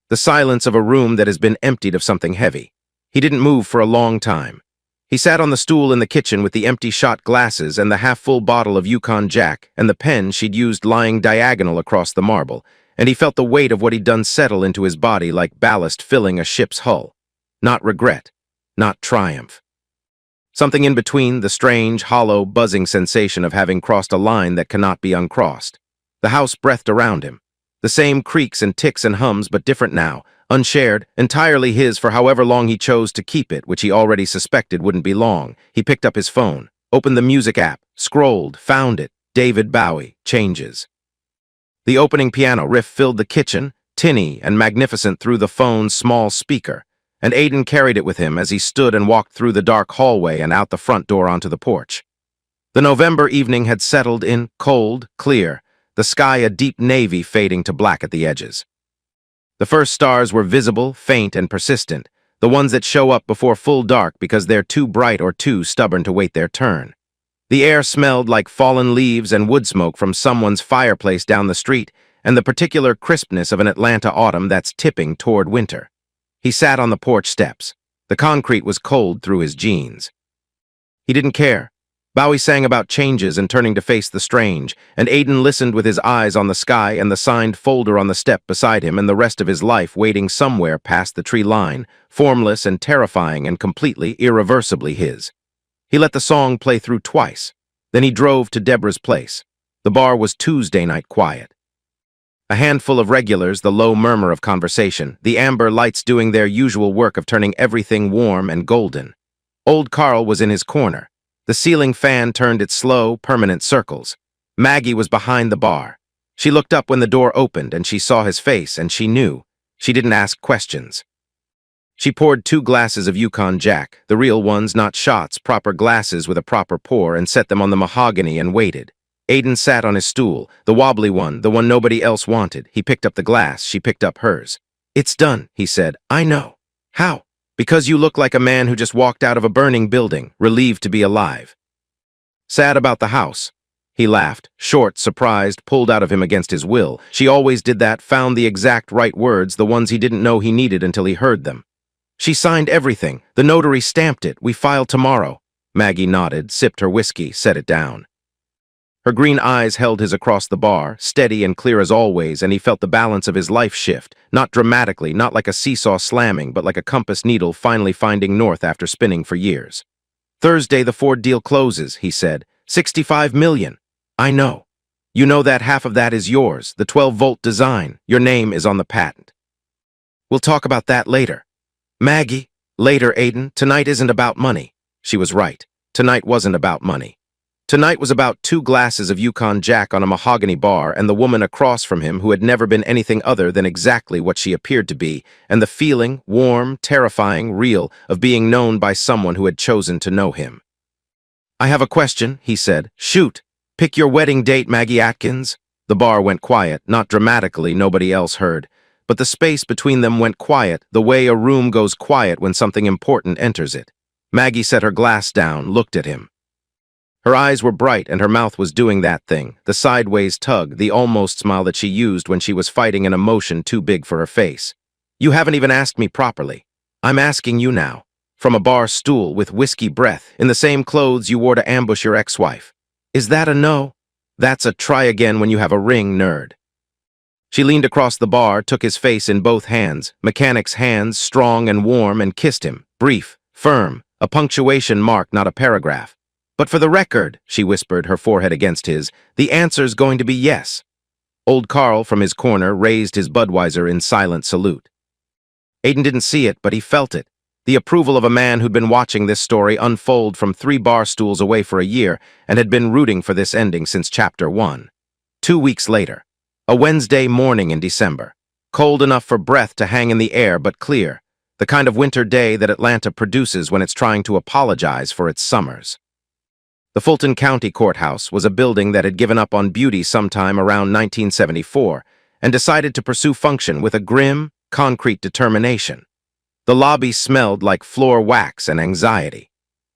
[SPEAKER 1] The silence of a room that has been emptied of something heavy. He didn't move for a long time. He sat on the stool in the kitchen with the empty shot glasses and the half-full bottle of Yukon Jack and the pen she'd used lying diagonal across the marble, and he felt the weight of what he'd done settle into his body like ballast filling a ship's hull. Not regret, not triumph. Something in between, the strange, hollow, buzzing sensation of having crossed a line that cannot be uncrossed. The house breathed around him. The same creaks and ticks and hums, but different now, unshared, entirely his for however long he chose to keep it, which he already suspected wouldn't be long. He picked up his phone, opened the music app, scrolled, found it. David Bowie, Changes. The opening piano riff filled the kitchen, tinny and magnificent through the phone's small speaker, and Aiden carried it with him as he stood and walked through the dark hallway and out the front door onto the porch. The November evening had settled in, cold, clear, the sky a deep navy fading to black at the edges. The first stars were visible, faint, and persistent, the ones that show up before full dark because they're too bright or too stubborn to wait their turn. The air smelled like fallen leaves and wood smoke from someone's fireplace down the street, and the particular crispness of an Atlanta autumn that's tipping toward winter. He sat on the porch steps. The concrete was cold through his jeans. He didn't care. Bowie sang about changes and turning to face the strange, and Aiden listened with his eyes on the sky and the signed folder on the step beside him and the rest of his life waiting somewhere past the tree line, formless and terrifying and completely, irreversibly his. He let the song play through twice. Then he drove to Deborah's place. The bar was Tuesday night quiet. A handful of regulars, the low murmur of conversation, the amber lights doing their usual work of turning everything warm and golden. Old Carl was in his corner. The ceiling fan turned its slow, permanent circles. Maggie was behind the bar. She looked up when the door opened, and she saw his face, and she knew. She didn't ask questions. She poured 2 glasses of Yukon Jack, the real ones, not shots, proper glasses with a proper pour, and set them on the mahogany and waited. Aiden sat on his stool, the wobbly one, the one nobody else wanted. He picked up the glass. She picked up hers. "It's done," he said. "I know." "How?" "Because you look like a man who just walked out of a burning building, relieved to be alive." "Sad about the house." He laughed, short, surprised, pulled out of him against his will. She always did that, found the exact right words, the ones he didn't know he needed until he heard them. "She signed everything. The notary stamped it. We file tomorrow." Maggie nodded, sipped her whiskey, set it down. Her green eyes held his across the bar, steady and clear as always, and he felt the balance of his life shift, not dramatically, not like a seesaw slamming, but like a compass needle finally finding north after spinning for years. "Thursday the Ford deal closes," he said. 65 million. "I know. You know that half of that is yours, the 12-volt design. Your name is on the patent." "We'll talk about that later." "Maggie." "Later, Aiden. Tonight isn't about money." She was right. Tonight wasn't about money. Tonight was about 2 glasses of Yukon Jack on a mahogany bar and the woman across from him who had never been anything other than exactly what she appeared to be, and the feeling, warm, terrifying, real, of being known by someone who had chosen to know him. "I have a question," he said. "Shoot. Pick your wedding date, Maggie Atkins." The bar went quiet, not dramatically, nobody else heard. But the space between them went quiet, the way a room goes quiet when something important enters it. Maggie set her glass down, looked at him. Her eyes were bright and her mouth was doing that thing, the sideways tug, the almost smile that she used when she was fighting an emotion too big for her face. "You haven't even asked me properly. I'm asking you now. From a bar stool with whiskey breath, in the same clothes you wore to ambush your ex-wife. Is that a no? That's a try again when you have a ring, nerd." She leaned across the bar, took his face in both hands, mechanic's hands, strong and warm, and kissed him, brief, firm, a punctuation mark, not a paragraph. "But for the record," she whispered, her forehead against his, "the answer's going to be yes." Old Carl, from his corner, raised his Budweiser in silent salute. Aiden didn't see it, but he felt it. The approval of a man who'd been watching this story unfold from 3 bar stools away for a year and had been rooting for this ending since Chapter 1. 2 weeks later. A Wednesday morning in December. Cold enough for breath to hang in the air, but clear. The kind of winter day that Atlanta produces when it's trying to apologize for its summers. The Fulton County Courthouse was a building that had given up on beauty sometime around 1974 and decided to pursue function with a grim, concrete determination. The lobby smelled like floor wax and anxiety.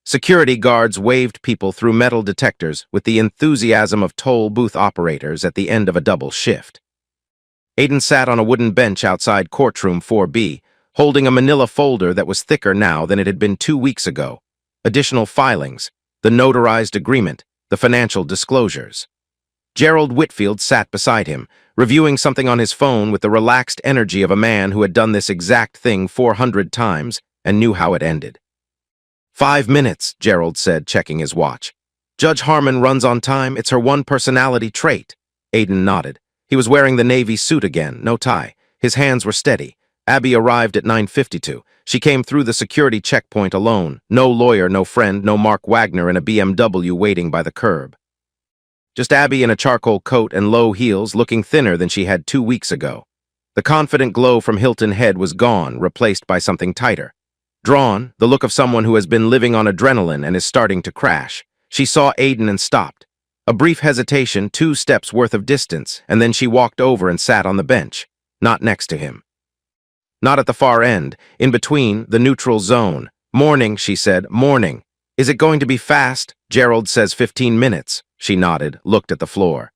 [SPEAKER 1] Security guards waved people through metal detectors with the enthusiasm of toll booth operators at the end of a double shift. Aiden sat on a wooden bench outside courtroom 4B, holding a manila folder that was thicker now than it had been 2 weeks ago. Additional filings, the notarized agreement, the financial disclosures. Gerald Whitfield sat beside him, reviewing something on his phone with the relaxed energy of a man who had done this exact thing 400 times and knew how it ended. 5 minutes, Gerald said, checking his watch. "Judge Harmon runs on time. It's her one personality trait." Aiden nodded. He was wearing the navy suit again, no tie. His hands were steady. Abby arrived at 9:52. She came through the security checkpoint alone. No lawyer, no friend, no Mark Wagner in a BMW waiting by the curb. Just Abby in a charcoal coat and low heels, looking thinner than she had 2 weeks ago. The confident glow from Hilton Head was gone, replaced by something tighter. Drawn, the look of someone who has been living on adrenaline and is starting to crash. She saw Aiden and stopped. A brief hesitation, 2 steps worth of distance, and then she walked over and sat on the bench, not next to him. Not at the far end, in between, the neutral zone. "Morning," she said, "morning. Is it going to be fast?" "Gerald says 15 minutes. She nodded, looked at the floor.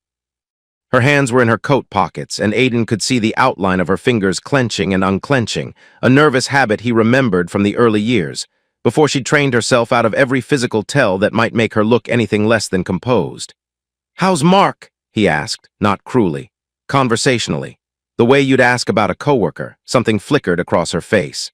[SPEAKER 1] Her hands were in her coat pockets, and Aiden could see the outline of her fingers clenching and unclenching, a nervous habit he remembered from the early years, before she trained herself out of every physical tell that might make her look anything less than composed. "How's Mark?" he asked, not cruelly, conversationally. The way you'd ask about a coworker, something flickered across her face.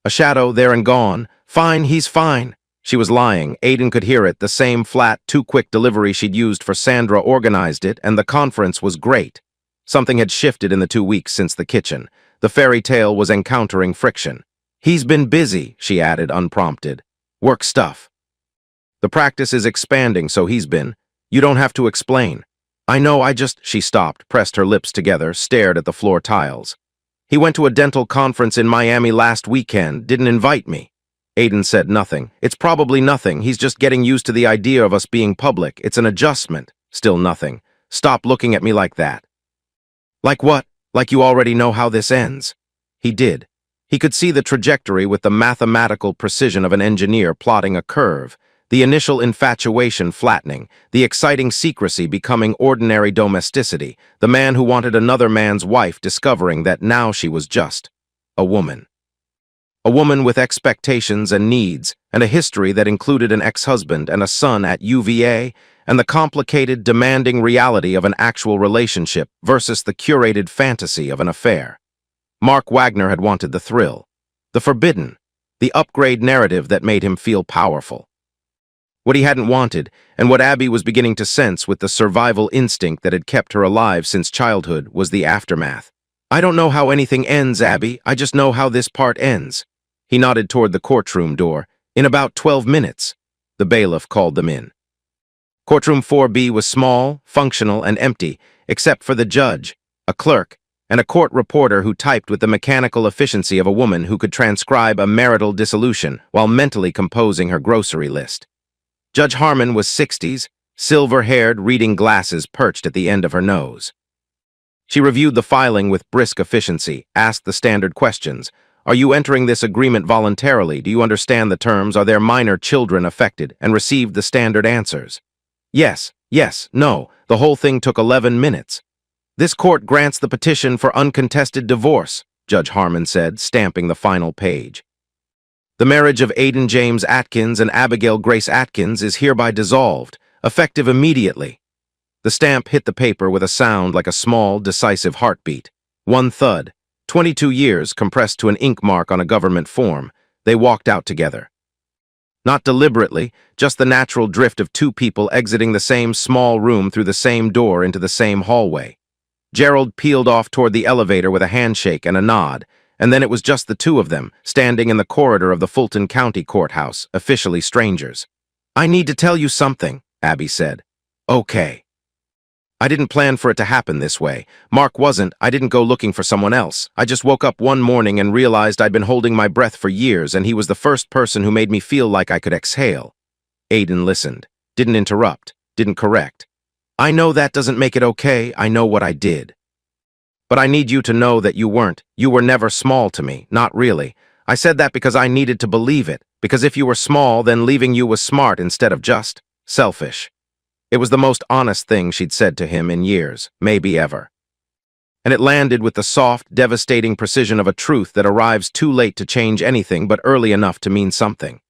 [SPEAKER 1] A shadow there and gone. "Fine, he's fine." She was lying. Aiden could hear it, the same flat, too-quick delivery she'd used for Sandra organized it, and the conference was great. Something had shifted in the 2 weeks since the kitchen. The fairy tale was encountering friction. "He's been busy," she added, unprompted. "Work stuff. The practice is expanding, so he's been. You don't have to explain." "I know, She stopped, pressed her lips together, stared at the floor tiles. "He went to a dental conference in Miami last weekend, didn't invite me." Aiden said nothing. "It's probably nothing. He's just getting used to the idea of us being public. It's an adjustment." Still nothing. "Stop looking at me like that." "Like what? Like you already know how this ends?" He did. He could see the trajectory with the mathematical precision of an engineer plotting a curve, the initial infatuation flattening, the exciting secrecy becoming ordinary domesticity, the man who wanted another man's wife discovering that now she was just a woman. A woman with expectations and needs, and a history that included an ex-husband and a son at UVA, and the complicated, demanding reality of an actual relationship versus the curated fantasy of an affair. Mark Wagner had wanted the thrill, the forbidden, the upgrade narrative that made him feel powerful. What he hadn't wanted, and what Abby was beginning to sense with the survival instinct that had kept her alive since childhood, was the aftermath. "I don't know how anything ends, Abby. I just know how this part ends." He nodded toward the courtroom door. "In about 12 minutes. The bailiff called them in. Courtroom 4B was small, functional, and empty, except for the judge, a clerk, and a court reporter who typed with the mechanical efficiency of a woman who could transcribe a marital dissolution while mentally composing her grocery list. Judge Harmon was 60s, silver-haired, reading glasses perched at the end of her nose. She reviewed the filing with brisk efficiency, asked the standard questions. "Are you entering this agreement voluntarily? Do you understand the terms? Are there minor children affected?" And received the standard answers. Yes, no. The whole thing took 11 minutes. "This court grants the petition for uncontested divorce," Judge Harmon said, stamping the final page. "The marriage of Aiden James Atkins and Abigail Grace Atkins is hereby dissolved, effective immediately." The stamp hit the paper with a sound like a small, decisive heartbeat. One thud. 22 years compressed to an ink mark on a government form. They walked out together. Not deliberately, just the natural drift of two people exiting the same small room through the same door into the same hallway. Gerald peeled off toward the elevator with a handshake and a nod, and then it was just the two of them, standing in the corridor of the Fulton County Courthouse, officially strangers. "I need to tell you something," Abby said. "Okay." "I didn't plan for it to happen this way. Mark wasn't. I didn't go looking for someone else. I just woke up one morning and realized I'd been holding my breath for years, and he was the first person who made me feel like I could exhale." Aiden listened, didn't interrupt, didn't correct. "I know that doesn't make it okay. I know what I did. But I need you to know that you were never small to me, not really. I said that because I needed to believe it, because if you were small, then leaving you was smart instead of just selfish." It was the most honest thing she'd said to him in years, maybe ever. And it landed with the soft, devastating precision of a truth that arrives too late to change anything but early enough to mean something.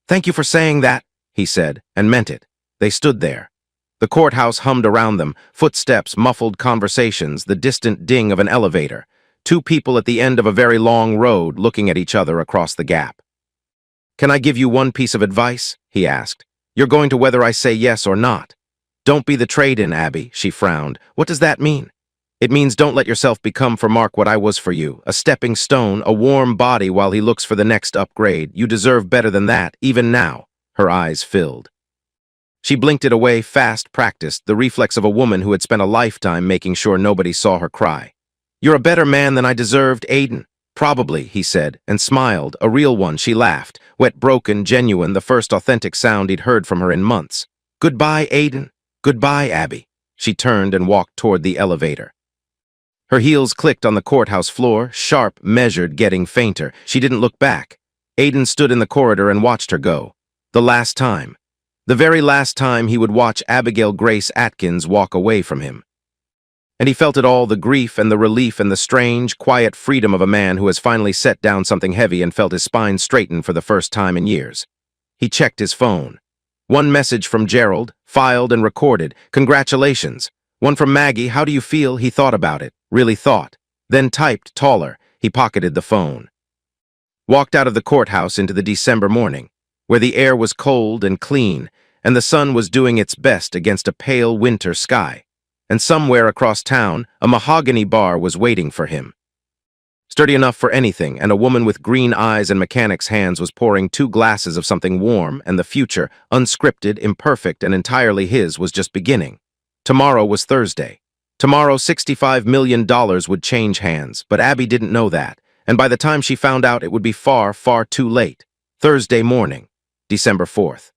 [SPEAKER 1] "Thank you for saying that," he said, and meant it. They stood there. The courthouse hummed around them, footsteps, muffled conversations, the distant ding of an elevator. Two people at the end of a very long road looking at each other across the gap. "Can I give you one piece of advice?" he asked. "You're going to whether I say yes or not." "Don't be the trade-in, Abby," she frowned. "What does that mean?" "It means don't let yourself become for Mark what I was for you, a stepping stone, a warm body while he looks for the next upgrade. You deserve better than that, even now." Her eyes filled. She blinked it away, fast, practiced, the reflex of a woman who had spent a lifetime making sure nobody saw her cry. "You're a better man than I deserved, Aiden." "Probably," he said, and smiled, a real one. She laughed, wet, broken, genuine, the first authentic sound he'd heard from her in months. "Goodbye, Aiden." "Goodbye, Abby." She turned and walked toward the elevator. Her heels clicked on the courthouse floor, sharp, measured, getting fainter. She didn't look back. Aiden stood in the corridor and watched her go. The last time. The very last time he would watch Abigail Grace Atkins walk away from him. And he felt it all, the grief and the relief and the strange, quiet freedom of a man who has finally set down something heavy and felt his spine straighten for the first time in years. He checked his phone. One message from Gerald, filed and recorded. "Congratulations." One from Maggie. "How do you feel?" He thought about it, really thought. Then typed, taller. He pocketed the phone. Walked out of the courthouse into the December morning, where the air was cold and clean, and the sun was doing its best against a pale winter sky. and somewhere across town, a mahogany bar was waiting for him. Sturdy enough for anything, and a woman with green eyes and mechanic's hands was pouring 2 glasses of something warm, and the future, unscripted, imperfect, and entirely his, was just beginning. Tomorrow was Thursday. Tomorrow, $65 million would change hands, but Abby didn't know that, and by the time she found out, it would be far, far too late. Thursday morning, December 4th.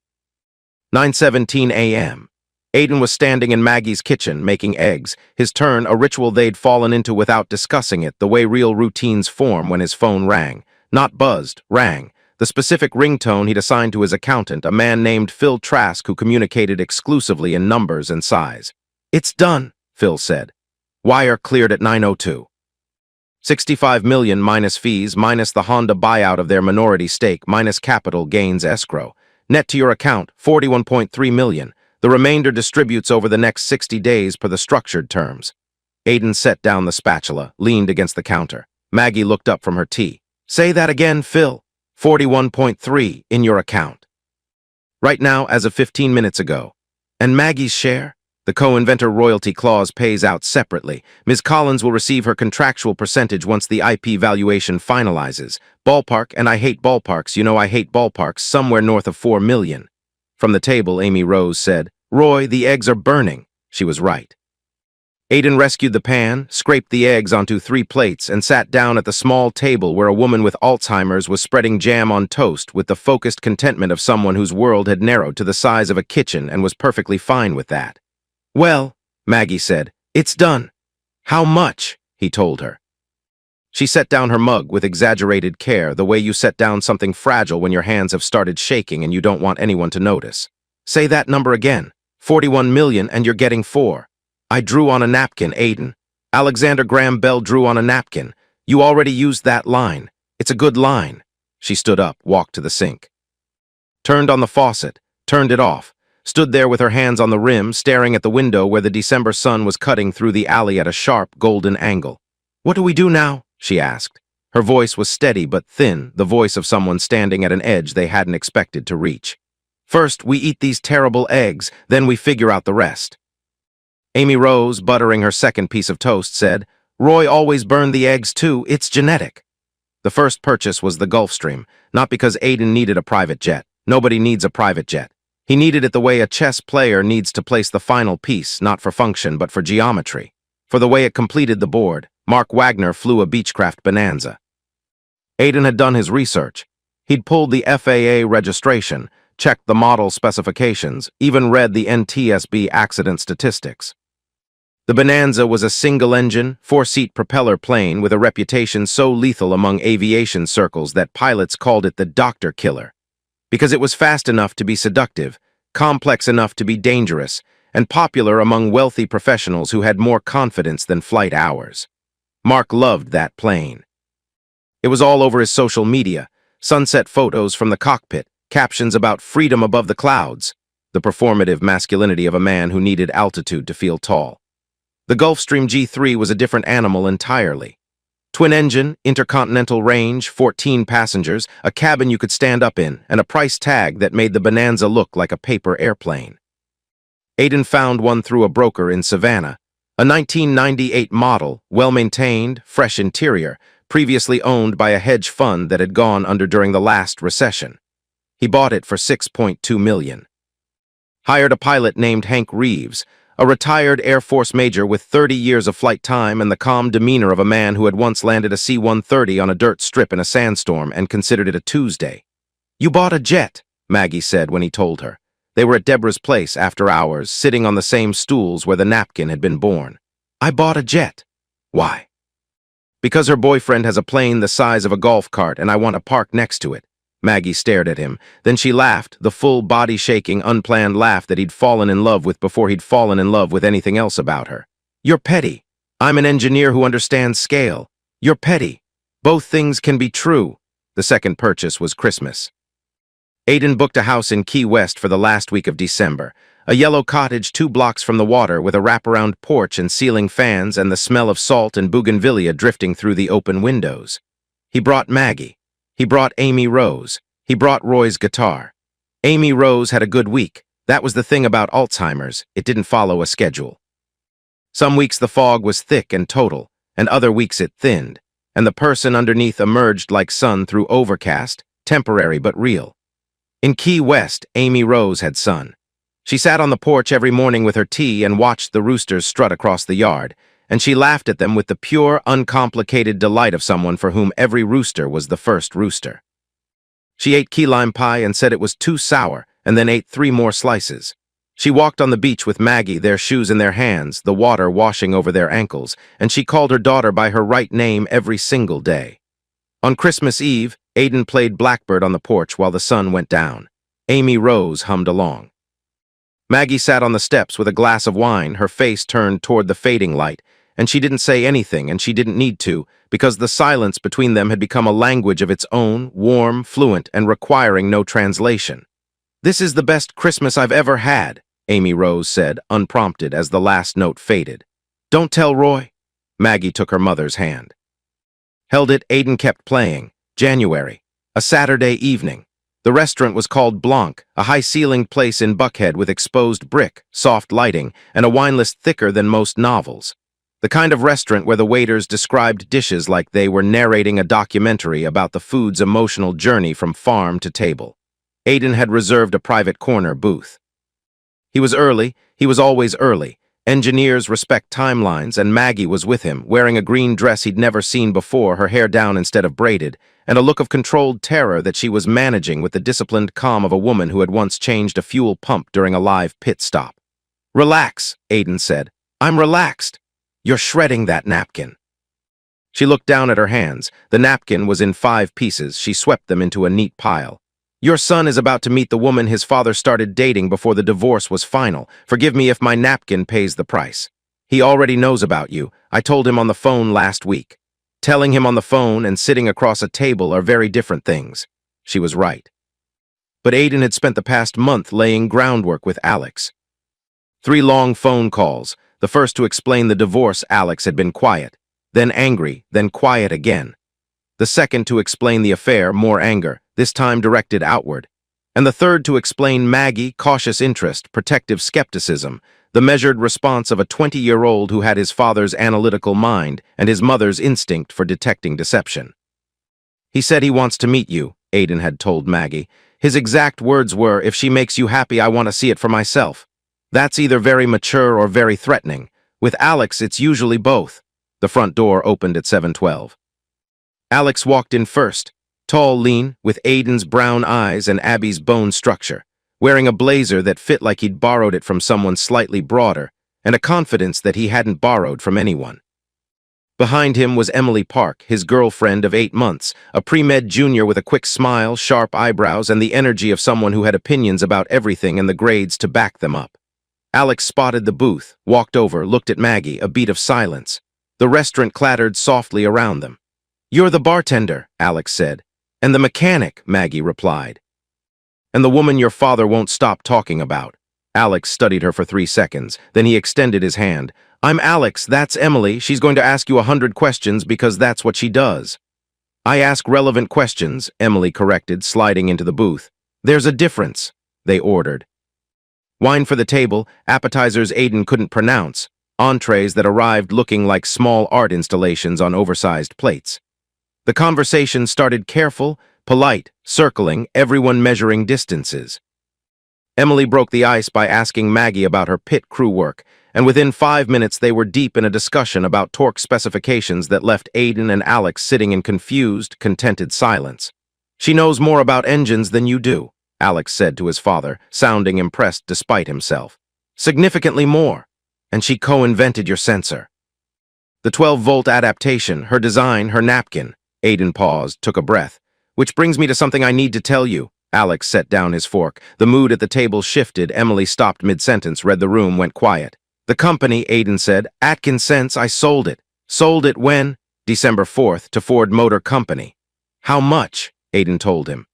[SPEAKER 1] 9:17 a.m. Aiden was standing in Maggie's kitchen, making eggs, his turn, a ritual they'd fallen into without discussing it, the way real routines form, when his phone rang. Not buzzed, rang. The specific ringtone he'd assigned to his accountant, a man named Phil Trask who communicated exclusively in numbers and size. "It's done," Phil said. Wire cleared at 9:02. 65 million minus fees, minus the Honda buyout of their minority stake, minus capital gains escrow. Net to your account, 41.3 million. The remainder distributes over the next 60 days per the structured terms. Aiden set down the spatula, leaned against the counter. Maggie looked up from her tea. "Say that again, Phil. 41.3 in your account. Right now, as of 15 minutes ago. And Maggie's share? The co-inventor royalty clause pays out separately. Ms. Collins will receive her contractual percentage once the IP valuation finalizes. Ballpark, and I hate ballparks, you know I hate ballparks, somewhere north of 4 million. From the table, Amy Rose said, "Roy, the eggs are burning." She was right. Aiden rescued the pan, scraped the eggs onto 3 plates, and sat down at the small table where a woman with Alzheimer's was spreading jam on toast with the focused contentment of someone whose world had narrowed to the size of a kitchen and was perfectly fine with that. "Well," Maggie said, "it's done." "How much?" he told her. She set down her mug with exaggerated care, the way you set down something fragile when your hands have started shaking and you don't want anyone to notice. "Say that number again. 41 million and you're getting 4. I drew on a napkin, Aiden. Alexander Graham Bell drew on a napkin. You already used that line. It's a good line." She stood up, walked to the sink. Turned on the faucet, turned it off, stood there with her hands on the rim, staring at the window where the December sun was cutting through the alley at a sharp, golden angle. "What do we do now?" she asked. Her voice was steady but thin, the voice of someone standing at an edge they hadn't expected to reach. "First, we eat these terrible eggs, then we figure out the rest." Amy Rose, buttering her second piece of toast, said, "Roy always burned the eggs too, it's genetic." The first purchase was the Gulfstream, not because Aiden needed a private jet. Nobody needs a private jet. He needed it the way a chess player needs to place the final piece, not for function, but for geometry. For the way it completed the board, Mark Wagner flew a Beechcraft Bonanza. Aiden had done his research. He'd pulled the FAA registration, checked the model specifications, even read the NTSB accident statistics. The Bonanza was a single-engine, 4-seat propeller plane with a reputation so lethal among aviation circles that pilots called it the doctor killer. Because it was fast enough to be seductive, complex enough to be dangerous, and popular among wealthy professionals who had more confidence than flight hours. Mark loved that plane. It was all over his social media, sunset photos from the cockpit, captions about freedom above the clouds, the performative masculinity of a man who needed altitude to feel tall. The Gulfstream G3 was a different animal entirely. Twin-engine, intercontinental range, 14 passengers, a cabin you could stand up in, and a price tag that made the Bonanza look like a paper airplane. Aiden found one through a broker in Savannah, a 1998 model, well-maintained, fresh interior, previously owned by a hedge fund that had gone under during the last recession. He bought it for $6.2 million. Hired a pilot named Hank Reeves, a retired Air Force major with 30 years of flight time and the calm demeanor of a man who had once landed a C-130 on a dirt strip in a sandstorm and considered it a Tuesday. "You bought a jet," Maggie said when he told her. They were at Deborah's place after hours, sitting on the same stools where the napkin had been born. "I bought a jet." "Why?" "Because her boyfriend has a plane the size of a golf cart and I want to park next to it." Maggie stared at him. Then she laughed, the full body-shaking, unplanned laugh that he'd fallen in love with before he'd fallen in love with anything else about her. "You're petty. I'm an engineer who understands scale. You're petty. Both things can be true." The second purchase was Christmas. Aiden booked a house in Key West for the last week of December, a yellow cottage 2 blocks from the water with a wraparound porch and ceiling fans and the smell of salt and bougainvillea drifting through the open windows. He brought Maggie. He brought Amy Rose. He brought Roy's guitar. Amy Rose had a good week. That was the thing about Alzheimer's. It didn't follow a schedule. Some weeks the fog was thick and total, and other weeks it thinned, and the person underneath emerged like sun through overcast, temporary but real. In Key West, Amy Rose had sun. She sat on the porch every morning with her tea and watched the roosters strut across the yard, and she laughed at them with the pure, uncomplicated delight of someone for whom every rooster was the first rooster. She ate key lime pie and said it was too sour, and then ate 3 more slices. She walked on the beach with Maggie, their shoes in their hands, the water washing over their ankles, and she called her daughter by her right name every single day. On Christmas Eve, Aiden played Blackbird on the porch while the sun went down. Amy Rose hummed along. Maggie sat on the steps with a glass of wine, her face turned toward the fading light, and she didn't say anything, and she didn't need to, because the silence between them had become a language of its own, warm, fluent, and requiring no translation. "This is the best Christmas I've ever had," Amy Rose said, unprompted, as the last note faded. "Don't tell Roy." Maggie took her mother's hand. Held it, Aiden kept playing. January. A Saturday evening. The restaurant was called Blanc, a high-ceilinged place in Buckhead with exposed brick, soft lighting, and a wine list thicker than most novels. The kind of restaurant where the waiters described dishes like they were narrating a documentary about the food's emotional journey from farm to table. Aiden had reserved a private corner booth. He was early. He was always early. Engineers respect timelines, and Maggie was with him, wearing a green dress he'd never seen before, her hair down instead of braided, and a look of controlled terror that she was managing with the disciplined calm of a woman who had once changed a fuel pump during a live pit stop. "Relax," Aiden said. "I'm relaxed. You're shredding that napkin." She looked down at her hands. The napkin was in 5 pieces. She swept them into a neat pile. "Your son is about to meet the woman his father started dating before the divorce was final. Forgive me if my napkin pays the price. He already knows about you. I told him on the phone last week." Telling him on the phone and sitting across a table are very different things. She was right. But Aiden had spent the past month laying groundwork with Alex. 3 long phone calls. The first to explain the divorce. Alex had been quiet, then angry, then quiet again. The second to explain the affair, more anger, this time directed outward. And the third to explain Maggie, cautious interest, protective skepticism, the measured response of a 20-year-old who had his father's analytical mind and his mother's instinct for detecting deception. "He said he wants to meet you," Aiden had told Maggie. "His exact words were, 'If she makes you happy, I want to see it for myself.' That's either very mature or very threatening. With Alex, it's usually both." The front door opened at 7:12. Alex walked in first, tall, lean, with Aiden's brown eyes and Abby's bone structure, wearing a blazer that fit like he'd borrowed it from someone slightly broader, and a confidence that he hadn't borrowed from anyone. Behind him was Emily Park, his girlfriend of 8 months, a pre-med junior with a quick smile, sharp eyebrows, and the energy of someone who had opinions about everything and the grades to back them up. Alex spotted the booth, walked over, looked at Maggie, a beat of silence. The restaurant clattered softly around them. "You're the bartender," Alex said. "And the mechanic," Maggie replied. "And the woman your father won't stop talking about." Alex studied her for 3 seconds. Then he extended his hand. "I'm Alex, that's Emily. She's going to ask you 100 questions because that's what she does." "I ask relevant questions," Emily corrected, sliding into the booth. "There's a difference," they ordered. Wine for the table, appetizers Aiden couldn't pronounce, entrees that arrived looking like small art installations on oversized plates. The conversation started careful, polite, circling, everyone measuring distances. Emily broke the ice by asking Maggie about her pit crew work, and within 5 minutes they were deep in a discussion about torque specifications that left Aiden and Alex sitting in confused, contented silence. "She knows more about engines than you do," Alex said to his father, sounding impressed despite himself. "Significantly more. And she co-invented your sensor." "The 12-volt adaptation, her design, her napkin." Aiden paused, took a breath. "Which brings me to something I need to tell you." Alex set down his fork. The mood at the table shifted. Emily stopped mid-sentence, read the room, went quiet. "The company," Aiden said, "Atkins Sense, I sold it. Sold it when?" "December 4th, to Ford Motor Company." "How much?" Aiden told him.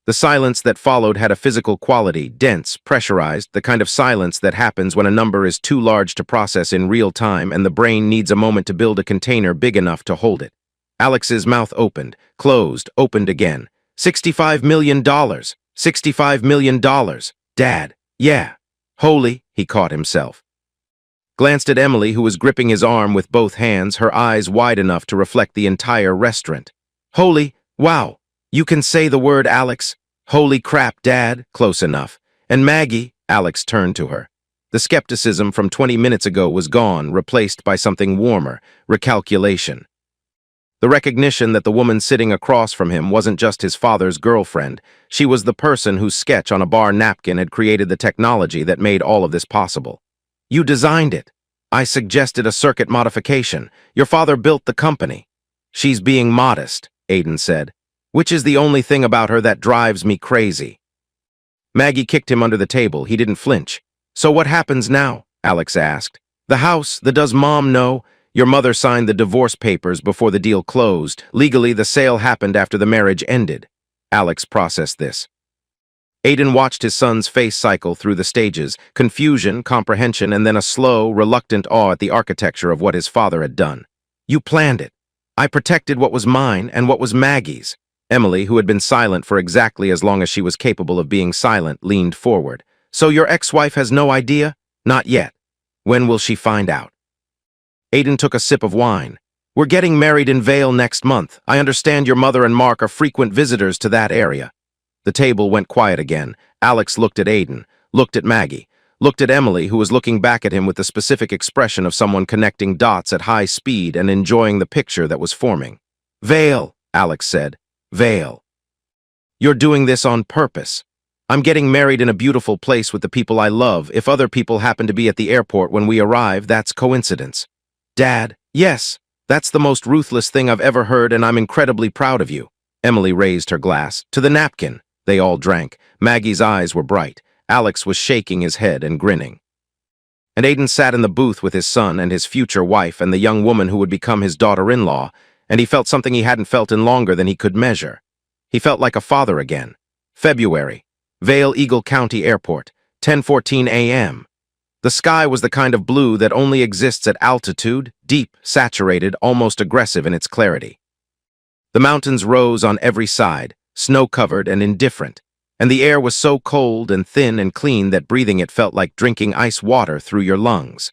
[SPEAKER 1] The silence that followed had a physical quality, dense, pressurized, the kind of silence that happens when a number is too large to process in real time and the brain needs a moment to build a container big enough to hold it. Alex's mouth opened, closed, opened again. $65 million. $65 million. Dad. Yeah. Holy, he caught himself. glanced at Emily, who was gripping his arm with both hands, her eyes wide enough to reflect the entire restaurant. Holy, wow, you can say the word, Alex. Holy crap, Dad, close enough. And Maggie, Alex turned to her. The skepticism from 20 minutes ago was gone, replaced by something warmer, recalculation. The recognition that the woman sitting across from him wasn't just his father's girlfriend. She was the person whose sketch on a bar napkin had created the technology that made all of this possible. You designed it. I suggested a circuit modification. Your father built the company. She's being modest, Aiden said, which is the only thing about her that drives me crazy. Maggie kicked him under the table. He didn't flinch. So what happens now? Alex asked. The house, does Mom know? Your mother signed the divorce papers before the deal closed. Legally, the sale happened after the marriage ended. Alex processed this. Aiden watched his son's face cycle through the stages, confusion, comprehension, and then a slow, reluctant awe at the architecture of what his father had done. You planned it. I protected what was mine and what was Maggie's. Emily, who had been silent for exactly as long as she was capable of being silent, leaned forward. So your ex-wife has no idea? Not yet. When will she find out? Aiden took a sip of wine. We're getting married in Vale next month. I understand your mother and Mark are frequent visitors to that area. The table went quiet again. Alex looked at Aiden, looked at Maggie, looked at Emily, who was looking back at him with the specific expression of someone connecting dots at high speed and enjoying the picture that was forming. Vale, Alex said. Vale. You're doing this on purpose. I'm getting married in a beautiful place with the people I love. If other people happen to be at the airport when we arrive, that's coincidence. Dad, yes, that's the most ruthless thing I've ever heard, and I'm incredibly proud of you. Emily raised her glass to the napkin. They all drank. Maggie's eyes were bright. Alex was shaking his head and grinning. And Aiden sat in the booth with his son and his future wife and the young woman who would become his daughter-in-law, and he felt something he hadn't felt in longer than he could measure. He felt like a father again. February. Vale Eagle County Airport, 10:14 a.m. The sky was the kind of blue that only exists at altitude, deep, saturated, almost aggressive in its clarity. The mountains rose on every side, snow-covered and indifferent, and the air was so cold and thin and clean that breathing it felt like drinking ice water through your lungs.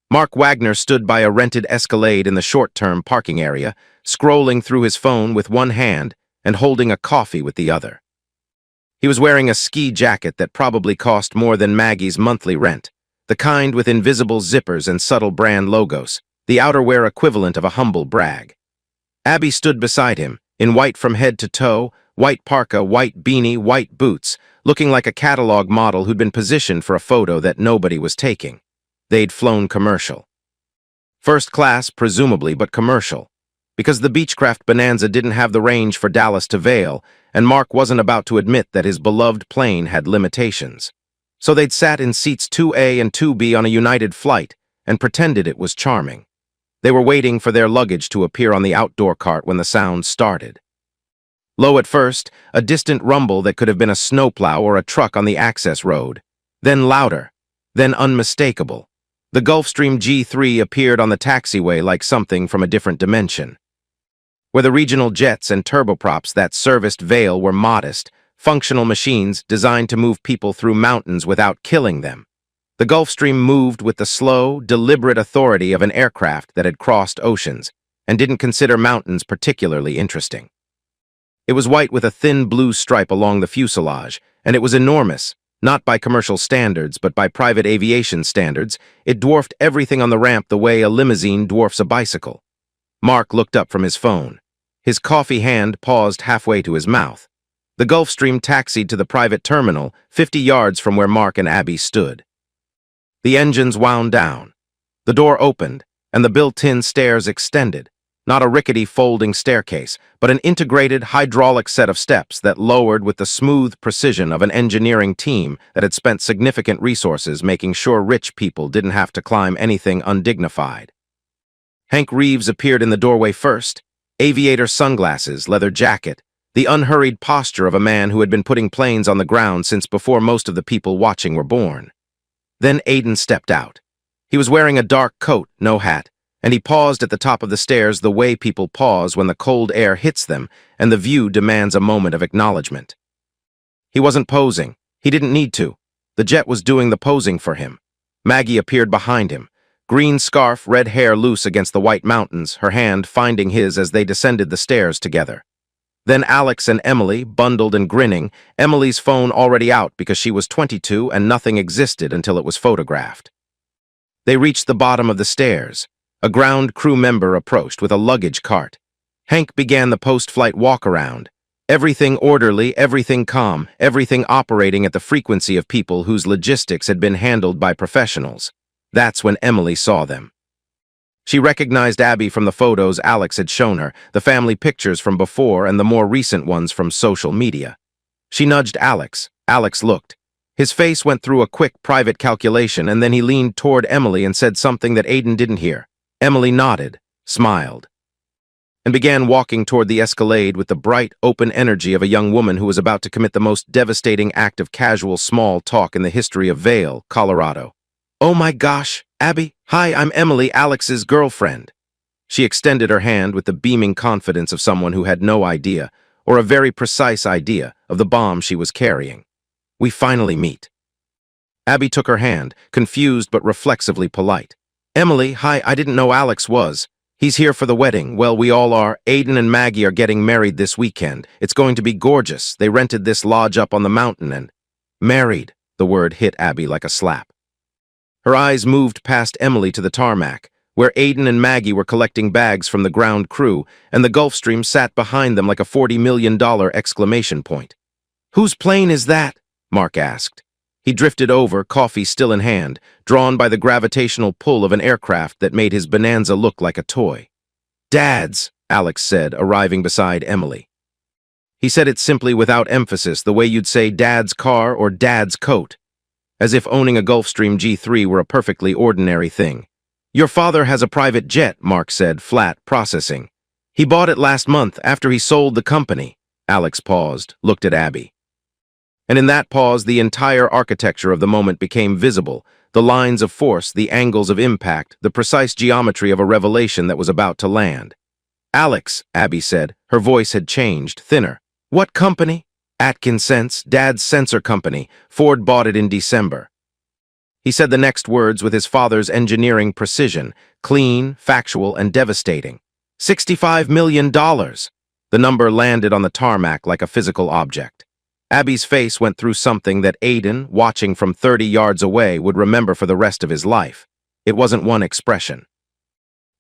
[SPEAKER 1] Mark Wagner stood by a rented Escalade in the short-term parking area, scrolling through his phone with one hand and holding a coffee with the other. He was wearing a ski jacket that probably cost more than Maggie's monthly rent, the kind with invisible zippers and subtle brand logos, the outerwear equivalent of a humble brag. Abby stood beside him, in white from head to toe, white parka, white beanie, white boots, looking like a catalog model who'd been positioned for a photo that nobody was taking. They'd flown commercial. First class, presumably, but commercial. Because the Beechcraft Bonanza didn't have the range for Dallas to Vail, and Mark wasn't about to admit that his beloved plane had limitations. So they'd sat in seats 2A and 2B on a United flight and pretended it was charming. They were waiting for their luggage to appear on the outdoor cart when the sound started. Low at first, a distant rumble that could have been a snowplow or a truck on the access road. Then louder. Then unmistakable. The Gulfstream G3 appeared on the taxiway like something from a different dimension. Where the regional jets and turboprops that serviced Vale were modest, functional machines designed to move people through mountains without killing them. The Gulfstream moved with the slow, deliberate authority of an aircraft that had crossed oceans and didn't consider mountains particularly interesting. It was white with a thin blue stripe along the fuselage, and it was enormous, not by commercial standards, but by private aviation standards. It dwarfed everything on the ramp the way a limousine dwarfs a bicycle. Mark looked up from his phone. His coffee hand paused halfway to his mouth. The Gulfstream taxied to the private terminal, 50 yards from where Mark and Abby stood. The engines wound down. The door opened, and the built-in stairs extended. Not a rickety folding staircase, but an integrated hydraulic set of steps that lowered with the smooth precision of an engineering team that had spent significant resources making sure rich people didn't have to climb anything undignified. Hank Reeves appeared in the doorway first, aviator sunglasses, leather jacket, the unhurried posture of a man who had been putting planes on the ground since before most of the people watching were born. Then Aiden stepped out. He was wearing a dark coat, no hat, and he paused at the top of the stairs the way people pause when the cold air hits them and the view demands a moment of acknowledgement. He wasn't posing. He didn't need to. The jet was doing the posing for him. Maggie appeared behind him, green scarf, red hair loose against the white mountains, her hand finding his as they descended the stairs together. Then Alex and Emily, bundled and grinning, Emily's phone already out because she was 22 and nothing existed until it was photographed. They reached the bottom of the stairs. A ground crew member approached with a luggage cart. Hank began the post-flight walk-around. Everything orderly, everything calm, everything operating at the frequency of people whose logistics had been handled by professionals. That's when Emily saw them. She recognized Abby from the photos Alex had shown her, the family pictures from before and the more recent ones from social media. She nudged Alex. Alex looked. His face went through a quick private calculation, and then he leaned toward Emily and said something that Aiden didn't hear. Emily nodded, smiled, and began walking toward the Escalade with the bright, open energy of a young woman who was about to commit the most devastating act of casual small talk in the history of Vail, Colorado. "Oh my gosh, Abby. Hi, I'm Emily, Alex's girlfriend." She extended her hand with the beaming confidence of someone who had no idea, or a very precise idea, of the bomb she was carrying. "We finally meet." Abby took her hand, confused but reflexively polite. "Emily, hi, I didn't know Alex was. He's here for the wedding. Well, we all are. Aiden and Maggie are getting married this weekend. It's going to be gorgeous. They rented this lodge up on the mountain and—" "Married," the word hit Abby like a slap. Her eyes moved past Emily to the tarmac, where Aiden and Maggie were collecting bags from the ground crew, and the Gulfstream sat behind them like a $40 million exclamation point. "Whose plane is that?" Mark asked. He drifted over, coffee still in hand, drawn by the gravitational pull of an aircraft that made his Bonanza look like a toy. "Dad's," Alex said, arriving beside Emily. He said it simply without emphasis, the way you'd say Dad's car or Dad's coat, as if owning a Gulfstream G3 were a perfectly ordinary thing. "Your father has a private jet," Mark said, flat, processing. "He bought it last month after he sold the company." Alex paused, looked at Abby. And in that pause, the entire architecture of the moment became visible, the lines of force, the angles of impact, the precise geometry of a revelation that was about to land. "Alex," Abby said. Her voice had changed, thinner. "What company?" "Atkins Sense, Dad's sensor company. Ford bought it in December." He said the next words with his father's engineering precision, clean, factual, and devastating. $65 million. The number landed on the tarmac like a physical object. Abby's face went through something that Aiden, watching from 30 yards away, would remember for the rest of his life. It wasn't one expression.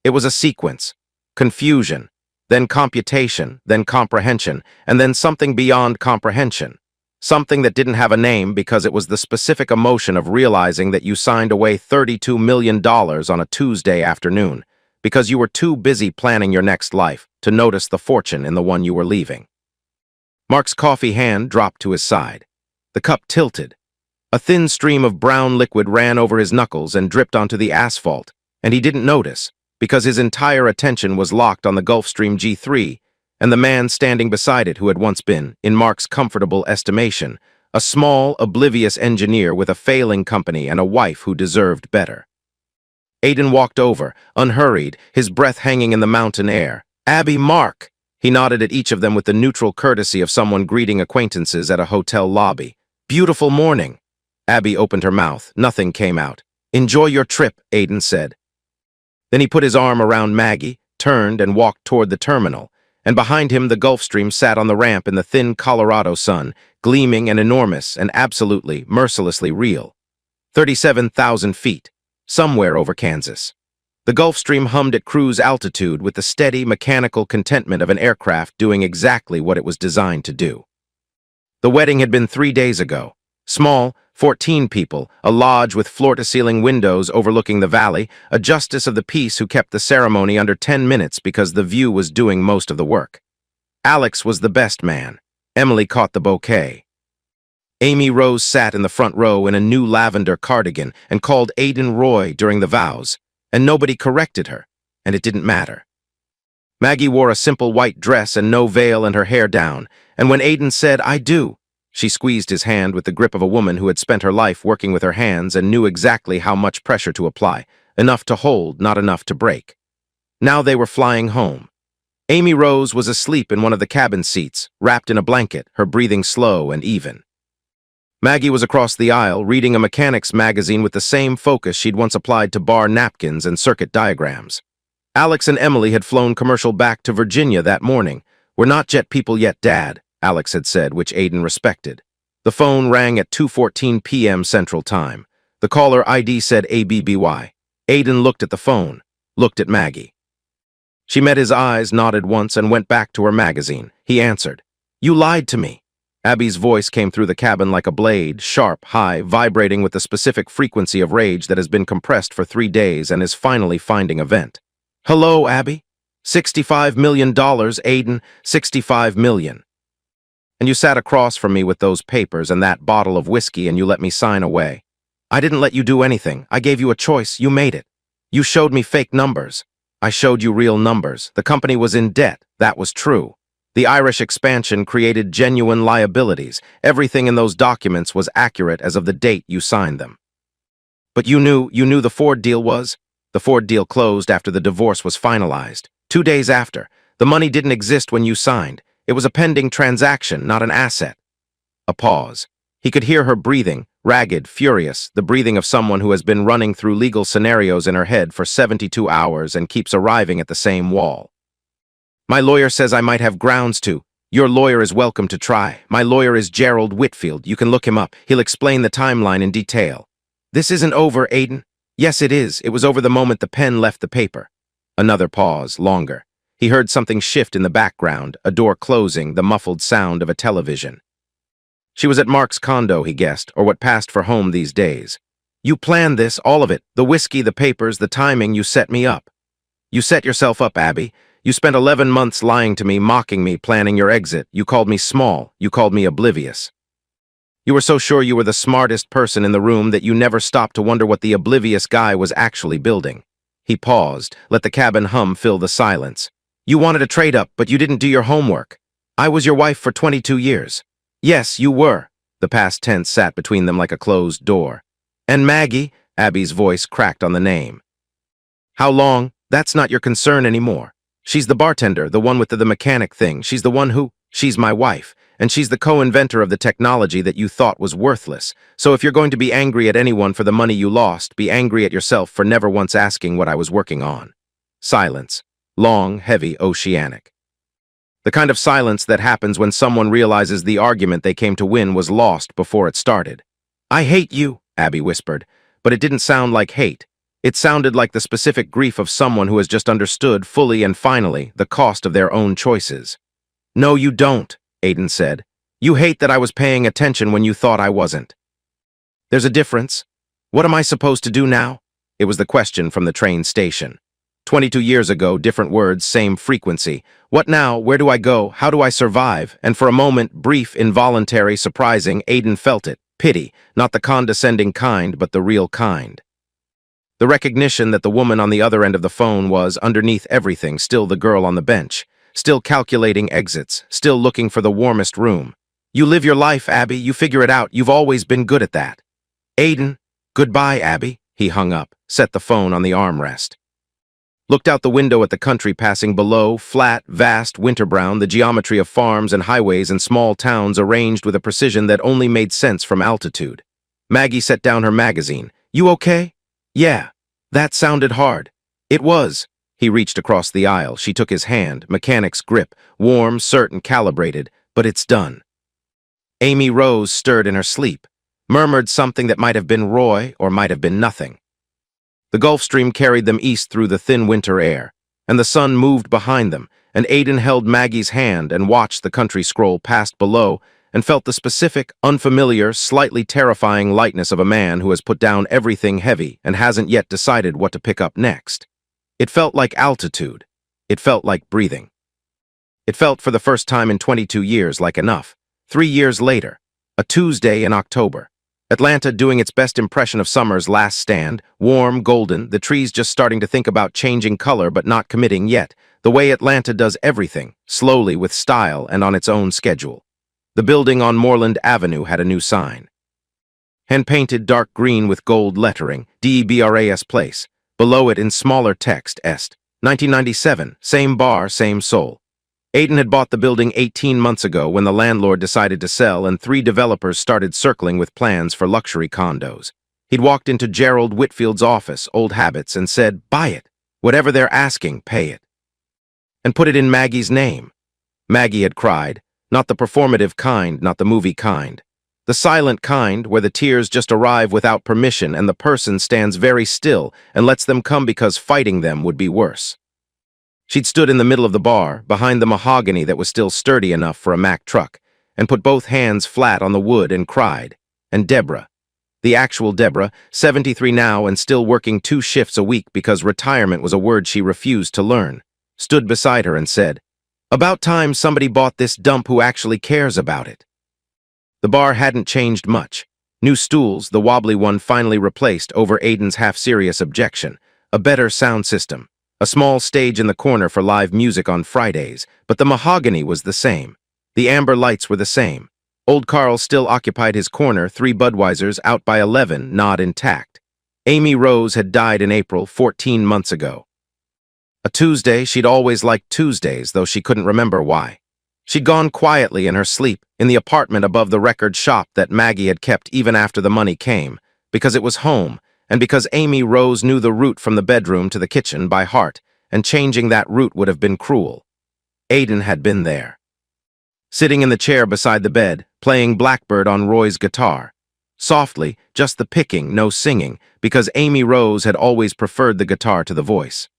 [SPEAKER 1] It was a sequence. Confusion, then computation, then comprehension, and then something beyond comprehension. Something that didn't have a name because it was the specific emotion of realizing that you signed away $32 million on a Tuesday afternoon because you were too busy planning your next life to notice the fortune in the one you were leaving. Mark's coffee hand dropped to his side. The cup tilted. A thin stream of brown liquid ran over his knuckles and dripped onto the asphalt, and he didn't notice because his entire attention was locked on the Gulfstream G3 and the man standing beside it who had once been, in Mark's comfortable estimation, a small, oblivious engineer with a failing company and a wife who deserved better. Aiden walked over, unhurried, his breath hanging in the mountain air. "Abby, Mark!" He nodded at each of them with the neutral courtesy of someone greeting acquaintances at a hotel lobby. "Beautiful morning." Abby opened her mouth. Nothing came out. "Enjoy your trip," Aiden said. Then he put his arm around Maggie, turned and walked toward the terminal, and behind him the Gulfstream sat on the ramp in the thin Colorado sun, gleaming and enormous and absolutely, mercilessly real. 37,000 feet, somewhere over Kansas. The Gulfstream hummed at cruise altitude with the steady, mechanical contentment of an aircraft doing exactly what it was designed to do. The wedding had been 3 days ago. Small, 14 people, a lodge with floor-to-ceiling windows overlooking the valley, a justice of the peace who kept the ceremony under 10 minutes because the view was doing most of the work. Alex was the best man. Emily caught the bouquet. Amy Rose sat in the front row in a new lavender cardigan and called Aiden Roy during the vows, and nobody corrected her, and it didn't matter. Maggie wore a simple white dress and no veil and her hair down, and when Aiden said, "I do," she squeezed his hand with the grip of a woman who had spent her life working with her hands and knew exactly how much pressure to apply, enough to hold, not enough to break. Now they were flying home. Amy Rose was asleep in one of the cabin seats, wrapped in a blanket, her breathing slow and even. Maggie was across the aisle, reading a mechanics magazine with the same focus she'd once applied to bar napkins and circuit diagrams. Alex and Emily had flown commercial back to Virginia that morning. "We're not jet people yet, Dad," Alex had said, which Aiden respected. The phone rang at 2:14 p.m. Central Time. The caller ID said ABBY. Aiden looked at the phone, looked at Maggie. She met his eyes, nodded once, and went back to her magazine. He answered. "You lied to me." Abby's voice came through the cabin like a blade, sharp, high, vibrating with the specific frequency of rage that has been compressed for 3 days and is finally finding a vent. "Hello, Abby? $65 million, Aiden, $65 million. And you sat across from me with those papers and that bottle of whiskey and you let me sign away. I didn't let you do anything. I gave you a choice. You made it. You showed me fake numbers. I showed you real numbers. The company was in debt. That was true. The Irish expansion created genuine liabilities. Everything in those documents was accurate as of the date you signed them. But you knew the Ford deal was? The Ford deal closed after the divorce was finalized. 2 days after. The money didn't exist when you signed. It was a pending transaction, not an asset." A pause. He could hear her breathing, ragged, furious, the breathing of someone who has been running through legal scenarios in her head for 72 hours and keeps arriving at the same wall. "My lawyer says I might have grounds to. Your lawyer is welcome to try. My lawyer is Gerald Whitfield. You can look him up. He'll explain the timeline in detail." "This isn't over, Aiden." "Yes, it is. It was over the moment the pen left the paper." Another pause, longer. He heard something shift in the background, a door closing, the muffled sound of a television. She was at Mark's condo, he guessed, or what passed for home these days. "You planned this, all of it. The whiskey, the papers, the timing, you set me up." "You set yourself up, Abby. You spent 11 months lying to me, mocking me, planning your exit. You called me small. You called me oblivious. You were so sure you were the smartest person in the room that you never stopped to wonder what the oblivious guy was actually building." He paused, let the cabin hum fill the silence. "You wanted a trade-up, but you didn't do your homework. I was your wife for 22 years. "Yes, you were." The past tense sat between them like a closed door. "And Maggie," Abby's voice cracked on the name. "How long? That's not your concern anymore. She's the bartender, the one with the mechanic thing. She's the one who... She's my wife, and she's the co-inventor of the technology that you thought was worthless. So if you're going to be angry at anyone for the money you lost, be angry at yourself for never once asking what I was working on." Silence. Long, heavy, oceanic. The kind of silence that happens when someone realizes the argument they came to win was lost before it started. "I hate you," Abby whispered, but it didn't sound like hate. It sounded like the specific grief of someone who has just understood fully and finally the cost of their own choices. "No, you don't," Aiden said. "You hate that I was paying attention when you thought I wasn't." "There's a difference. What am I supposed to do now?" It was the question from the train station. 22 years ago, different words, same frequency. What now? Where do I go? How do I survive? And for a moment, brief, involuntary, surprising, Aiden felt it. Pity, not the condescending kind, but the real kind. The recognition that the woman on the other end of the phone was, underneath everything, still the girl on the bench, still calculating exits, still looking for the warmest room. "You live your life, Abby. You figure it out. You've always been good at that." "Aiden." "Goodbye, Abby." He hung up, set the phone on the armrest. Looked out the window at the country passing below, flat, vast, winter brown, the geometry of farms and highways and small towns arranged with a precision that only made sense from altitude. Maggie set down her magazine. "You okay?" "Yeah." That sounded hard. It was. He reached across the aisle. She took his hand, mechanic's grip, warm, certain, calibrated, but it's done. Amy rose, stirred in her sleep, murmured something that might have been Roy or might have been nothing. The Gulf Stream carried them east through the thin winter air, and the sun moved behind them, and Aiden held Maggie's hand and watched the country scroll past below and felt the specific, unfamiliar, slightly terrifying lightness of a man who has put down everything heavy and hasn't yet decided what to pick up next. It felt like altitude. It felt like breathing. It felt for the first time in 22 years like enough. 3 years later, a Tuesday in October. Atlanta doing its best impression of summer's last stand, warm, golden, the trees just starting to think about changing color but not committing yet, the way Atlanta does everything, slowly with style and on its own schedule. The building on Moreland Avenue had a new sign. Hand-painted dark green with gold lettering, DEBRAS Place. Below it in smaller text, Est. 1997, same bar, same soul. Aiden had bought the building 18 months ago when the landlord decided to sell and 3 developers started circling with plans for luxury condos. He'd walked into Gerald Whitfield's office, Old Habits, and said, "Buy it. Whatever they're asking, pay it." And put it in Maggie's name. Maggie had cried, not the performative kind, not the movie kind. The silent kind where the tears just arrive without permission and the person stands very still and lets them come because fighting them would be worse. She'd stood in the middle of the bar, behind the mahogany that was still sturdy enough for a Mack truck, and put both hands flat on the wood and cried. And Deborah, the actual Deborah, 73 now and still working 2 shifts a week because retirement was a word she refused to learn, stood beside her and said, "About time somebody bought this dump who actually cares about it." The bar hadn't changed much. New stools, the wobbly one finally replaced over Aiden's half-serious objection, a better sound system, a small stage in the corner for live music on Fridays, but the mahogany was the same. The amber lights were the same. Old Carl still occupied his corner, 3 Budweisers out by 11, not intact. Amy Rose had died in April, 14 months ago. A Tuesday, she'd always liked Tuesdays, though she couldn't remember why. She'd gone quietly in her sleep, in the apartment above the record shop that Maggie had kept even after the money came, because it was home, and because Amy Rose knew the route from the bedroom to the kitchen by heart, and changing that route would have been cruel. Aiden had been there. Sitting in the chair beside the bed, playing Blackbird on Roy's guitar. Softly, just the picking, no singing, because Amy Rose had always preferred the guitar to the voice.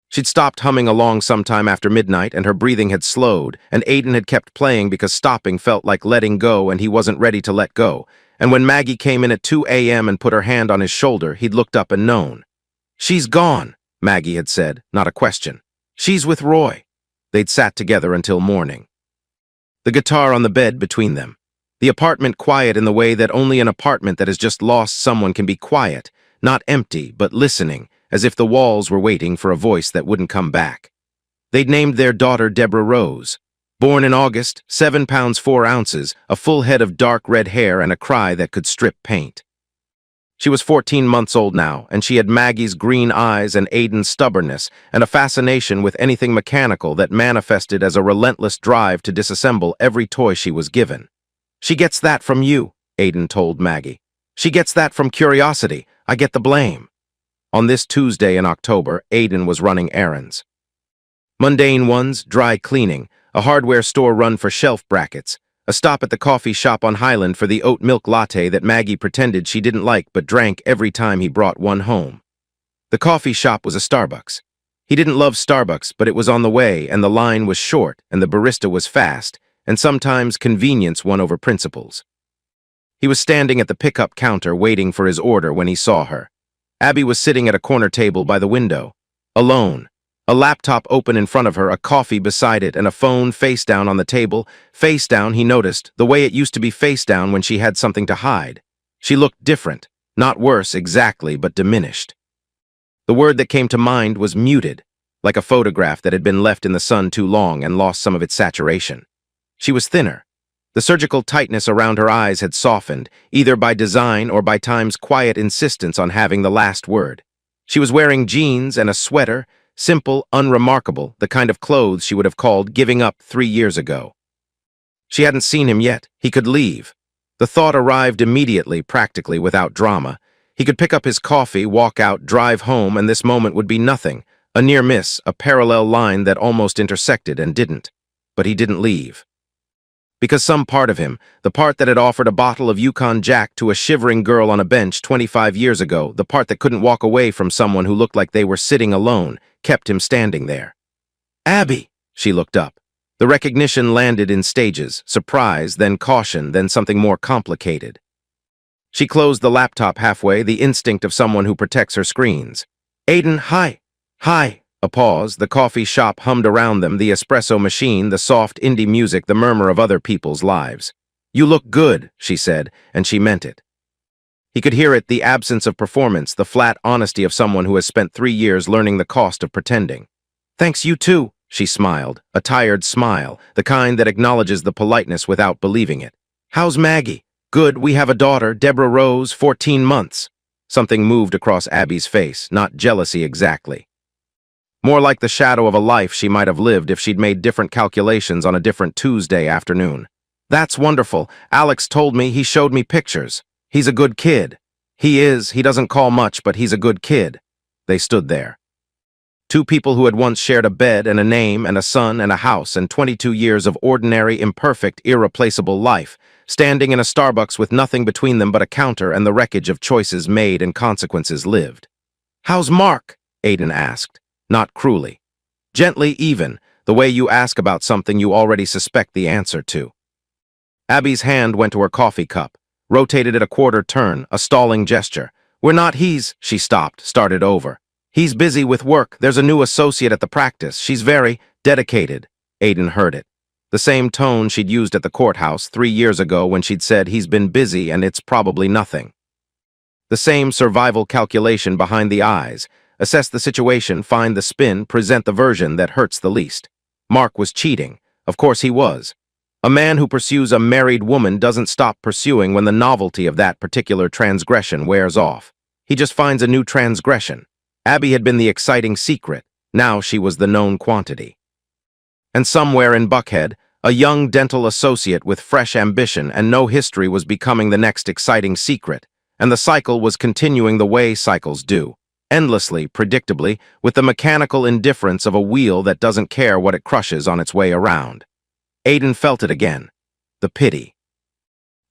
[SPEAKER 1] She'd stopped humming along sometime after midnight, and her breathing had slowed, and Aiden had kept playing because stopping felt like letting go, and he wasn't ready to let go. And when Maggie came in at 2 a.m. and put her hand on his shoulder, he'd looked up and known. "She's gone," Maggie had said, not a question. "She's with Roy." They'd sat together until morning. The guitar on the bed between them. The apartment quiet in the way that only an apartment that has just lost someone can be quiet, not empty, but listening, as if the walls were waiting for a voice that wouldn't come back. They'd named their daughter Deborah Rose. Born in August, 7 pounds 4 ounces, a full head of dark red hair and a cry that could strip paint. She was 14 months old now, and she had Maggie's green eyes and Aiden's stubbornness, and a fascination with anything mechanical that manifested as a relentless drive to disassemble every toy she was given. "She gets that from you," Aiden told Maggie. "She gets that from curiosity. I get the blame." On this Tuesday in October, Aiden was running errands. Mundane ones, dry cleaning, a hardware store run for shelf brackets, a stop at the coffee shop on Highland for the oat milk latte that Maggie pretended she didn't like but drank every time he brought one home. The coffee shop was a Starbucks. He didn't love Starbucks, but it was on the way, and the line was short, and the barista was fast, and sometimes convenience won over principles. He was standing at the pickup counter waiting for his order when he saw her. Abby was sitting at a corner table by the window, alone. A laptop open in front of her, a coffee beside it, and a phone face down on the table. Face down, he noticed, the way it used to be face down when she had something to hide. She looked different, not worse exactly, but diminished. The word that came to mind was muted, like a photograph that had been left in the sun too long and lost some of its saturation. She was thinner. The surgical tightness around her eyes had softened, either by design or by time's quiet insistence on having the last word. She was wearing jeans and a sweater, simple, unremarkable, the kind of clothes she would have called giving up 3 years ago. She hadn't seen him yet. He could leave. The thought arrived immediately, practically without drama. He could pick up his coffee, walk out, drive home, and this moment would be nothing. A near miss, a parallel line that almost intersected and didn't. But he didn't leave. Because some part of him, the part that had offered a bottle of Yukon Jack to a shivering girl on a bench 25 years ago, the part that couldn't walk away from someone who looked like they were sitting alone, kept him standing there. "Abby!" She looked up. The recognition landed in stages, surprise, then caution, then something more complicated. She closed the laptop halfway, the instinct of someone who protects her screens. "Aiden, hi. Hi." A pause, the coffee shop hummed around them, the espresso machine, the soft indie music, the murmur of other people's lives. "You look good," she said, and she meant it. He could hear it, the absence of performance, the flat honesty of someone who has spent 3 years learning the cost of pretending. "Thanks, you too," she smiled, a tired smile, the kind that acknowledges the politeness without believing it. "How's Maggie?" "Good, we have a daughter, Deborah Rose, 14 months. Something moved across Abby's face, not jealousy exactly. More like the shadow of a life she might have lived if she'd made different calculations on a different Tuesday afternoon. That's wonderful. Alex told me, he showed me pictures. He's a good kid. He doesn't call much, but he's a good kid. They stood there. Two people who had once shared a bed and a name and a son and a house and 22 years of ordinary, imperfect, irreplaceable life, standing in a Starbucks with nothing between them but a counter and the wreckage of choices made and consequences lived. "How's Mark?" Aiden asked, not cruelly. Gently even, the way you ask about something you already suspect the answer to. Abby's hand went to her coffee cup, rotated it a quarter turn, a stalling gesture. She stopped, started over. "He's busy with work. There's a new associate at the practice. She's very dedicated." Aiden heard it. The same tone she'd used at the courthouse 3 years ago when she'd said he's been busy and it's probably nothing. The same survival calculation behind the eyes. Assess the situation, find the spin, present the version that hurts the least. Mark was cheating. Of course he was. A man who pursues a married woman doesn't stop pursuing when the novelty of that particular transgression wears off. He just finds a new transgression. Abby had been the exciting secret. Now she was the known quantity. And somewhere in Buckhead, a young dental associate with fresh ambition and no history was becoming the next exciting secret, and the cycle was continuing the way cycles do, endlessly, predictably, with the mechanical indifference of a wheel that doesn't care what it crushes on its way around. Aiden felt it again. The pity.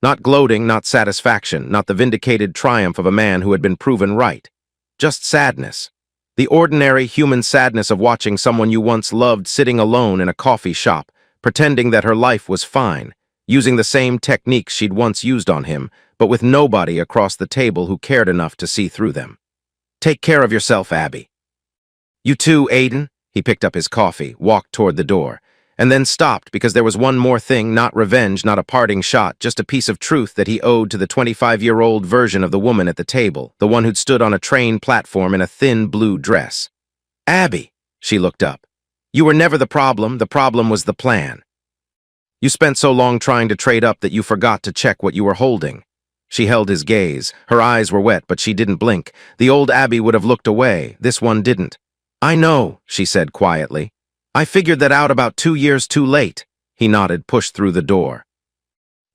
[SPEAKER 1] Not gloating, not satisfaction, not the vindicated triumph of a man who had been proven right. Just sadness. The ordinary human sadness of watching someone you once loved sitting alone in a coffee shop, pretending that her life was fine, using the same techniques she'd once used on him, but with nobody across the table who cared enough to see through them. "Take care of yourself, Abby." "You too, Aiden." He picked up his coffee, walked toward the door, and then stopped because there was one more thing, not revenge, not a parting shot, just a piece of truth that he owed to the 25-year-old version of the woman at the table, the one who'd stood on a train platform in a thin blue dress. "Abby," she looked up. "You were never the problem was the plan. You spent so long trying to trade up that you forgot to check what you were holding." She held his gaze. Her eyes were wet, but she didn't blink. The old Abby would have looked away. This one didn't. "I know," she said quietly. "I figured that out about 2 years too late." He nodded, pushed through the door.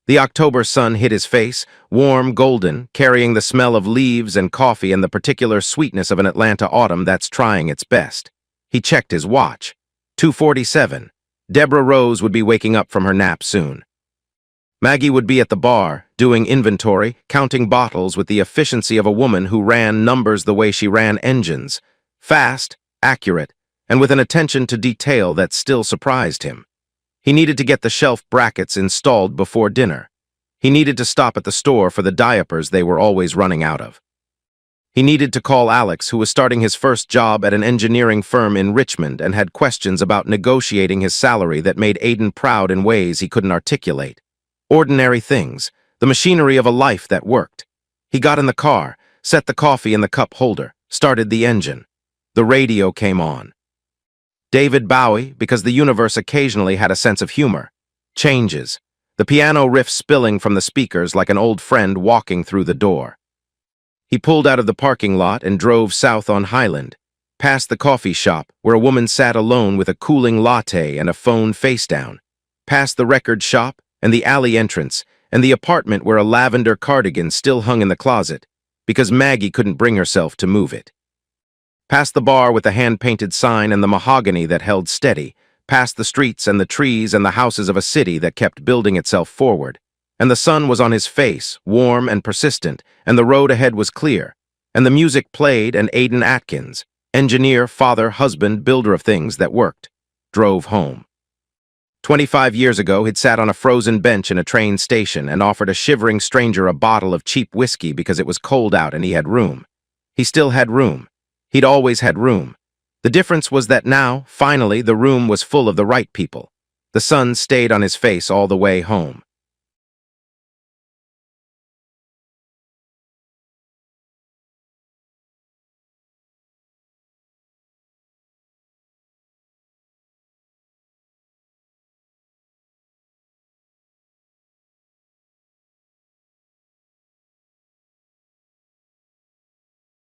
[SPEAKER 1] The October sun hit his face, warm, golden, carrying the smell of leaves and coffee and the particular sweetness of an Atlanta autumn that's trying its best. He checked his watch. 2:47. Deborah Rose would be waking up from her nap soon. Maggie would be at the bar, doing inventory, counting bottles with the efficiency of a woman who ran numbers the way she ran engines. Fast, accurate, and with an attention to detail that still surprised him. He needed to get the shelf brackets installed before dinner. He needed to stop at the store for the diapers they were always running out of. He needed to call Alex, who was starting his first job at an engineering firm in Richmond and had questions about negotiating his salary that made Aiden proud in ways he couldn't articulate. Ordinary things, the machinery of a life that worked. He got in the car, set the coffee in the cup holder, started the engine. The radio came on. David Bowie, because the universe occasionally had a sense of humor. Changes. The piano riff spilling from the speakers like an old friend walking through the door. He pulled out of the parking lot and drove south on Highland, past the coffee shop where a woman sat alone with a cooling latte and a phone face down, past the record shop and the alley entrance and the apartment where a lavender cardigan still hung in the closet because Maggie couldn't bring herself to move it. Past the bar with the hand-painted sign and the mahogany that held steady, past the streets and the trees and the houses of a city that kept building itself forward. And the sun was on his face, warm and persistent, and the road ahead was clear. And the music played, and Aiden Atkins, engineer, father, husband, builder of things that worked, drove home. 25 years ago, he'd sat on a frozen bench in a train station and offered a shivering stranger a bottle of cheap whiskey because it was cold out and he had room. He still had room. He'd always had room. The difference was that now, finally, the room was full of the right people. The sun stayed on his face all the way home.